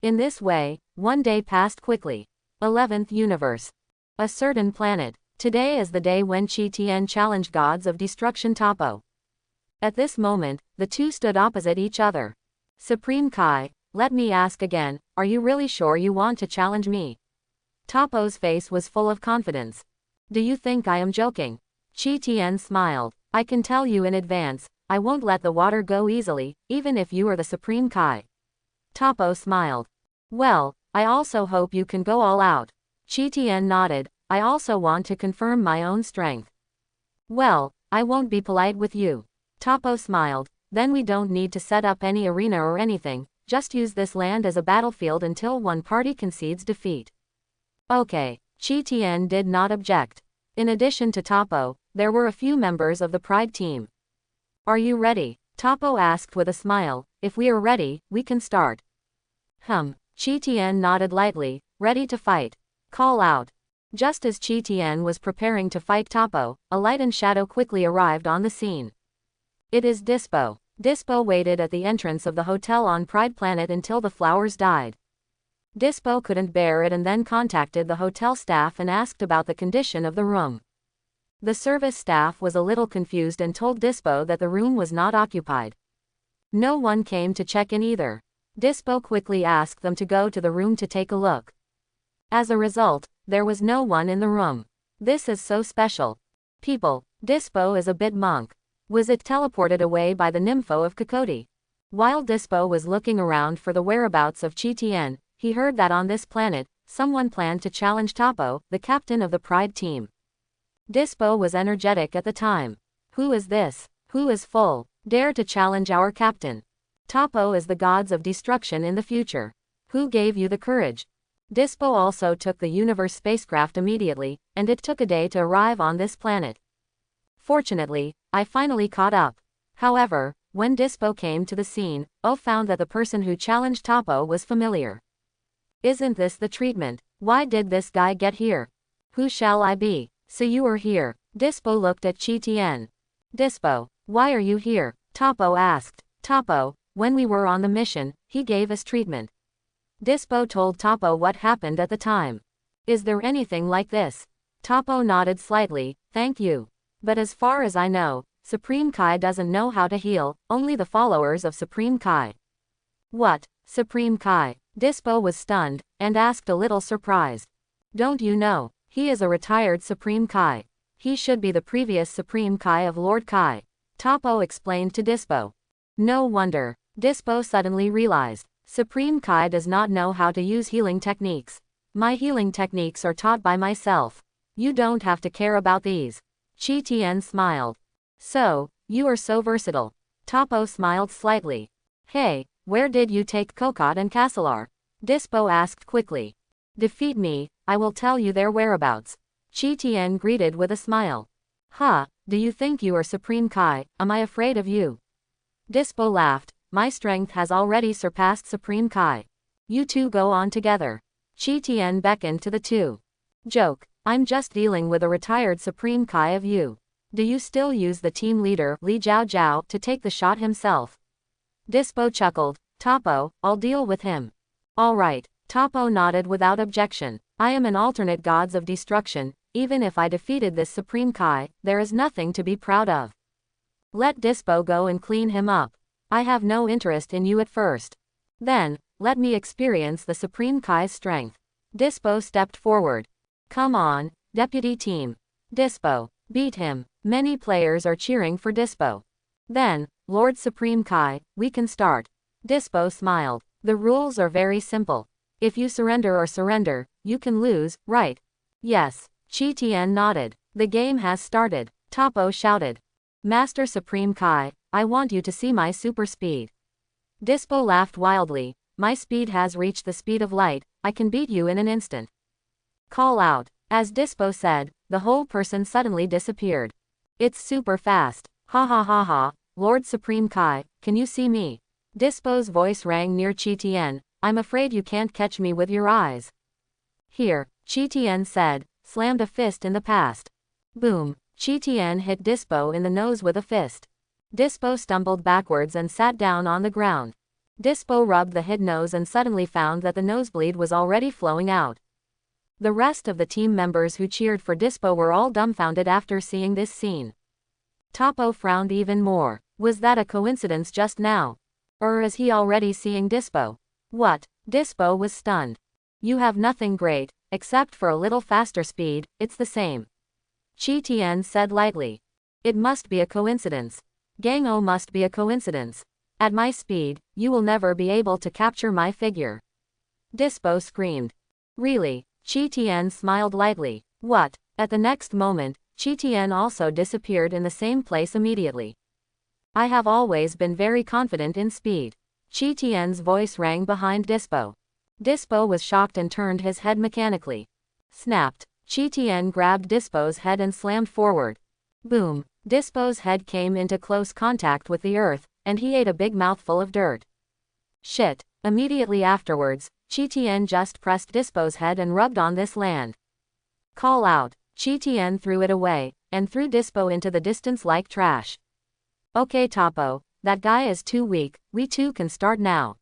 In this way, one day passed quickly. 11th Universe. A certain planet. Today is the day when Chi Tien challenged gods of destruction Toppo. At this moment, the two stood opposite each other. Supreme Kai, let me ask again, are you really sure you want to challenge me? Toppo's face was full of confidence. Do you think I am joking? Chi Tien smiled. I can tell you in advance, I won't let the water go easily, even if you are the Supreme Kai. Toppo smiled. Well, I also hope you can go all out. Qi Tian nodded. I also want to confirm my own strength. Well, I won't be polite with you. Topo smiled. Then we don't need to set up any arena or anything, just use this land as a battlefield until one party concedes defeat. Okay. Qi Tian did not object. In addition to Topo, there were a few members of the Pride team. Are you ready? Topo asked with a smile. If we are ready, we can start. Qi Tian nodded lightly, ready to fight. Call out. Just as Qi Tian was preparing to fight Topo, a light and shadow quickly arrived on the scene. It is Dispo. Dispo waited at the entrance of the hotel on Pride Planet until the flowers died. Dispo couldn't bear it and then contacted the hotel staff and asked about the condition of the room. The service staff was a little confused and told Dispo that the room was not occupied. No one came to check in either. Dispo quickly asked them to go to the room to take a look. As a result, there was no one in the room. This is so special. People, Dispo is a bit monk. Was it teleported away by the nympho of Kokoti? While Dispo was looking around for the whereabouts of Qi Tian, he heard that on this planet, someone planned to challenge Topo, the captain of the Pride team. Dispo was energetic at the time. Who is this? Who is full? Dare to challenge our captain? Topo is the gods of destruction in the future. Who gave you the courage? Dispo also took the universe spacecraft immediately, and it took a day to arrive on this planet. Fortunately, I finally caught up. However, when Dispo came to the scene, O found that the person who challenged Topo was familiar. Isn't this the treatment? Why did this guy get here? Who shall I be? So you are here. Dispo looked at Qi Tian. Dispo, why are you here? Topo asked. Topo, when we were on the mission, he gave us treatment. Dispo told Topo what happened at the time. Is there anything like this? Topo nodded slightly, thank you. But as far as I know, Supreme Kai doesn't know how to heal, only the followers of Supreme Kai. What? Supreme Kai? Dispo was stunned, and asked a little surprised. Don't you know? He is a retired Supreme Kai. He should be the previous Supreme Kai of Lord Kai. Topo explained to Dispo. No wonder. Dispo suddenly realized. Supreme Kai does not know how to use healing techniques. My healing techniques are taught by myself. You don't have to care about these. Qi Tian smiled. So, you are so versatile. Topo smiled slightly. Hey, where did you take Kokot and Castelar? Dispo asked quickly. Defeat me, I will tell you their whereabouts. Qi Tian greeted with a smile. Do you think you are Supreme Kai? Am I afraid of you? Dispo laughed. My strength has already surpassed Supreme Kai. You two go on together. Qi Tian beckoned to the two. Joke, I'm just dealing with a retired Supreme Kai of you. Do you still use the team leader, Li Jiao Jiao, to take the shot himself? Dispo chuckled. Topo, I'll deal with him. Alright. Topo nodded without objection. I am an alternate gods of destruction. Even if I defeated this Supreme Kai, there is nothing to be proud of. Let Dispo go and clean him up. I have no interest in you at first. Then, let me experience the Supreme Kai's strength. Dispo stepped forward. Come on, deputy team. Dispo, beat him. Many players are cheering for Dispo. Then, Lord Supreme Kai, we can start. Dispo smiled. The rules are very simple. If you surrender, you can lose, right? Yes. Qi Tian nodded. The game has started. Topo shouted. Master Supreme Kai, I want you to see my super speed. Dispo laughed wildly. My speed has reached the speed of light, I can beat you in an instant. Call out. As Dispo said, the whole person suddenly disappeared. It's super fast. Ha ha ha ha, Lord Supreme Kai, can you see me? Dispo's voice rang near Qi Tian. I'm afraid you can't catch me with your eyes. Here, Qi Tian said, slammed a fist in the past. Boom. Qi Tian hit Dispo in the nose with a fist. Dispo stumbled backwards and sat down on the ground. Dispo rubbed the hit nose and suddenly found that the nosebleed was already flowing out. The rest of the team members who cheered for Dispo were all dumbfounded after seeing this scene. Topo frowned even more. Was that a coincidence just now? Or is he already seeing Dispo? What? Dispo was stunned. You have nothing great, except for a little faster speed, it's the same. Qi Tian said lightly. It must be a coincidence. Gang-o must be a coincidence. At my speed, you will never be able to capture my figure. Dispo screamed. Really? Qi Tian smiled lightly. What? At the next moment, Qi Tian also disappeared in the same place immediately. I have always been very confident in speed. Qi Tian's voice rang behind Dispo. Dispo was shocked and turned his head mechanically. Snapped. Qi Tian grabbed Dispo's head and slammed forward. Boom. Dispo's head came into close contact with the earth, and he ate a big mouthful of dirt. Shit. Immediately afterwards, Qi Tian just pressed Dispo's head and rubbed on this land. Call out. Qi Tian threw it away, and threw Dispo into the distance like trash. Okay Topo, that guy is too weak, we too can start now.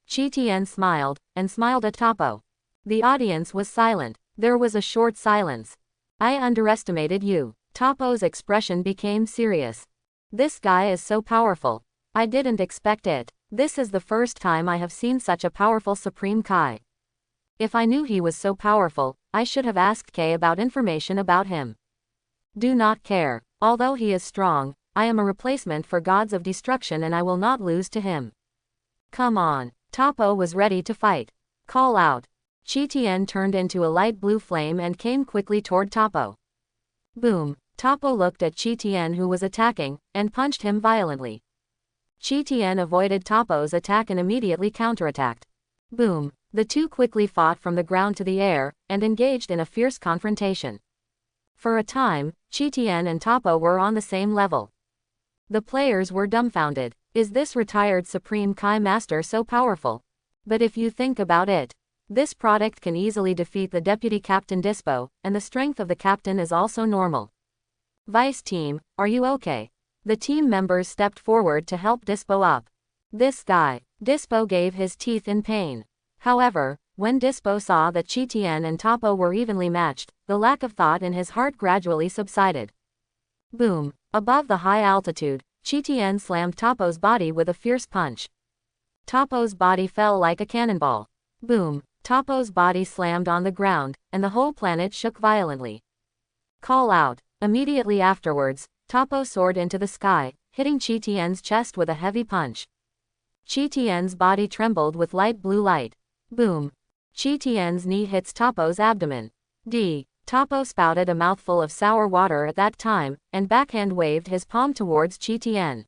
Qi Tian smiled, and smiled at Topo. The audience was silent. There was a short silence. I underestimated you. Topo's expression became serious. This guy is so powerful. I didn't expect it. This is the first time I have seen such a powerful Supreme Kai. If I knew he was so powerful, I should have asked Kay about information about him. Do not care. Although he is strong, I am a replacement for gods of destruction and I will not lose to him. Come on. Topo was ready to fight. Call out. Qi Tian turned into a light blue flame and came quickly toward Topo. Boom. Topo looked at Qi Tian who was attacking, and punched him violently. Qi Tian avoided Topo's attack and immediately counterattacked. Boom. The two quickly fought from the ground to the air, and engaged in a fierce confrontation. For a time, Qi Tian and Topo were on the same level. The players were dumbfounded. Is this retired Supreme Kai Master so powerful? But if you think about it, this product can easily defeat the Deputy Captain Dispo, and the strength of the captain is also normal. Vice team, are you okay? The team members stepped forward to help Dispo up. This guy. Dispo gave his teeth in pain. However, when Dispo saw that Qi Tian and Topo were evenly matched, the lack of thought in his heart gradually subsided. Boom. Above the high altitude, Qi Tian slammed Topo's body with a fierce punch. Topo's body fell like a cannonball. Boom. Topo's body slammed on the ground, and the whole planet shook violently. Call out. Immediately afterwards, Topo soared into the sky, hitting Qi Tian's chest with a heavy punch. Qi Tian's body trembled with light blue light. Boom. Qi Tian's knee hits Topo's abdomen. Topo spouted a mouthful of sour water at that time, and backhand waved his palm towards Qi Tian.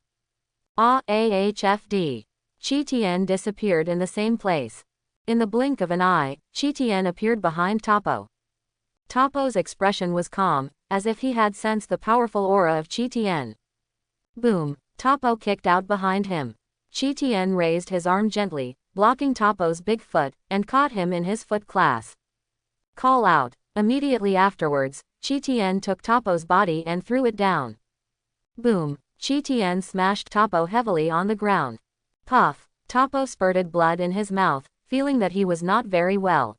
Ahfd. Qi Tian disappeared in the same place. In the blink of an eye, Qi Tian appeared behind Topo. Topo's expression was calm, as if he had sensed the powerful aura of Qi Tian. Boom. Topo kicked out behind him. Qi Tian raised his arm gently, blocking Topo's big foot, and caught him in his foot class. Call out. Immediately afterwards, Qi Tian took Topo's body and threw it down. Boom. Qi Tian smashed Topo heavily on the ground. Puff. Topo spurted blood in his mouth, feeling that he was not very well.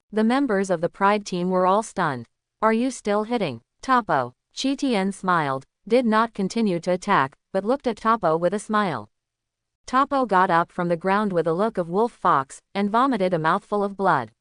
The members of the Pride team were all stunned. Are you still hitting? Topo. Qi Tian smiled, did not continue to attack, but looked at Topo with a smile. Topo got up from the ground with a look of wolf fox, and vomited a mouthful of blood.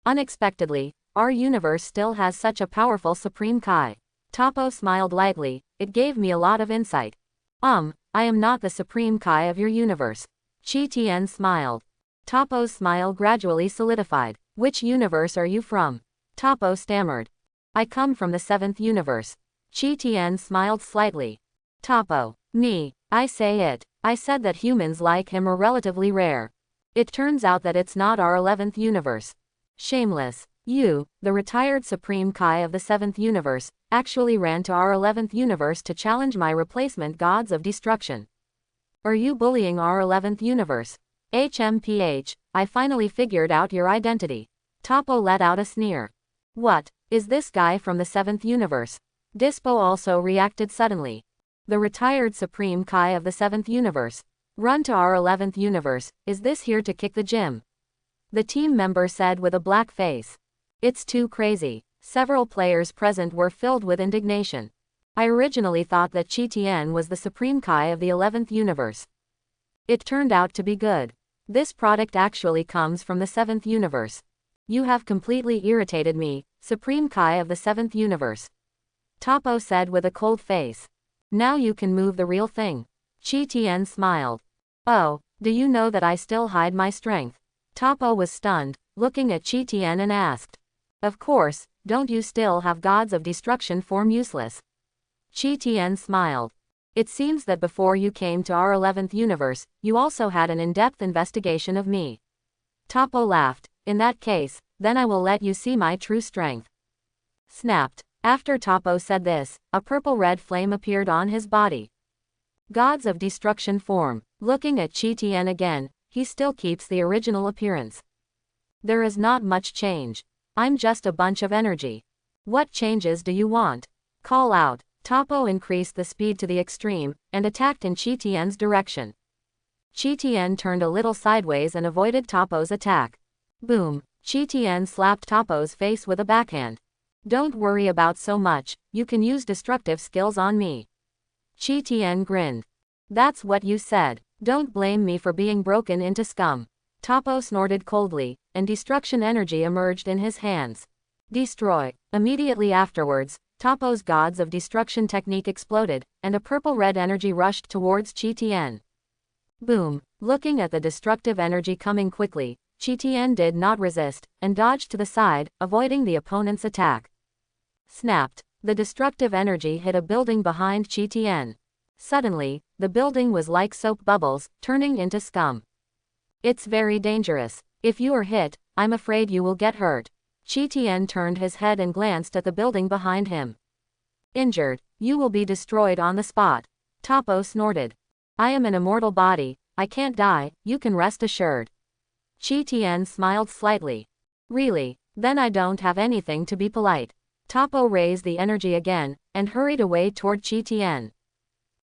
Unexpectedly, our universe still has such a powerful Supreme Kai. Topo smiled lightly, it gave me a lot of insight. I am not the Supreme Kai of your universe. Qi Tian smiled. Topo's smile gradually solidified. Which universe are you from? Topo stammered. I come from the 7th universe. Qi Tian smiled slightly. Topo. Me. I say it. I said that humans like him are relatively rare. It turns out that it's not our 11th universe. Shameless. You, the retired Supreme Kai of the 7th universe, actually ran to our 11th universe to challenge my replacement gods of destruction. Are you bullying our 11th universe? HMPH, I finally figured out your identity. Topo let out a sneer. What, is this guy from the 7th universe? Dispo also reacted suddenly. The retired Supreme Kai of the 7th universe. Run to our 11th universe, is this here to kick the gym? The team member said with a black face. It's too crazy. Several players present were filled with indignation. I originally thought that Qi Tian was the Supreme Kai of the 11th universe. It turned out to be good. This product actually comes from the 7th universe. You have completely irritated me, Supreme Kai of the 7th universe. Topo said with a cold face. Now you can move the real thing. Qi Tian smiled. Oh, do you know that I still hide my strength? Topo was stunned, looking at Qi Tian and asked. Of course, don't you still have gods of destruction form useless? Chi Tian smiled. It seems that before you came to our 11th universe, you also had an in-depth investigation of me. Topo laughed. In that case, then I will let you see my true strength. Snapped. After Topo said this, a purple-red flame appeared on his body. Gods of destruction form. Looking at Chi Tian again, he still keeps the original appearance. There is not much change. I'm just a bunch of energy. What changes do you want? Call out. Topo increased the speed to the extreme, and attacked in Chi Tian's direction. Chi Tian turned a little sideways and avoided Topo's attack. Boom! Chi Tian slapped Topo's face with a backhand. Don't worry about so much, you can use destructive skills on me. Chi Tian grinned. That's what you said. Don't blame me for being broken into scum. Topo snorted coldly, and destruction energy emerged in his hands. Destroy. Immediately afterwards, Topo's Gods of Destruction technique exploded, and a purple-red energy rushed towards Chi Tian. Boom! Looking at the destructive energy coming quickly, Chi Tian did not resist, and dodged to the side, avoiding the opponent's attack. Snapped. The destructive energy hit a building behind Chi Tian. Suddenly, the building was like soap bubbles, turning into scum. It's very dangerous. If you are hit, I'm afraid you will get hurt. Chi Tian turned his head and glanced at the building behind him. Injured. You will be destroyed on the spot. Topo snorted. I am an immortal body, I can't die, you can rest assured. Chi Tian smiled slightly. Really? Then I don't have anything to be polite. Topo raised the energy again, and hurried away toward Chi Tian.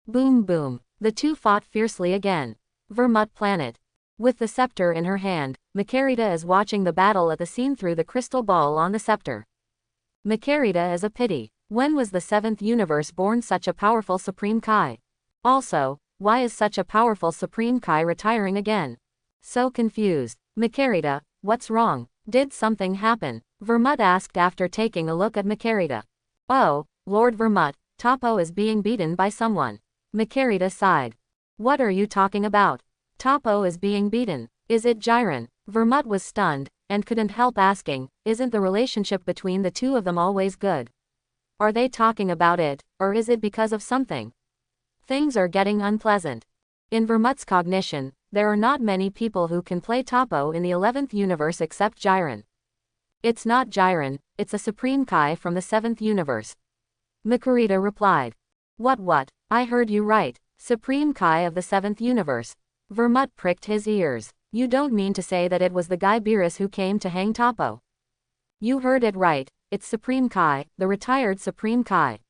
Boom boom. The two fought fiercely again. Vermut Planet. With the scepter in her hand, Makarita is watching the battle at the scene through the crystal ball on the scepter. Makarita is a pity. When was the 7th universe born such a powerful Supreme Kai? Also, why is such a powerful Supreme Kai retiring again? So confused. Makarita, what's wrong? Did something happen? Vermut asked after taking a look at Makarita. Oh, Lord Vermut, Topo is being beaten by someone. Makarita sighed. What are you talking about? Topo is being beaten. Is it Jiren? Vermut was stunned, and couldn't help asking, isn't the relationship between the two of them always good? Are they talking about it, or is it because of something? Things are getting unpleasant. In Vermut's cognition, there are not many people who can play Topo in the 11th universe except Jiren. It's not Jiren, it's a Supreme Kai from the 7th universe. Makarita replied. What? I heard you right. Supreme Kai of the 7th universe. Vermut pricked his ears. You don't mean to say that it was the guy Beerus who came to hang Topo? You heard it right, it's Supreme Kai, the retired Supreme Kai.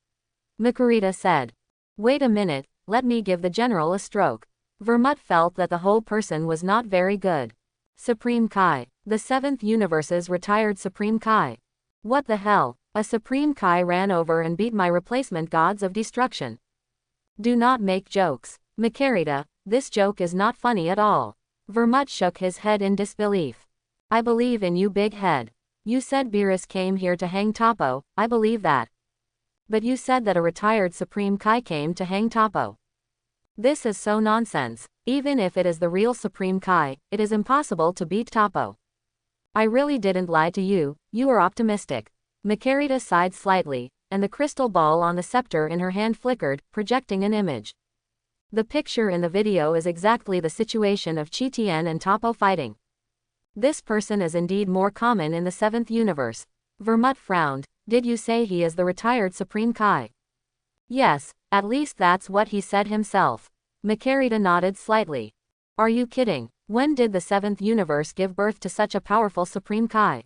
Makarita said. Wait a minute, let me give the general a stroke. Vermut felt that the whole person was not very good. Supreme Kai. The 7th universe's retired Supreme Kai. What the hell? A Supreme Kai ran over and beat my replacement Gods of Destruction. Do not make jokes. Makarita, this joke is not funny at all. Vermut shook his head in disbelief. I believe in you, big head. You said Beerus came here to hang Topo, I believe that. But you said that a retired Supreme Kai came to hang Topo. This is so nonsense. Even if it is the real Supreme Kai, it is impossible to beat Topo. I really didn't lie to you, you are optimistic. Makarita sighed slightly, and the crystal ball on the scepter in her hand flickered, projecting an image. The picture in the video is exactly the situation of Chi Tian and Topo fighting. This person is indeed more common in the 7th universe. Vermut frowned. Did you say he is the retired Supreme Kai? Yes, at least that's what he said himself. Makarita nodded slightly. Are you kidding? When did the 7th universe give birth to such a powerful Supreme Kai?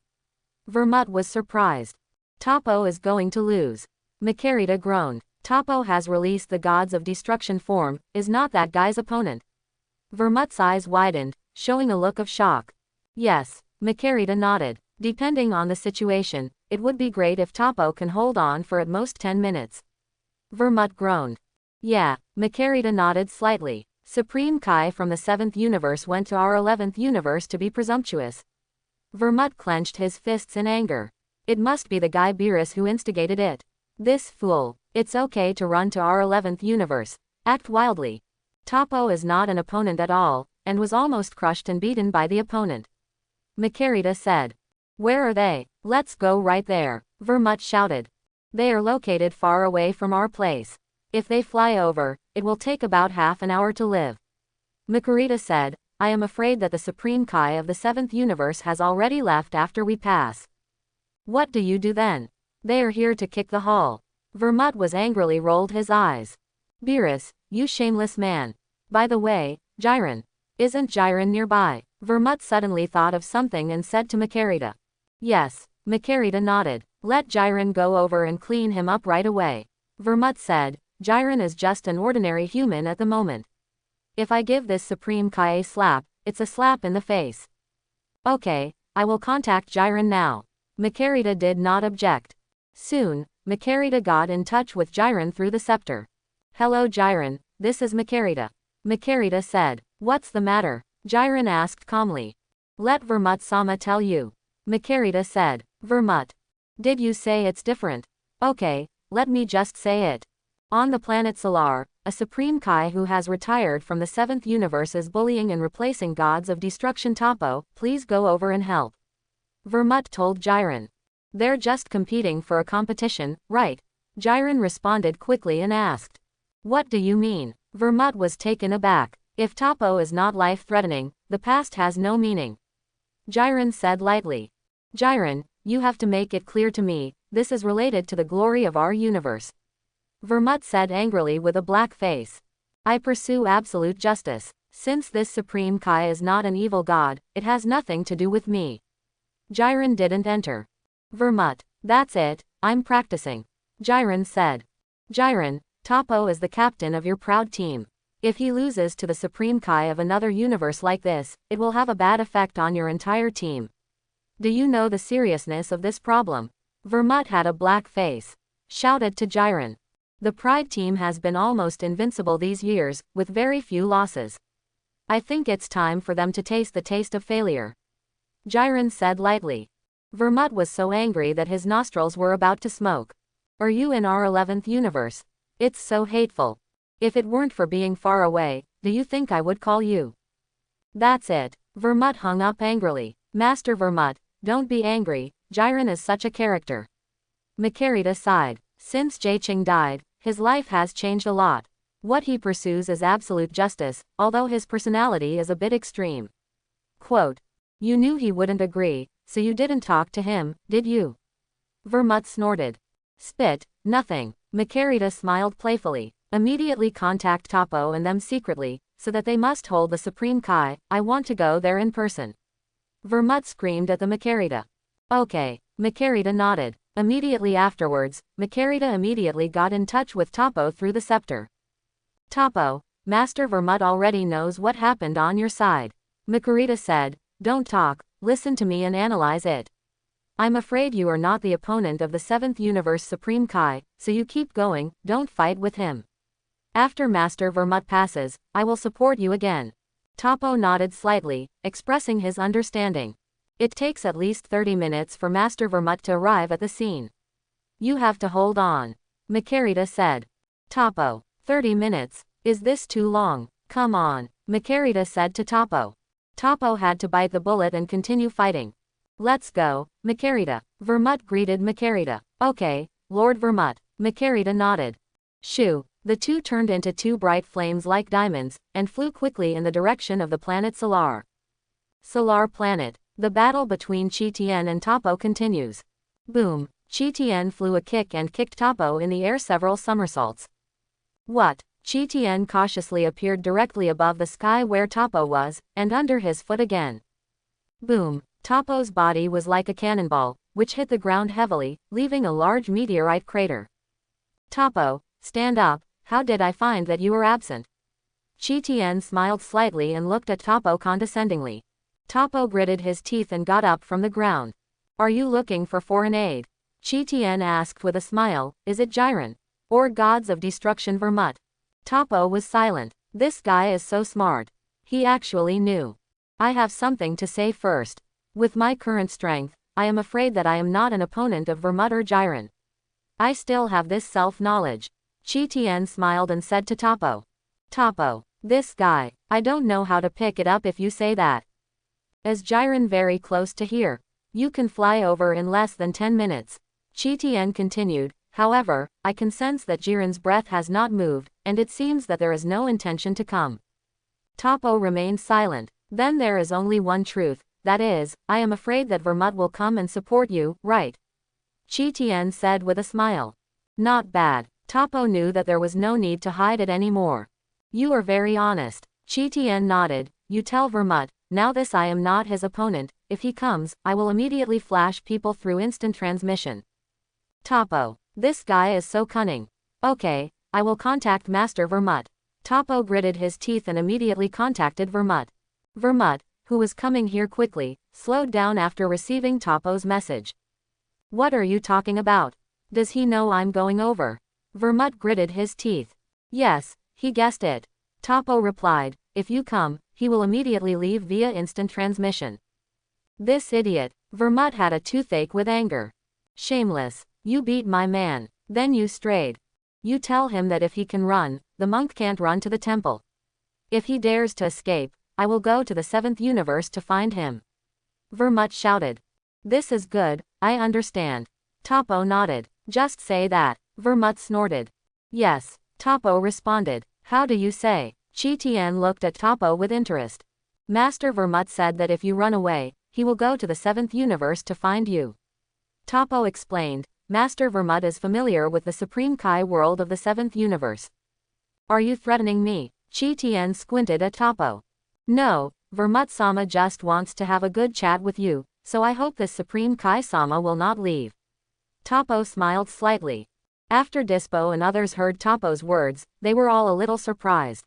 Vermut was surprised. Topo is going to lose. Makarita groaned. Topo has released the Gods of Destruction form, is not that guy's opponent. Vermut's eyes widened, showing a look of shock. Yes, Makarita nodded. Depending on the situation, it would be great if Topo can hold on for at most 10 minutes. Vermut groaned. Yeah, Makarita nodded slightly. Supreme Kai from the 7th universe went to our 11th universe to be presumptuous. Vermut clenched his fists in anger. It must be the guy Beerus who instigated it. This fool. It's okay to run to our 11th universe. Act wildly. Topo is not an opponent at all, and was almost crushed and beaten by the opponent. Makarita said. Where are they? Let's go right there, Vermut shouted. They are located far away from our place. If they fly over, it will take about half an hour to live. Makarita said, I am afraid that the Supreme Kai of the 7th universe has already left after we pass. What do you do then? They are here to kick the hull. Vermut was angrily rolled his eyes. Beerus, you shameless man. By the way, Jiren. Isn't Jiren nearby? Vermut suddenly thought of something and said to Makarita. Yes. Makarita nodded. Let Jiren go over and clean him up right away. Vermut said, Jiren is just an ordinary human at the moment. If I give this Supreme Kai a slap, it's a slap in the face. Okay, I will contact Jiren now. Makarita did not object. Soon, Makarita got in touch with Jiren through the scepter. Hello Jiren, this is Makarita. Makarita said. What's the matter? Jiren asked calmly. Let Vermut-sama tell you. Makarita said. Vermut. Did you say it's different? Okay, let me just say it. On the planet Solar, a Supreme Kai who has retired from the 7th universe is bullying and replacing gods of destruction. Topo, please go over and help. Vermut told Jiren. They're just competing for a competition, right? Jiren responded quickly and asked. What do you mean? Vermut was taken aback. If Topo is not life-threatening, the past has no meaning. Jiren said lightly. Jiren, you have to make it clear to me, this is related to the glory of our universe. Vermut said angrily with a black face. I pursue absolute justice. Since this Supreme Kai is not an evil god, it has nothing to do with me. Jiren didn't enter. Vermut, that's it, I'm practicing. Jiren said. Jiren, Topo is the captain of your proud team. If he loses to the Supreme Kai of another universe like this, it will have a bad effect on your entire team. Do you know the seriousness of this problem? Vermut had a black face. Shouted to Jiren. The Pride team has been almost invincible these years, with very few losses. I think it's time for them to taste the taste of failure. Jiren said lightly. Vermut was so angry that his nostrils were about to smoke. Are you in our 11th universe? It's so hateful. If it weren't for being far away, do you think I would call you? That's it. Vermut hung up angrily. Master Vermut, don't be angry, Jiren is such a character. Makarita sighed. Since Jaiching died, his life has changed a lot. What he pursues is absolute justice, although his personality is a bit extreme. Quote. You knew he wouldn't agree, so you didn't talk to him, did you? Vermut snorted. Spit, nothing. Makarita smiled playfully. Immediately contact Topo and them secretly, so that they must hold the Supreme Kai. I want to go there in person. Vermut screamed at the Makarita. Okay. Makarita nodded. Immediately afterwards, Makarita immediately got in touch with Topo through the scepter. Topo, Master Vermut already knows what happened on your side. Makarita said, don't talk, listen to me and analyze it. I'm afraid you are not the opponent of the 7th universe Supreme Kai, so you keep going, don't fight with him. After Master Vermut passes, I will support you again. Topo nodded slightly, expressing his understanding. It takes at least 30 minutes for Master Vermut to arrive at the scene. You have to hold on. Makarita said. Topo, 30 minutes, is this too long? Come on, Makarita said to Topo. Topo had to bite the bullet and continue fighting. Let's go, Makarita. Vermut greeted Makarita. Okay, Lord Vermut. Makarita nodded. Shoo, the two turned into two bright flames like diamonds, and flew quickly in the direction of the planet Solar. Solar planet. The battle between Chi-Tien and Topo continues. Boom, Chi-Tien flew a kick and kicked Topo in the air several somersaults. What? Chi-Tien cautiously appeared directly above the sky where Topo was, and under his foot again. Boom, Topo's body was like a cannonball, which hit the ground heavily, leaving a large meteorite crater. Topo, stand up, how did I find that you were absent? Chi-Tien smiled slightly and looked at Topo condescendingly. Topo gritted his teeth and got up from the ground. Are you looking for foreign aid? Chi-Tien asked with a smile, is it Jiren? Or gods of destruction Vermut? Topo was silent. This guy is so smart. He actually knew. I have something to say first. With my current strength, I am afraid that I am not an opponent of Vermut or Jiren. I still have this self-knowledge. Chi-Tien smiled and said to Topo. Topo, this guy, I don't know how to pick it up if you say that. Is Jiren very close to here? You can fly over in less than 10 minutes. Qi Tian continued, however, I can sense that Jiren's breath has not moved, and it seems that there is no intention to come. Topo remained silent. Then there is only one truth, that is, I am afraid that Vermut will come and support you, right? Qi Tian said with a smile. Not bad. Topo knew that there was no need to hide it anymore. You are very honest. Qi Tian nodded. You tell Vermut, now this I am not his opponent, if he comes, I will immediately flash people through instant transmission. Topo. This guy is so cunning. Okay, I will contact Master Vermut. Topo gritted his teeth and immediately contacted Vermut. Vermut, who was coming here quickly, slowed down after receiving Topo's message. What are you talking about? Does he know I'm going over? Vermut gritted his teeth. Yes, he guessed it. Topo replied, if you come, he will immediately leave via instant transmission. This idiot. Vermut had a toothache with anger. Shameless. You beat my man. Then you strayed. You tell him that if he can run, the monk can't run to the temple. If he dares to escape, I will go to the 7th universe to find him. Vermut shouted. This is good, I understand. Topo nodded. Just say that. Vermut snorted. Yes. Topo responded. How do you say? Qi Tian looked at Topo with interest. Master Vermut said that if you run away, he will go to the 7th universe to find you. Topo explained. Master Vermut is familiar with the Supreme Kai world of the 7th universe. Are you threatening me? Qi Tian squinted at Topo. No, Vermut-sama just wants to have a good chat with you, so I hope this Supreme Kai-sama will not leave. Topo smiled slightly. After Dispo and others heard Topo's words, they were all a little surprised.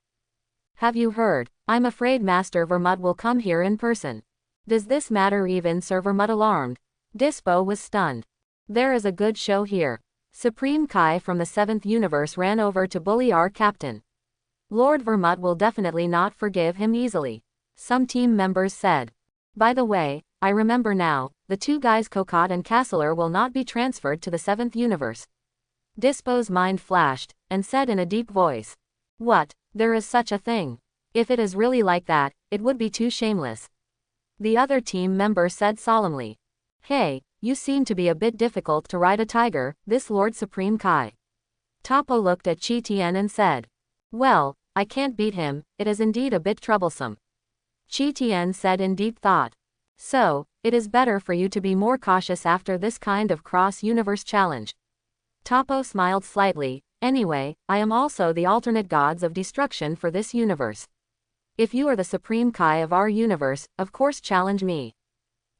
Have you heard? I'm afraid Master Vermut will come here in person. Does this matter even Sir Vermut alarmed? Dispo was stunned. There is a good show here. Supreme Kai from the 7th universe ran over to bully our captain. Lord Vermut will definitely not forgive him easily. Some team members said. By the way, I remember now, the two guys Kokot and Castler will not be transferred to the 7th universe. Dispo's mind flashed, and said in a deep voice. What? There is such a thing. If it is really like that, it would be too shameless. The other team member said solemnly. Hey, you seem to be a bit difficult to ride a tiger, this Lord Supreme Kai. Topo looked at Qi Tian and said. Well, I can't beat him, it is indeed a bit troublesome. Qi Tian said in deep thought. So, it is better for you to be more cautious after this kind of cross-universe challenge. Topo smiled slightly. Anyway, I am also the alternate gods of destruction for this universe. If you are the Supreme Kai of our universe, of course challenge me.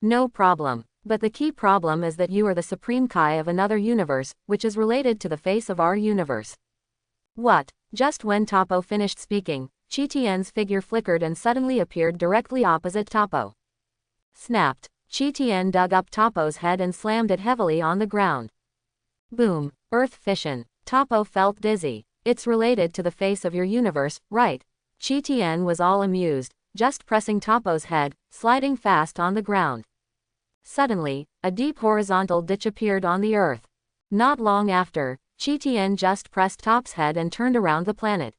No problem. But the key problem is that you are the Supreme Kai of another universe, which is related to the face of our universe. What? Just when Topo finished speaking, Qi Tian's figure flickered and suddenly appeared directly opposite Topo. Snapped. Qi Tian dug up Topo's head and slammed it heavily on the ground. Boom. Earth fission. Topo felt dizzy. It's related to the face of your universe, right? Qi Tian was all amused, just pressing Topo's head, sliding fast on the ground. Suddenly, a deep horizontal ditch appeared on the earth. Not long after, Qi Tian just pressed Top's head and turned around the planet.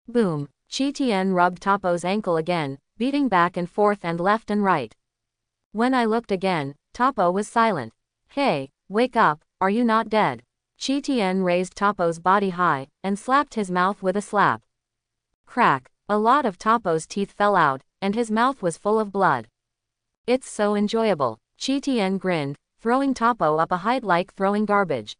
Boom. Qi Tian rubbed Topo's ankle again, beating back and forth and left and right. When I looked again, Topo was silent. Hey, wake up, are you not dead? Qi Tian raised Topo's body high, and slapped his mouth with a slap. Crack. A lot of Topo's teeth fell out, and his mouth was full of blood. It's so enjoyable. Qi Tian grinned, throwing Topo up a height like throwing garbage.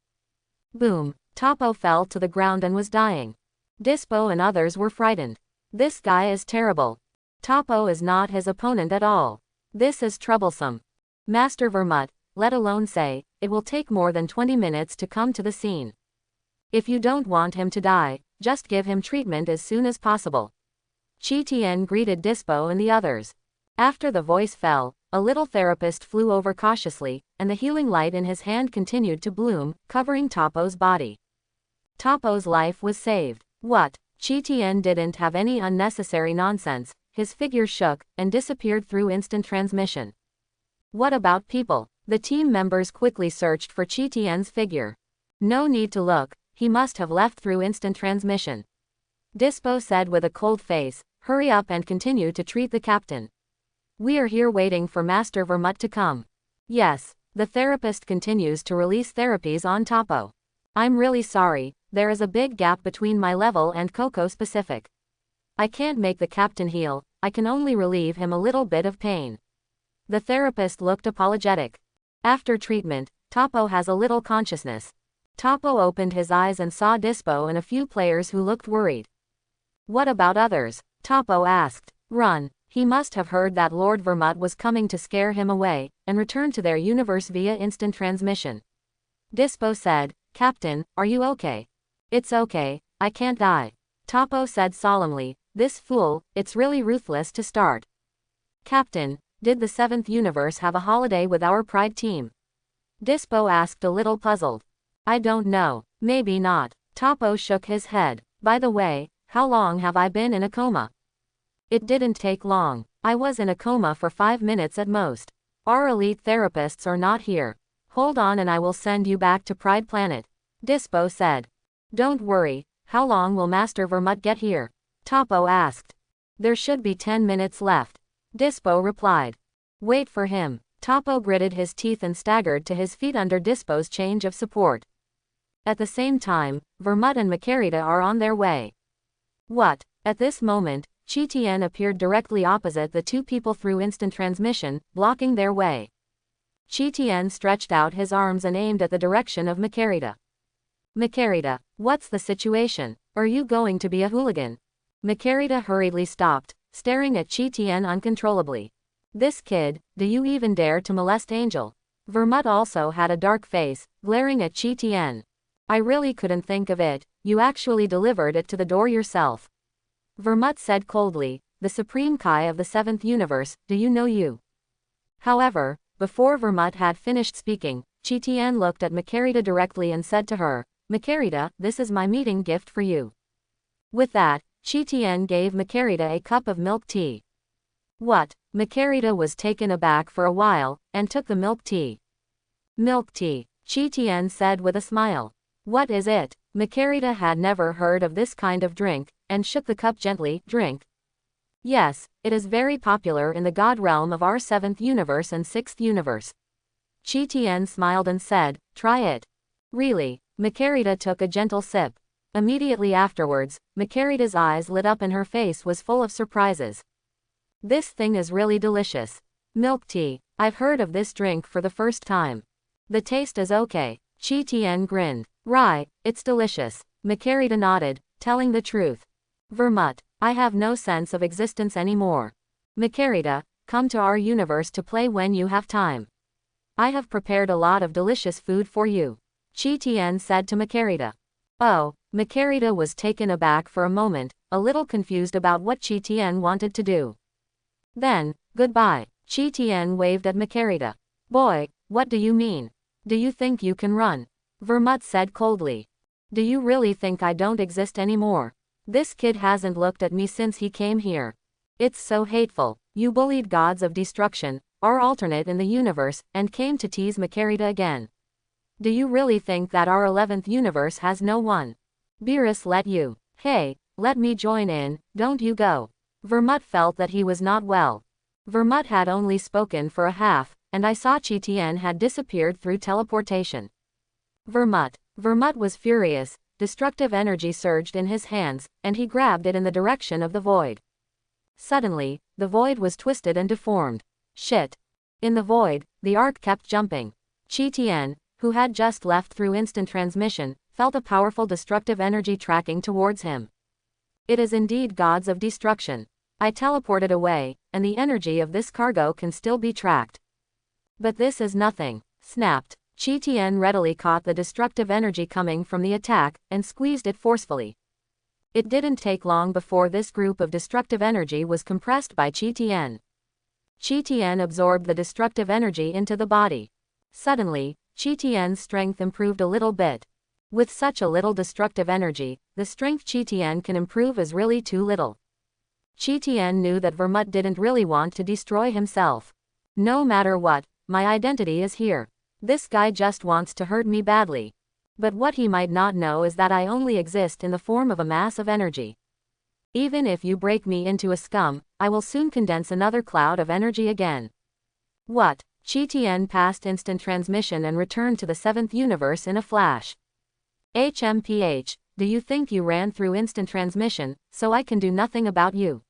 Boom. Topo fell to the ground and was dying. Dispo and others were frightened. This guy is terrible. Topo is not his opponent at all. This is troublesome. Master Vermut, let alone say, it will take more than 20 minutes to come to the scene. If you don't want him to die, just give him treatment as soon as possible. Qi Tian greeted Dispo and the others. After the voice fell, a little therapist flew over cautiously, and the healing light in his hand continued to bloom, covering Topo's body. Topo's life was saved. What? Qi Tian didn't have any unnecessary nonsense, his figure shook, and disappeared through instant transmission. What about people? The team members quickly searched for Qi Tian's figure. No need to look, he must have left through instant transmission. Dispo said with a cold face, hurry up and continue to treat the captain. We are here waiting for Master Vermut to come. Yes, the therapist continues to release therapies on Topo. I'm really sorry, there is a big gap between my level and Coco specific. I can't make the captain heal, I can only relieve him a little bit of pain. The therapist looked apologetic. After treatment, Topo has a little consciousness. Topo opened his eyes and saw Dispo and a few players who looked worried. What about others? Topo asked. Run. He must have heard that Lord Vermut was coming to scare him away, and return to their universe via instant transmission. Dispo said, Captain, are you okay? It's okay, I can't die. Topo said solemnly, this fool, it's really ruthless to start. Captain, did the 7th universe have a holiday with our Pride team? Dispo asked a little puzzled. I don't know, maybe not. Topo shook his head. By the way, how long have I been in a coma? It didn't take long. I was in a coma for 5 minutes at most. Our elite therapists are not here. Hold on and I will send you back to Pride Planet. Dispo said. Don't worry, how long will Master Vermut get here? Topo asked. There should be 10 minutes left. Dispo replied. Wait for him. Topo gritted his teeth and staggered to his feet under Dispo's change of support. At the same time, Vermut and Makarita are on their way. What? At this moment, Chi-Tien appeared directly opposite the two people through instant transmission, blocking their way. Chi-Tien stretched out his arms and aimed at the direction of Makarita. Makarita, what's the situation? Are you going to be a hooligan? Makarita hurriedly stopped, staring at Chi-Tien uncontrollably. This kid, do you even dare to molest Angel? Vermut also had a dark face, glaring at Chi-Tien. I really couldn't think of it, you actually delivered it to the door yourself. Vermut said coldly, the Supreme Kai of the 7th universe, do you know you? However, before Vermut had finished speaking, Chi-Tien looked at Makarita directly and said to her, Makarita, this is my meeting gift for you. With that, Chi-Tien gave Makarita a cup of milk tea. What? Makarita was taken aback for a while, and took the milk tea. Milk tea, Chi-Tien said with a smile. What is it? Makarita had never heard of this kind of drink, and shook the cup gently. Drink. Yes, it is very popular in the god realm of our 7th universe and 6th universe. Chi-Tien smiled and said, try it. Really? Makarita took a gentle sip. Immediately afterwards, Makarita's eyes lit up and her face was full of surprises. This thing is really delicious. Milk tea. I've heard of this drink for the first time. The taste is okay. Chi-Tien grinned. Right, it's delicious. Makarita nodded, telling the truth. Vermut, I have no sense of existence anymore. Makarita, come to our universe to play when you have time. I have prepared a lot of delicious food for you. Chi-Tien said to Makarita. Oh, Makarita was taken aback for a moment, a little confused about what Chi-Tien wanted to do. Then, goodbye. Chi-Tien waved at Makarita. Boy, what do you mean? Do you think you can run? Vermut said coldly. Do you really think I don't exist anymore? This kid hasn't looked at me since he came here. It's so hateful. You bullied gods of destruction, our alternate in the universe, and came to tease Makarita again. Do you really think that our 11th universe has no one? Beerus let you. Hey, let me join in, don't you go. Vermut felt that he was not well. Vermut had only spoken for a half, and I saw Chi-Tien had disappeared through teleportation. Vermut was furious, destructive energy surged in his hands, and he grabbed it in the direction of the void. Suddenly, the void was twisted and deformed. Shit. In the void, the arc kept jumping. Chi-Tien, who had just left through instant transmission, felt a powerful destructive energy tracking towards him. It is indeed gods of destruction. I teleported away, and the energy of this cargo can still be tracked. But this is nothing. Snapped. Chi-Tien readily caught the destructive energy coming from the attack, and squeezed it forcefully. It didn't take long before this group of destructive energy was compressed by Chi-Tien. Chi-Tien absorbed the destructive energy into the body. Suddenly, Chi-Tien's strength improved a little bit. With such a little destructive energy, the strength Chi-Tien can improve is really too little. Chi-Tien knew that Vermut didn't really want to destroy himself. No matter what, my identity is here. This guy just wants to hurt me badly. But what he might not know is that I only exist in the form of a mass of energy. Even if you break me into a scum, I will soon condense another cloud of energy again. What? Qi Tian passed instant transmission and returned to the 7th universe in a flash. HMPH, do you think you ran through instant transmission, so I can do nothing about you?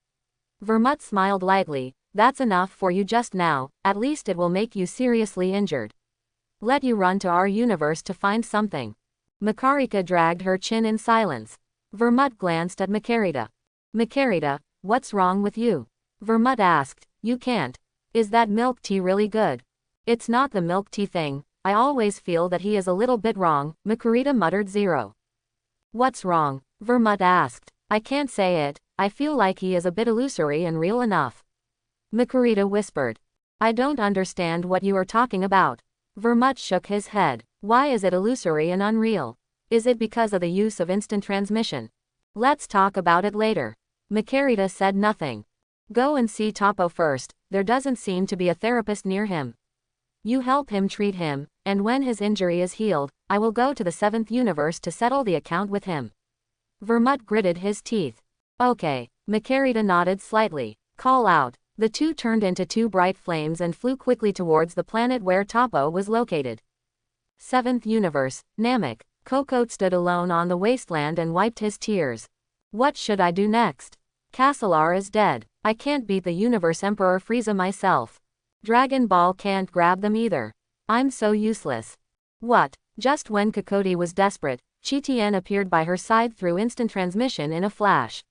Vermut smiled lightly. That's enough for you just now, at least it will make you seriously injured. Let you run to our universe to find something. Makarika dragged her chin in silence. Vermut glanced at Makarita. Makarita, what's wrong with you? Vermut asked. You can't. Is that milk tea really good? It's not the milk tea thing. I always feel that he is a little bit wrong, Makarita muttered. Zero. What's wrong? Vermut asked. I can't say it. I feel like he is a bit illusory and real enough. Makarita whispered. I don't understand what you are talking about. Vermut shook his head. Why is it illusory and unreal? Is it because of the use of instant transmission? Let's talk about it later. Makarita said nothing. Go and see Topo first, there doesn't seem to be a therapist near him. You help him treat him, and when his injury is healed, I will go to the 7th universe to settle the account with him. Vermut gritted his teeth. Okay. Makarita nodded slightly. Call out. The two turned into two bright flames and flew quickly towards the planet where Topo was located. 7th universe, Namek. Cocotte stood alone on the wasteland and wiped his tears. What should I do next? Castellar is dead. I can't beat the Universe Emperor Frieza myself. Dragon Ball can't grab them either. I'm so useless. What? Just when Cocotte was desperate, Qi Tian appeared by her side through instant transmission in a flash.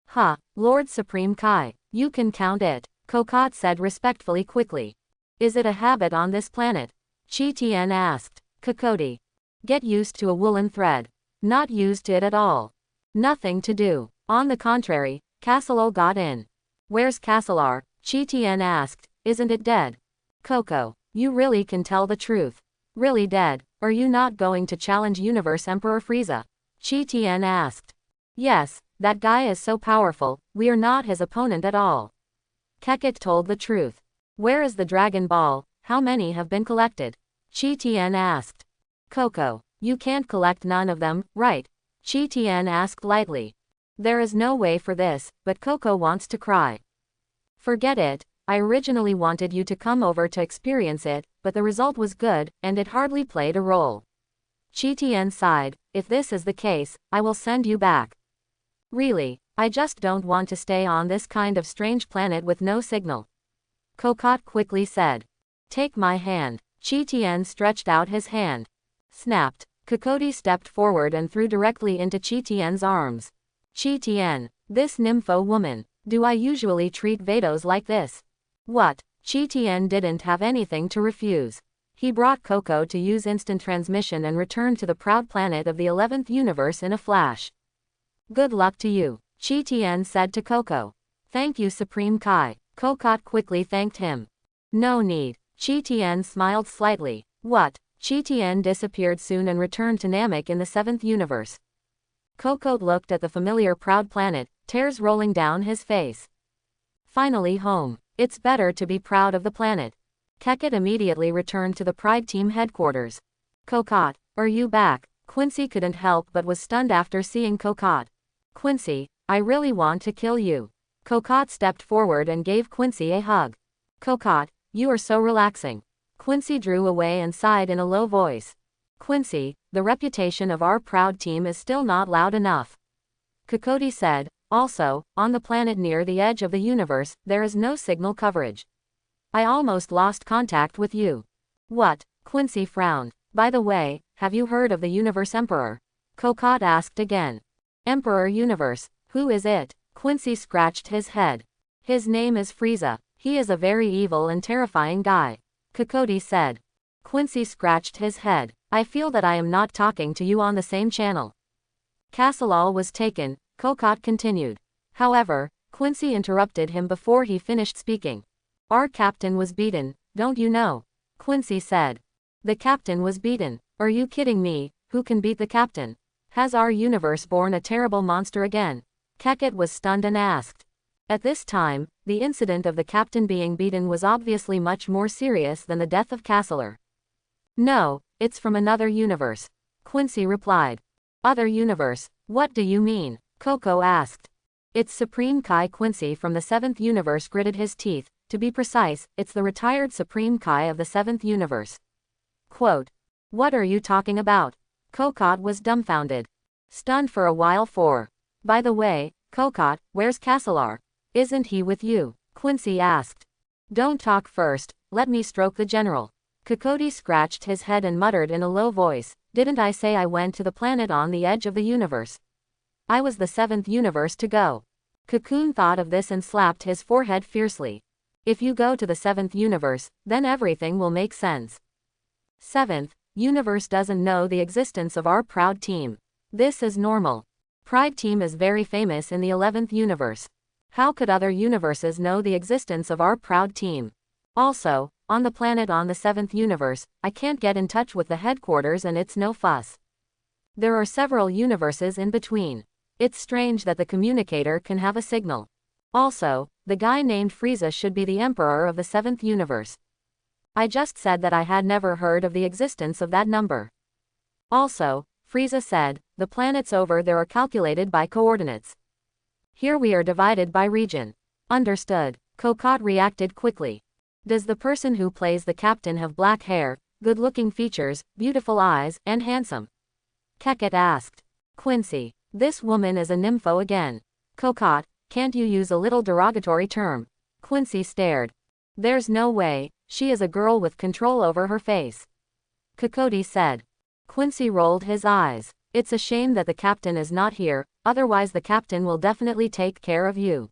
Ha, Lord Supreme Kai, you can count it, Cocotte said respectfully quickly. Is it a habit on this planet? Qi Tian asked. Cocotte. Get used to a woolen thread. Not used to it at all. Nothing to do. On the contrary, Castellar got in. Where's Castellar? Qi Tian asked. Isn't it dead? Coco, you really can tell the truth. Really dead? Are you not going to challenge Universe Emperor Frieza? Qi Tian asked. Yes, that guy is so powerful, we are not his opponent at all. Keket told the truth. Where is the Dragon Ball? How many have been collected? Qi Tian asked. Coco, you can't collect none of them, right? Qi Tian asked lightly. There is no way for this, but Coco wants to cry. Forget it. I originally wanted you to come over to experience it, but the result was good, and it hardly played a role. Qi Tian sighed. If this is the case, I will send you back. Really, I just don't want to stay on this kind of strange planet with no signal. Cocotte quickly said. Take my hand. Qi Tian stretched out his hand. Snapped. Cocotte stepped forward and threw directly into Qi Tian's arms. Qi Tian, this nympho woman, do I usually treat Vados like this? What? Qi Tian didn't have anything to refuse. He brought Coco to use instant transmission and returned to the proud planet of the 11th universe in a flash. Good luck to you, Qi Tian said to Coco. Thank you Supreme Kai. Cocotte quickly thanked him. No need. Qi Tian smiled slightly. What? Qi Tian disappeared soon and returned to Namek in the 7th universe. Cocotte looked at the familiar proud planet, tears rolling down his face. Finally home. It's better to be proud of the planet. Keket immediately returned to the Pride Team headquarters. Cocotte, are you back? Quincy couldn't help but was stunned after seeing Cocotte. Quincy, I really want to kill you. Cocotte stepped forward and gave Quincy a hug. Cocotte, you are so relaxing. Quincy drew away and sighed in a low voice. Quincy, the reputation of our proud team is still not loud enough. Cocotte said. Also, on the planet near the edge of the universe, there is no signal coverage. I almost lost contact with you. What? Quincy frowned. By the way, have you heard of the Universe Emperor? Cocotte asked again. Emperor Universe, who is it? Quincy scratched his head. His name is Frieza. He is a very evil and terrifying guy. Cocotte said. Quincy scratched his head. I feel that I am not talking to you on the same channel. Castellar was taken, Cocotte continued. However, Quincy interrupted him before he finished speaking. Our captain was beaten, don't you know? Quincy said. The captain was beaten. Are you kidding me? Who can beat the captain? Has our universe born a terrible monster again? Keket was stunned and asked. At this time, the incident of the captain being beaten was obviously much more serious than the death of Castellar. No, it's from another universe. Quincy replied. Other universe? What do you mean? Coco asked. It's Supreme Kai. Quincy from the 7th universe gritted his teeth. To be precise, it's the retired Supreme Kai of the 7th universe. Quote. What are you talking about? Kokot was dumbfounded. Stunned for a while for. By the way, Kokot, where's Castellar? Isn't he with you? Quincy asked. Don't talk first, let me stroke the general. Coyote scratched his head and muttered in a low voice, didn't I say I went to the planet on the edge of the universe? I was the 7th universe to go. Cocoon thought of this and slapped his forehead fiercely. If you go to the 7th universe, then everything will make sense. 7th universe doesn't know the existence of our proud team. This is normal. Pride team is very famous in the 11th universe. How could other universes know the existence of our proud team? Also, on the planet on the 7th universe, I can't get in touch with the headquarters and it's no fuss. There are several universes in between. It's strange that the communicator can have a signal. Also, the guy named Frieza should be the emperor of the 7th universe. I just said that I had never heard of the existence of that number. Also, Frieza said, the planets over there are calculated by coordinates. Here we are divided by region. Understood. Kokot reacted quickly. Does the person who plays the captain have black hair, good-looking features, beautiful eyes, and handsome? Keket asked. Quincy. This woman is a nympho again. Kokot, can't you use a little derogatory term? Quincy stared. There's no way, she is a girl with control over her face. Coyote said. Quincy rolled his eyes. It's a shame that the captain is not here, otherwise the captain will definitely take care of you.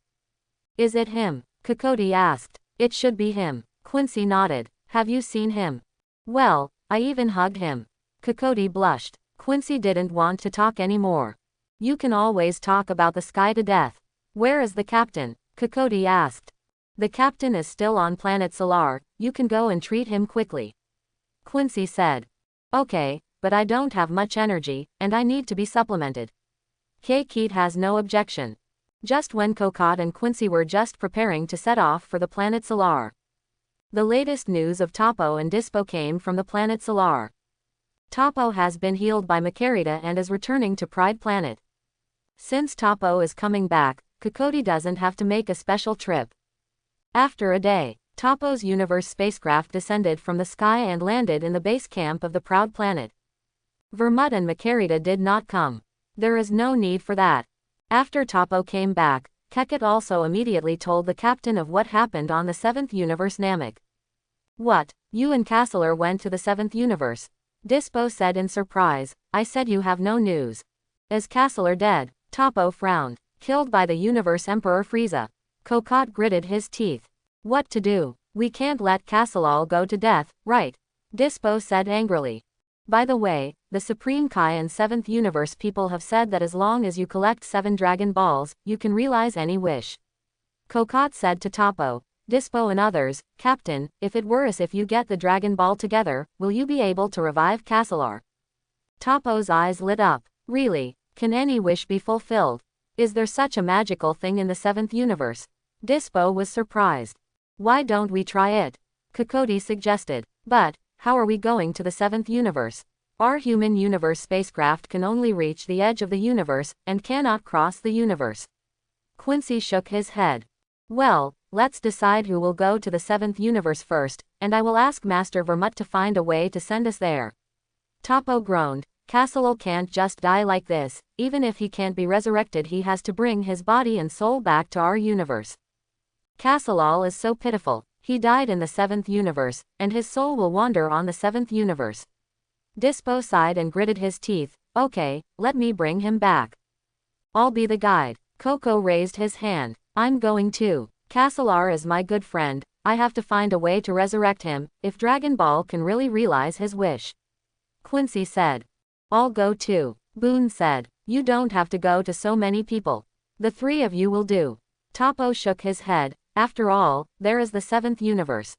Is it him? Coyote asked. It should be him. Quincy nodded. Have you seen him? Well, I even hugged him. Coyote blushed. Quincy didn't want to talk anymore. You can always talk about the sky to death. Where is the captain? Coyote asked. The captain is still on planet Solar, you can go and treat him quickly. Quincy said. Okay, but I don't have much energy, and I need to be supplemented. Keet has no objection. Just when Kokot and Quincy were just preparing to set off for the planet Solar. The latest news of Topo and Dispo came from the planet Solar. Topo has been healed by Makarita and is returning to Pride Planet. Since Topo is coming back, Coyote doesn't have to make a special trip. After a day, Topo's universe spacecraft descended from the sky and landed in the base camp of the Proud Planet. Vermut and Makarita did not come. There is no need for that. After Topo came back, Keket also immediately told the captain of what happened on the 7th universe Namek. What, you and Castellar went to the 7th universe? Dispo said in surprise, I said you have no news. Is Castellar dead? Topo frowned. Killed by the universe Emperor Frieza. Kokot gritted his teeth. What to do? We can't let Castellar go to death, right? Dispo said angrily. By the way, the Supreme Kai and 7th universe people have said that as long as you collect 7 Dragon Balls, you can realize any wish. Kokot said to Topo, Dispo and others, Captain, if it were as if you get the Dragon Ball together, will you be able to revive Castellar? Topo's eyes lit up. Really? Can any wish be fulfilled? Is there such a magical thing in the 7th universe? Dispo was surprised. Why don't we try it? Coyote suggested. But, how are we going to the 7th universe? Our human universe spacecraft can only reach the edge of the universe, and cannot cross the universe. Quincy shook his head. Well, let's decide who will go to the 7th universe first, and I will ask Master Vermut to find a way to send us there. Topo groaned. Castellar can't just die like this, even if he can't be resurrected he has to bring his body and soul back to our universe. Castellar is so pitiful, he died in the 7th universe, and his soul will wander on the 7th universe. Dispo sighed and gritted his teeth, okay, let me bring him back. I'll be the guide. Coco raised his hand, I'm going too. Castellar is my good friend, I have to find a way to resurrect him, if Dragon Ball can really realize his wish. Quincy said. I'll go too. Boone said. You don't have to go to so many people. The 3 of you will do. Topo shook his head. After all, there is the 7th universe.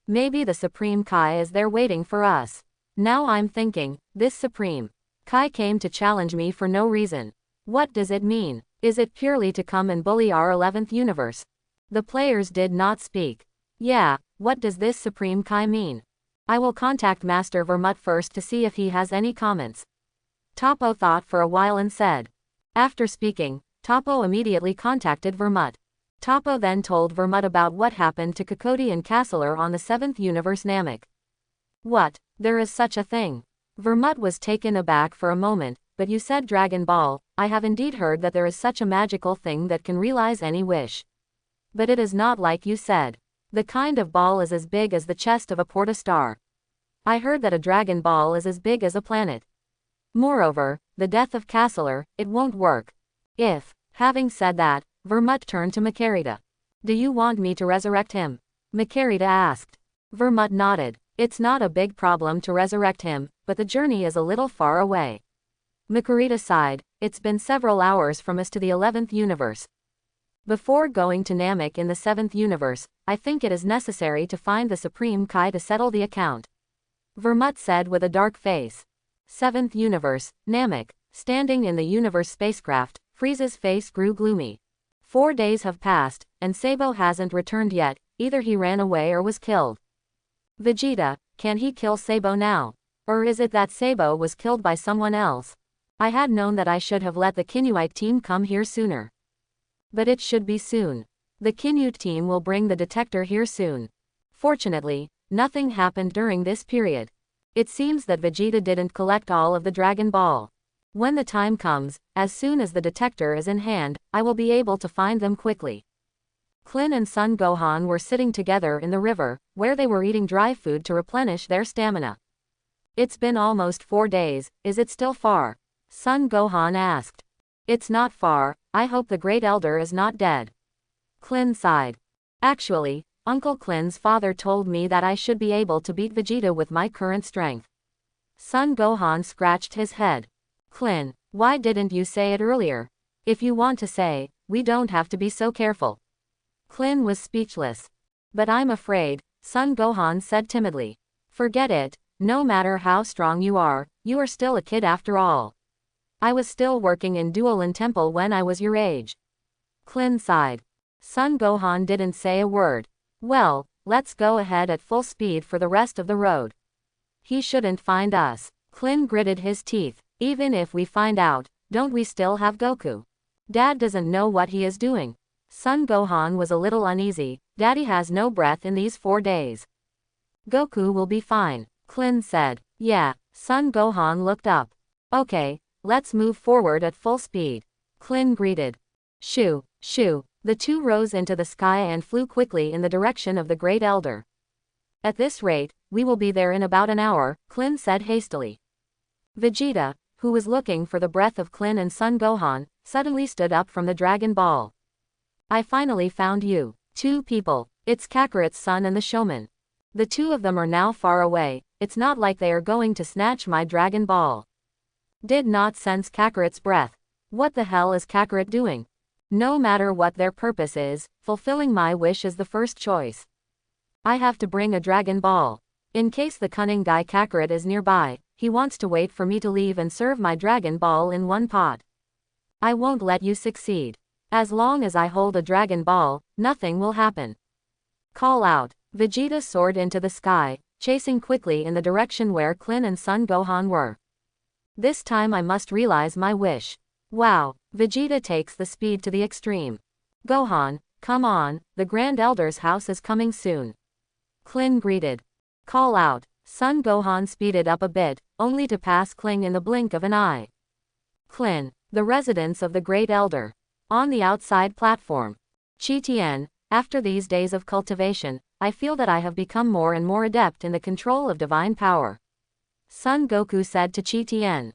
Maybe the Supreme Kai is there waiting for us. Now I'm thinking, this Supreme Kai came to challenge me for no reason. What does it mean? Is it purely to come and bully our 11th universe? The players did not speak. Yeah, what does this Supreme Kai mean? I will contact Master Vermut first to see if he has any comments. Topo thought for a while and said. After speaking, Topo immediately contacted Vermut. Toppo then told Vermut about what happened to Kokoti and Castler on the 7th universe Namek. What? There is such a thing? Vermut was taken aback for a moment, but you said Dragon Ball. I have indeed heard that there is such a magical thing that can realize any wish. But it is not like you said. The kind of ball is as big as the chest of a porta star. I heard that a Dragon Ball is as big as a planet. Moreover, the death of Castler, it won't work. If, having said that, Vermut turned to Makarita. Do you want me to resurrect him? Makarita asked. Vermut nodded. It's not a big problem to resurrect him, but the journey is a little far away. Makarita sighed. It's been several hours from us to the 11th universe. Before going to Namek in the 7th universe, I think it is necessary to find the Supreme Kai to settle the account. Vermut said with a dark face. 7th universe, Namek. Standing in the universe spacecraft, Frieza's face grew gloomy. 4 days have passed, and Sabo hasn't returned yet. Either he ran away or was killed. Vegeta, can he kill Sabo now? Or is it that Sabo was killed by someone else? I had known that I should have let the Kinuite team come here sooner. But it should be soon. The Kinute team will bring the detector here soon. Fortunately, nothing happened during this period. It seems that Vegeta didn't collect all of the Dragon Ball. When the time comes, as soon as the detector is in hand, I will be able to find them quickly. Klin and Son Gohan were sitting together in the river, where they were eating dry food to replenish their stamina. It's been almost 4 days, is it still far? Son Gohan asked. It's not far, I hope the Great Elder is not dead. Klin sighed. Actually, Uncle Klin's father told me that I should be able to beat Vegeta with my current strength. Son Gohan scratched his head. Klin, why didn't you say it earlier? If you want to say, we don't have to be so careful. Klin was speechless. But I'm afraid, Son Gohan said timidly. Forget it, no matter how strong you are still a kid after all. I was still working in Duolin Temple when I was your age. Klin sighed. Son Gohan didn't say a word. Well, let's go ahead at full speed for the rest of the road. He shouldn't find us. Klin gritted his teeth. Even if we find out, don't we still have Goku? Dad doesn't know what he is doing. Son Gohan was a little uneasy. Daddy has no breath in these 4 days. Goku will be fine, Klin said. Yeah. Son Gohan looked up. Okay, let's move forward at full speed. Klin greeted. Shoo, shoo. The two rose into the sky and flew quickly in the direction of the Great Elder. At this rate, we will be there in about an hour, Klin said hastily. Vegeta, who was looking for the breath of Klin and Son Gohan, suddenly stood up from the Dragon Ball. I finally found you. 2 people. It's Kakarot's son and the showman. The 2 of them are now far away. It's not like they are going to snatch my Dragon Ball. Did not sense Kakarot's breath. What the hell is Kakarot doing? No matter what their purpose is, fulfilling my wish is the first choice. I have to bring a Dragon Ball. In case the cunning guy Kakarot is nearby, he wants to wait for me to leave and serve my Dragon Ball in one pot. I won't let you succeed. As long as I hold a Dragon Ball, nothing will happen. Call out. Vegeta soared into the sky, chasing quickly in the direction where Klin and Son Gohan were. This time I must realize my wish. Wow, Vegeta takes the speed to the extreme. Gohan, come on, the Grand Elder's house is coming soon. Klin greeted. Call out. Son Gohan speeded up a bit, only to pass Klin in the blink of an eye. Klin, the residence of the Great Elder. On the outside platform. Chi Tien, after these days of cultivation, I feel that I have become more and more adept in the control of divine power. Son Goku said to Chi Tien.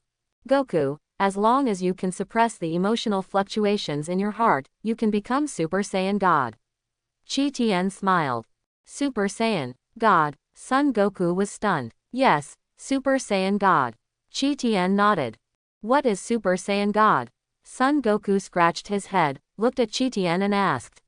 Goku, as long as you can suppress the emotional fluctuations in your heart, you can become Super Saiyan God. Chi Tien smiled. Super Saiyan God. Son Goku was stunned. Yes, Super Saiyan God. Chi Tien nodded. What is Super Saiyan God? Son Goku scratched his head, looked at Chi Tien and asked.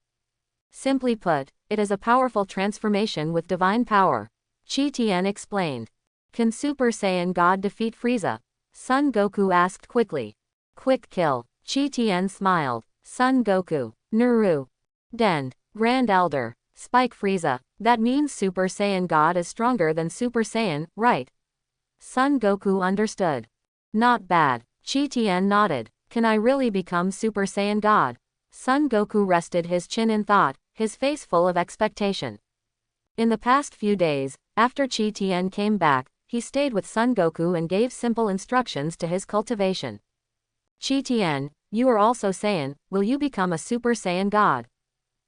Simply put, it is a powerful transformation with divine power. Chi Tien explained. Can Super Saiyan God defeat Frieza? Son Goku asked quickly. Quick kill. Chi Tien smiled. Son Goku. Nuru. Dend. Grand Elder. Spike Frieza. That means Super Saiyan God is stronger than Super Saiyan, right? Son Goku understood. Not bad. Chi Tien nodded. Can I really become Super Saiyan God? Son Goku rested his chin in thought, his face full of expectation. In the past few days, after Chi Tien came back, he stayed with Son Goku and gave simple instructions to his cultivation. Chi Tien, you are also Saiyan, will you become a Super Saiyan God?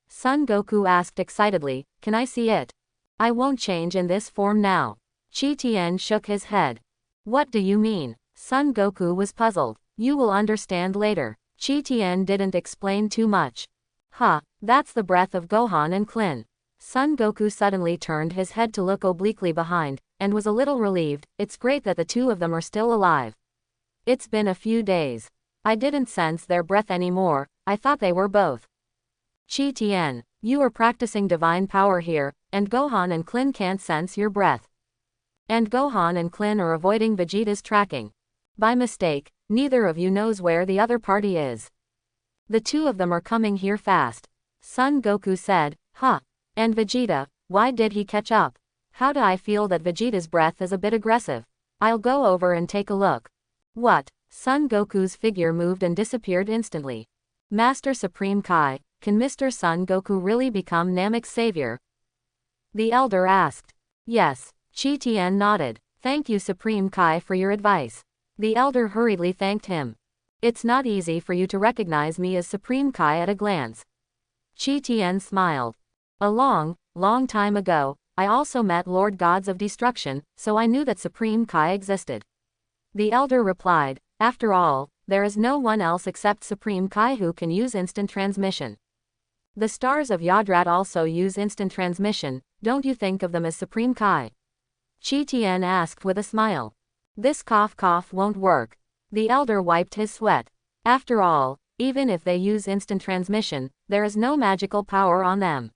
Son Goku asked excitedly, can I see it? I won't change in this form now. Chi Tien shook his head. What do you mean? Son Goku was puzzled. You will understand later. Chi Tien didn't explain too much. That's the breath of Gohan and Klin. Son Goku suddenly turned his head to look obliquely behind, and was a little relieved. It's great that the two of them are still alive. It's been a few days. I didn't sense their breath anymore, I thought they were both. Chi Tien, you are practicing divine power here, and Gohan and Klin can't sense your breath. And Gohan and Klin are avoiding Vegeta's tracking. By mistake, neither of you knows where the other party is. The two of them are coming here fast. Son Goku said, And Vegeta, why did he catch up? How do I feel that Vegeta's breath is a bit aggressive? I'll go over and take a look. What? Son Goku's figure moved and disappeared instantly. Master Supreme Kai, can Mr. Son Goku really become Namek's savior? The elder asked. Yes. Chi Tien nodded. Thank you Supreme Kai for your advice. The elder hurriedly thanked him. It's not easy for you to recognize me as Supreme Kai at a glance. Chi Tien smiled. A long time ago, I also met Lord Gods of Destruction, so I knew that Supreme Kai existed. The elder replied, after all, there is no one else except Supreme Kai who can use instant transmission. The stars of Yodrat also use instant transmission, don't you think of them as Supreme Kai? Chi Tien asked with a smile. This cough won't work. The elder wiped his sweat. After all, even if they use instant transmission, there is no magical power on them.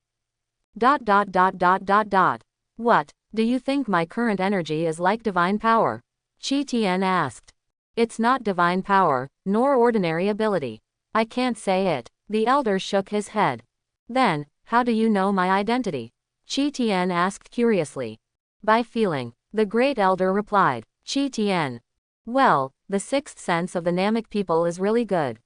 What, do you think my current energy is like divine power? Chi Tien asked. It's not divine power, nor ordinary ability. I can't say it. The elder shook his head. Then, how do you know my identity? Chi Tien asked curiously. By feeling, the great elder replied. Chi Tien. Well, the sixth sense of the Namek people is really good.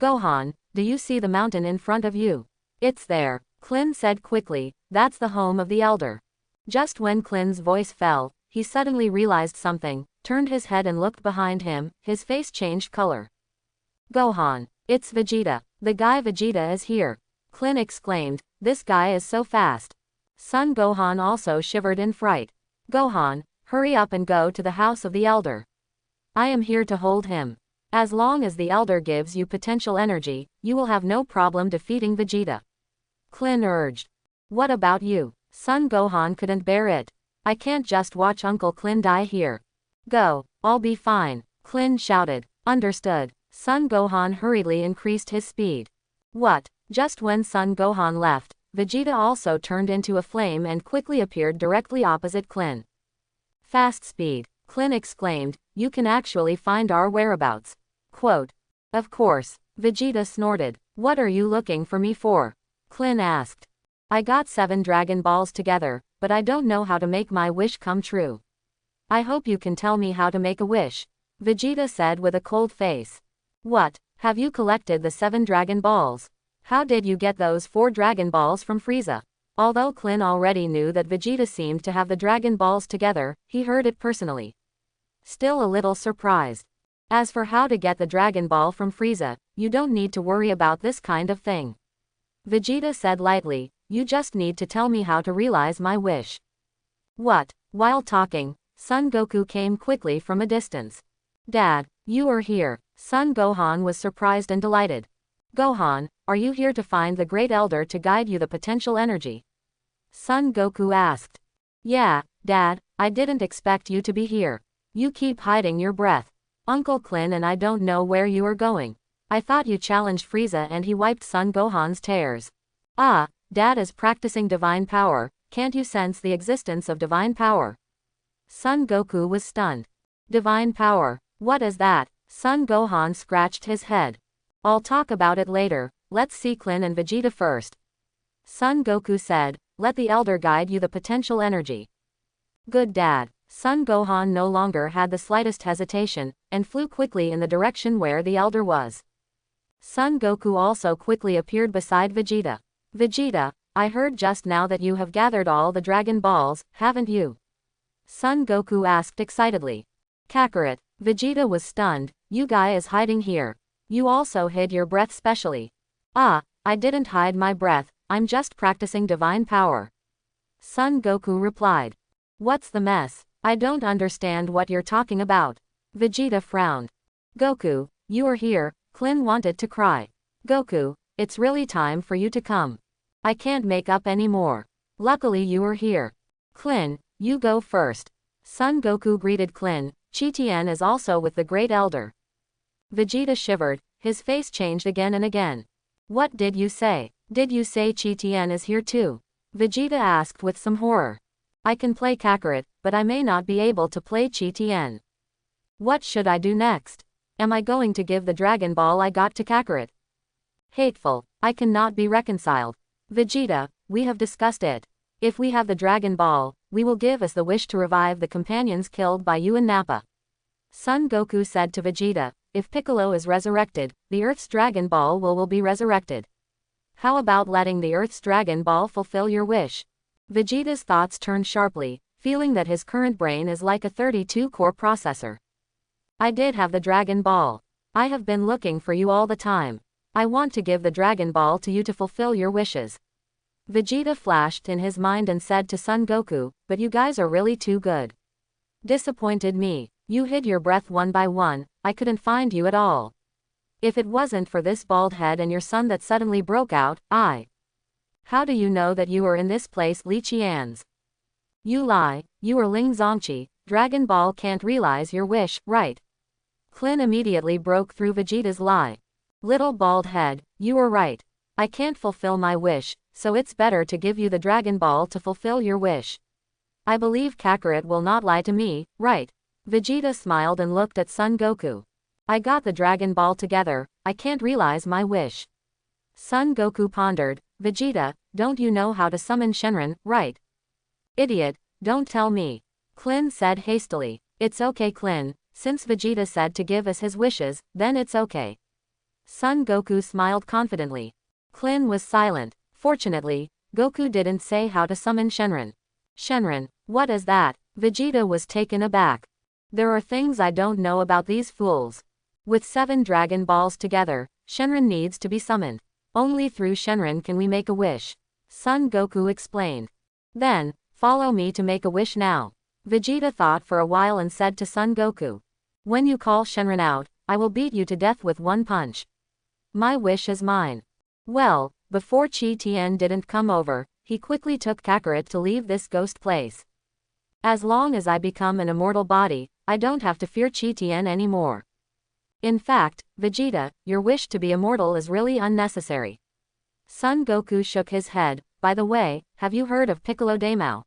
Gohan, do you see the mountain in front of you? It's there, Klin said quickly, that's the home of the elder. Just when Klin's voice fell, he suddenly realized something, turned his head and looked behind him, his face changed color. Gohan, it's Vegeta, the guy Vegeta is here. Klin exclaimed, this guy is so fast. Son Gohan also shivered in fright. Gohan, hurry up and go to the house of the elder. I am here to hold him. As long as the elder gives you potential energy, you will have no problem defeating Vegeta. Klin urged. What about you? Son Gohan couldn't bear it. I can't just watch Uncle Klin die here. Go, I'll be fine, Klin shouted. Understood. Son Gohan hurriedly increased his speed. What? Just when Son Gohan left, Vegeta also turned into a flame and quickly appeared directly opposite Klin. Fast speed, Klin exclaimed, you can actually find our whereabouts. Quote. Of course, Vegeta snorted. What are you looking for me for? Klin asked. I got 7 Dragon Balls together, but I don't know how to make my wish come true. I hope you can tell me how to make a wish, Vegeta said with a cold face. What, have you collected the 7 Dragon Balls? How did you get those 4 Dragon Balls from Frieza? Although Klin already knew that Vegeta seemed to have the Dragon Balls together, he heard it personally. Still a little surprised. As for how to get the Dragon Ball from Frieza, you don't need to worry about this kind of thing. Vegeta said lightly, you just need to tell me how to realize my wish. What? While talking, Son Goku came quickly from a distance. Dad, you are here. Son Gohan was surprised and delighted. Gohan, are you here to find the Great Elder to guide you the potential energy? Son Goku asked. Yeah, Dad, I didn't expect you to be here. You keep hiding your breath. Uncle Klin and I don't know where you are going. I thought you challenged Frieza and he wiped Son Gohan's tears. Ah, Dad is practicing divine power, can't you sense the existence of divine power? Son Goku was stunned. Divine power, what is that? Son Gohan scratched his head. I'll talk about it later, let's see Klin and Vegeta first. Son Goku said, let the elder guide you the potential energy. Good Dad. Son Gohan no longer had the slightest hesitation, and flew quickly in the direction where the elder was. Son Goku also quickly appeared beside Vegeta. Vegeta, I heard just now that you have gathered all the Dragon Balls, haven't you? Son Goku asked excitedly. Kakarot, Vegeta was stunned, you guy is hiding here. You also hid your breath specially. Ah, I didn't hide my breath, I'm just practicing divine power. Son Goku replied. What's the mess? I don't understand what you're talking about. Vegeta frowned. Goku, you are here, Klin wanted to cry. Goku, it's really time for you to come. I can't make up anymore. Luckily you are here. Klin, you go first. Son Goku greeted Klin, Chi-Tien is also with the Great Elder. Vegeta shivered, his face changed again and again. What did you say? Did you say Chi-Tien is here too? Vegeta asked with some horror. I can play Kakarot, but I may not be able to play Chi-Tien. What should I do next? Am I going to give the Dragon Ball I got to Kakarot? Hateful, I cannot be reconciled. Vegeta, we have discussed it. If we have the Dragon Ball, we will give us the wish to revive the companions killed by you and Nappa. Son Goku said to Vegeta, if Piccolo is resurrected, the Earth's Dragon Ball will be resurrected. How about letting the Earth's Dragon Ball fulfill your wish? Vegeta's thoughts turned sharply, feeling that his current brain is like a 32-core processor. I did have the Dragon Ball. I have been looking for you all the time. I want to give the Dragon Ball to you to fulfill your wishes. Vegeta flashed in his mind and said to Son Goku, but you guys are really too good. Disappointed me. You hid your breath one by one, I couldn't find you at all. If it wasn't for this bald head and your son that suddenly broke out, How do you know that you are in this place, Li Qian's? You lie, you are Ling Zongqi, Dragon Ball can't realize your wish, right? Klin immediately broke through Vegeta's lie. Little bald head, you are right. I can't fulfill my wish, so it's better to give you the Dragon Ball to fulfill your wish. I believe Kakarot will not lie to me, right? Vegeta smiled and looked at Son Goku. I got the Dragon Ball together, I can't realize my wish. Son Goku pondered, Vegeta, don't you know how to summon Shenron, right? Idiot, don't tell me. Klin said hastily. It's okay Klin, since Vegeta said to give us his wishes, then it's okay. Son Goku smiled confidently. Klin was silent. Fortunately, Goku didn't say how to summon Shenron. Shenron, what is that? Vegeta was taken aback. There are things I don't know about these fools. With 7 Dragon Balls together, Shenron needs to be summoned. Only through Shenron can we make a wish. Son Goku explained. Then, follow me to make a wish now. Vegeta thought for a while and said to Son Goku. When you call Shenron out, I will beat you to death with one punch. My wish is mine. Well, before Chi-Tien didn't come over, he quickly took Kakarot to leave this ghost place. As long as I become an immortal body, I don't have to fear Chi-Tien anymore. In fact, Vegeta, your wish to be immortal is really unnecessary. Son Goku shook his head. By the way, have you heard of Piccolo Daimao?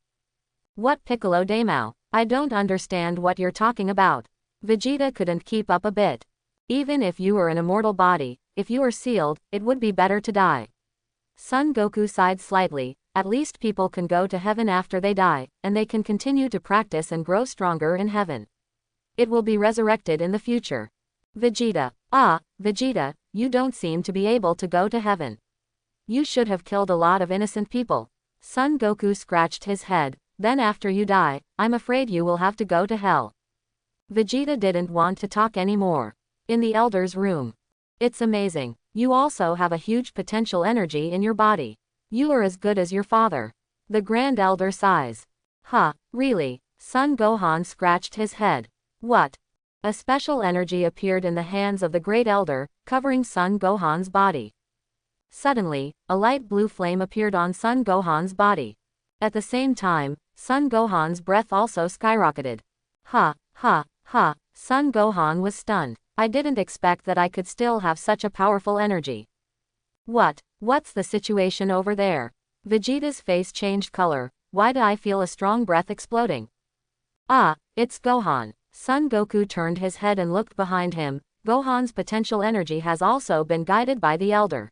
What Piccolo Daimao? I don't understand what you're talking about. Vegeta couldn't keep up a bit. Even if you were an immortal body, if you are sealed, it would be better to die. Son Goku sighed slightly. At least people can go to heaven after they die, and they can continue to practice and grow stronger in heaven. It will be resurrected in the future. Vegeta. Vegeta, you don't seem to be able to go to heaven. You should have killed a lot of innocent people. Son Goku scratched his head. Then after you die, I'm afraid you will have to go to hell. Vegeta didn't want to talk anymore. In the Elder's room. It's amazing. You also have a huge potential energy in your body. You are as good as your father. The Grand Elder sighs. Really? Son Gohan scratched his head. What? A special energy appeared in the hands of the Great Elder, covering Son Gohan's body. Suddenly, a light blue flame appeared on Son Gohan's body. At the same time, Son Gohan's breath also skyrocketed. Son Gohan was stunned. I didn't expect that I could still have such a powerful energy. What's the situation over there? Vegeta's face changed color. Why do I feel a strong breath exploding? It's Gohan. Son Goku turned his head and looked behind him. Gohan's potential energy has also been guided by the Elder.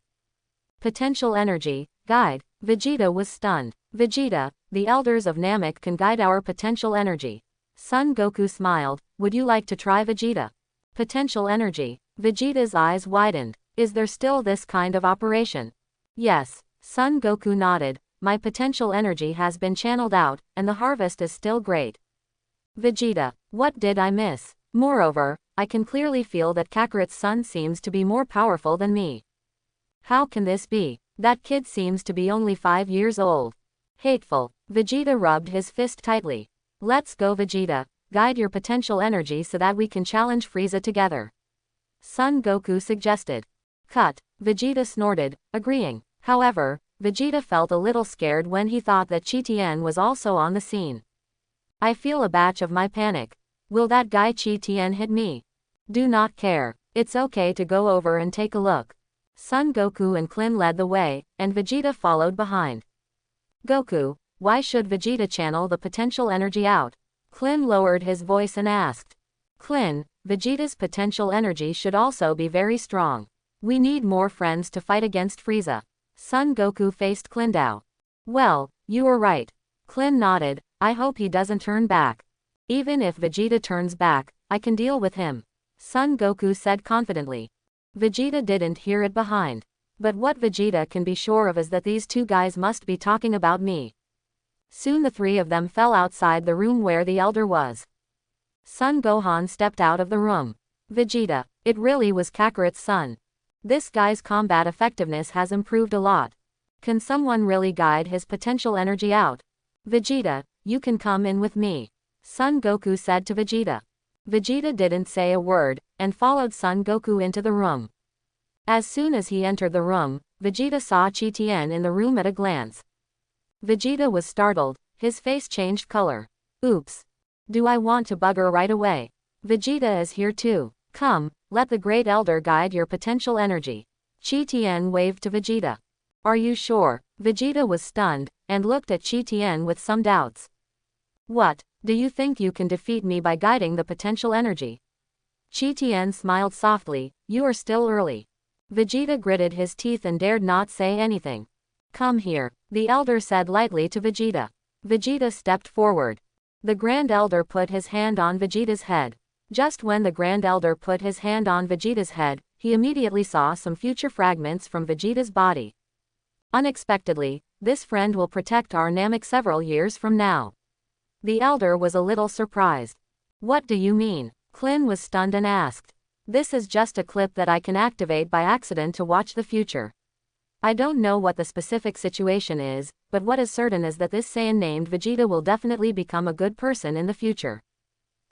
Potential energy, guide. Vegeta was stunned. Vegeta, the Elders of Namek can guide our potential energy. Son Goku smiled. Would you like to try Vegeta? Potential energy. Vegeta's eyes widened. Is there still this kind of operation? Yes. Son Goku nodded. My potential energy has been channeled out, and the harvest is still great. Vegeta, what did I miss? Moreover, I can clearly feel that Kakarot's son seems to be more powerful than me. How can this be? That kid seems to be only 5 years old. Hateful. Vegeta rubbed his fist tightly. Let's go, Vegeta. Guide your potential energy so that we can challenge Frieza together. Son Goku suggested. Cut. Vegeta snorted, agreeing. However, Vegeta felt a little scared when he thought that Chi Tien was also on the scene. I feel a batch of my panic. Will that guy Chi Tien hit me? Do not care. It's okay to go over and take a look. Son Goku and Klin led the way, and Vegeta followed behind. Goku, why should Vegeta channel the potential energy out? Klin lowered his voice and asked. Klin, Vegeta's potential energy should also be very strong. We need more friends to fight against Frieza. Son Goku faced Klindao. Well, you are right. Klin nodded. I hope he doesn't turn back. Even if Vegeta turns back, I can deal with him. Son Goku said confidently. Vegeta didn't hear it behind. But what Vegeta can be sure of is that these two guys must be talking about me. Soon the three of them fell outside the room where the elder was. Son Gohan stepped out of the room. Vegeta, it really was Kakarot's son. This guy's combat effectiveness has improved a lot. Can someone really guide his potential energy out? Vegeta, you can come in with me. Son Goku said to Vegeta. Vegeta didn't say a word, and followed Son Goku into the room. As soon as he entered the room, Vegeta saw Chi Tien in the room at a glance. Vegeta was startled, his face changed color. Oops. Do I want to bugger right away? Vegeta is here too. Come, let the great elder guide your potential energy. Chi Tien waved to Vegeta. Are you sure? Vegeta was stunned, and looked at Chi Tien with some doubts. What, do you think you can defeat me by guiding the potential energy? Chi Tien smiled softly, you are still early. Vegeta gritted his teeth and dared not say anything. Come here, the elder said lightly to Vegeta. Vegeta stepped forward. The Grand Elder put his hand on Vegeta's head. Just when the Grand Elder put his hand on Vegeta's head, he immediately saw some future fragments from Vegeta's body. Unexpectedly, this friend will protect our Namek several years from now. The Elder was a little surprised. What do you mean? Klin was stunned and asked. This is just a clip that I can activate by accident to watch the future. I don't know what the specific situation is, but what is certain is that this Saiyan named Vegeta will definitely become a good person in the future.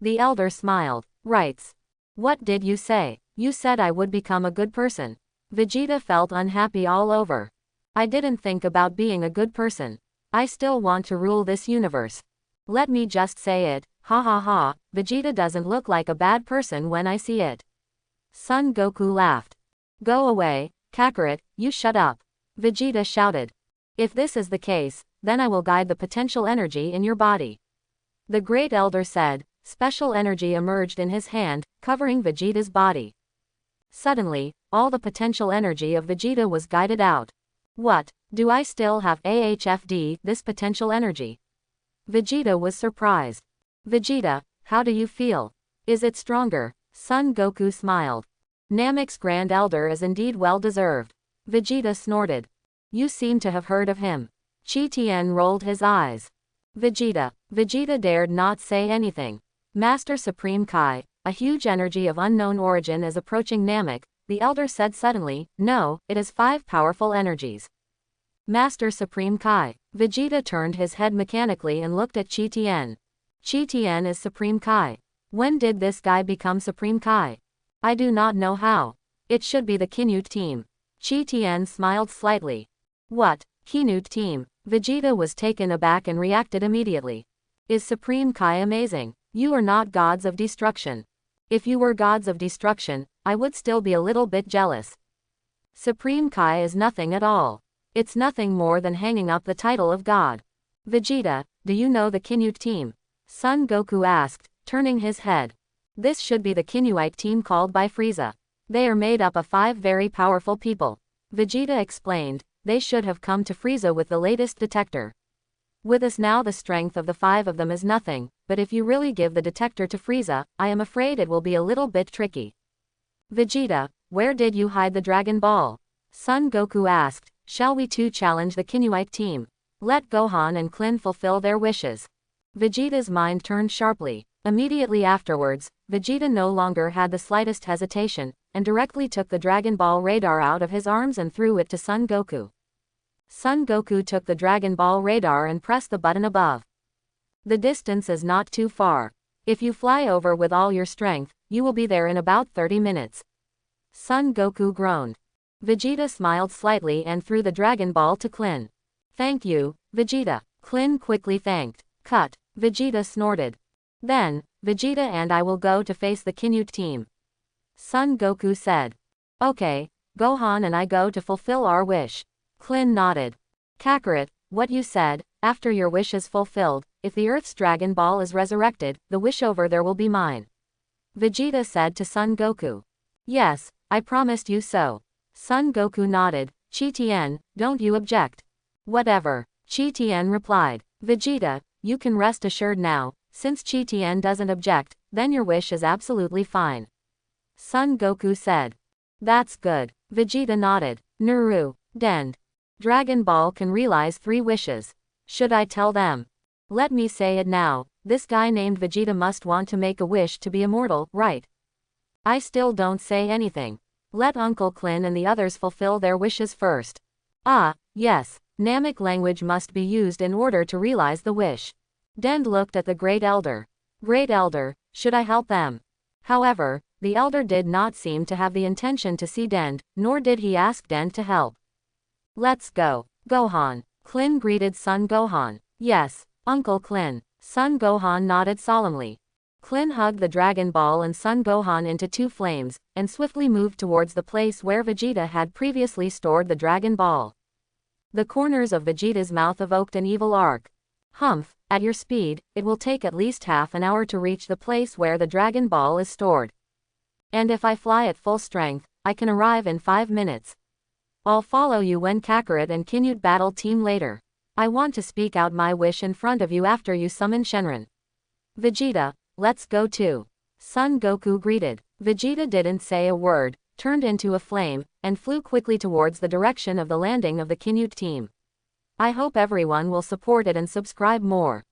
The elder smiled. Rights. What did you say? You said I would become a good person. Vegeta felt unhappy all over. I didn't think about being a good person. I still want to rule this universe. Let me just say it, ha ha ha, Vegeta doesn't look like a bad person when I see it. Son Goku laughed. Go away, Kakarot, you shut up. Vegeta shouted. If this is the case, then I will guide the potential energy in your body. The Great Elder said. Special energy emerged in his hand, covering Vegeta's body. Suddenly, all the potential energy of Vegeta was guided out. What, do I still have AHFD, this potential energy? Vegeta was surprised. Vegeta, how do you feel? Is it stronger? Son Goku smiled. Namek's Grand Elder is indeed well deserved. Vegeta snorted. You seem to have heard of him. Chi Tien rolled his eyes. Vegeta dared not say anything. Master Supreme Kai, a huge energy of unknown origin is approaching Namek, the elder said suddenly. No, it is 5 powerful energies. Master Supreme Kai. Vegeta turned his head mechanically and looked at Chi Tien. Chi Tien is Supreme Kai. When did this guy become Supreme Kai? I do not know how. It should be the Kinute team. Chi Tien smiled slightly. What, Kinute team? Vegeta was taken aback and reacted immediately. Is Supreme Kai amazing? You are not gods of destruction. If you were gods of destruction, I would still be a little bit jealous. Supreme Kai is nothing at all. It's nothing more than hanging up the title of God. Vegeta, do you know the Kinute team? Son Goku asked, turning his head. This should be the Kinuite team called by Frieza. They are made up of 5 very powerful people. Vegeta explained, they should have come to Frieza with the latest detector. With us now the strength of the 5 of them is nothing, but if you really give the detector to Frieza, I am afraid it will be a little bit tricky. Vegeta, where did you hide the Dragon Ball? Son Goku asked. Shall we too challenge the Kinuite team? Let Gohan and Klin fulfill their wishes. Vegeta's mind turned sharply. Immediately afterwards, Vegeta no longer had the slightest hesitation, and directly took the Dragon Ball radar out of his arms and threw it to Son Goku. Son Goku took the Dragon Ball radar and pressed the button above. The distance is not too far. If you fly over with all your strength, you will be there in about 30 minutes. Son Goku groaned. Vegeta smiled slightly and threw the Dragon Ball to Klin. Thank you, Vegeta. Klin quickly thanked. Cut. Vegeta snorted. Then, Vegeta and I will go to face the Kinuite team. Son Goku said. Okay, Gohan and I go to fulfill our wish. Klin nodded. Kakarot, what you said, after your wish is fulfilled, if the Earth's Dragon Ball is resurrected, the wish over there will be mine. Vegeta said to Son Goku. Yes, I promised you so. Son Goku nodded. Chi Tien, don't you object? Whatever. Chi Tien replied. Vegeta, you can rest assured now, since Chi Tien doesn't object, then your wish is absolutely fine. Son Goku said. That's good. Vegeta nodded. Nuru, Dend. Dragon Ball can realize 3 wishes. Should I tell them? Let me say it now, this guy named Vegeta must want to make a wish to be immortal, right? I still don't say anything. Let Uncle Klin and the others fulfill their wishes first. Ah, yes, Namek language must be used in order to realize the wish. Dend looked at the Great Elder. Great Elder, should I help them? However, the Elder did not seem to have the intention to see Dend, nor did he ask Dend to help. Let's go, Gohan. Klin greeted Son Gohan. Yes, Uncle Klin. Son Gohan nodded solemnly. Klin hugged the Dragon Ball and Son Gohan into 2 flames, and swiftly moved towards the place where Vegeta had previously stored the Dragon Ball. The corners of Vegeta's mouth evoked an evil arc. Humph, at your speed, it will take at least half an hour to reach the place where the Dragon Ball is stored. And if I fly at full strength, I can arrive in 5 minutes. I'll follow you when Kakarot and Kinuite battle team later. I want to speak out my wish in front of you after you summon Shenron. Vegeta, let's go too. Son Goku greeted. Vegeta didn't say a word, turned into a flame, and flew quickly towards the direction of the landing of the Kinuite team. I hope everyone will support it and subscribe more.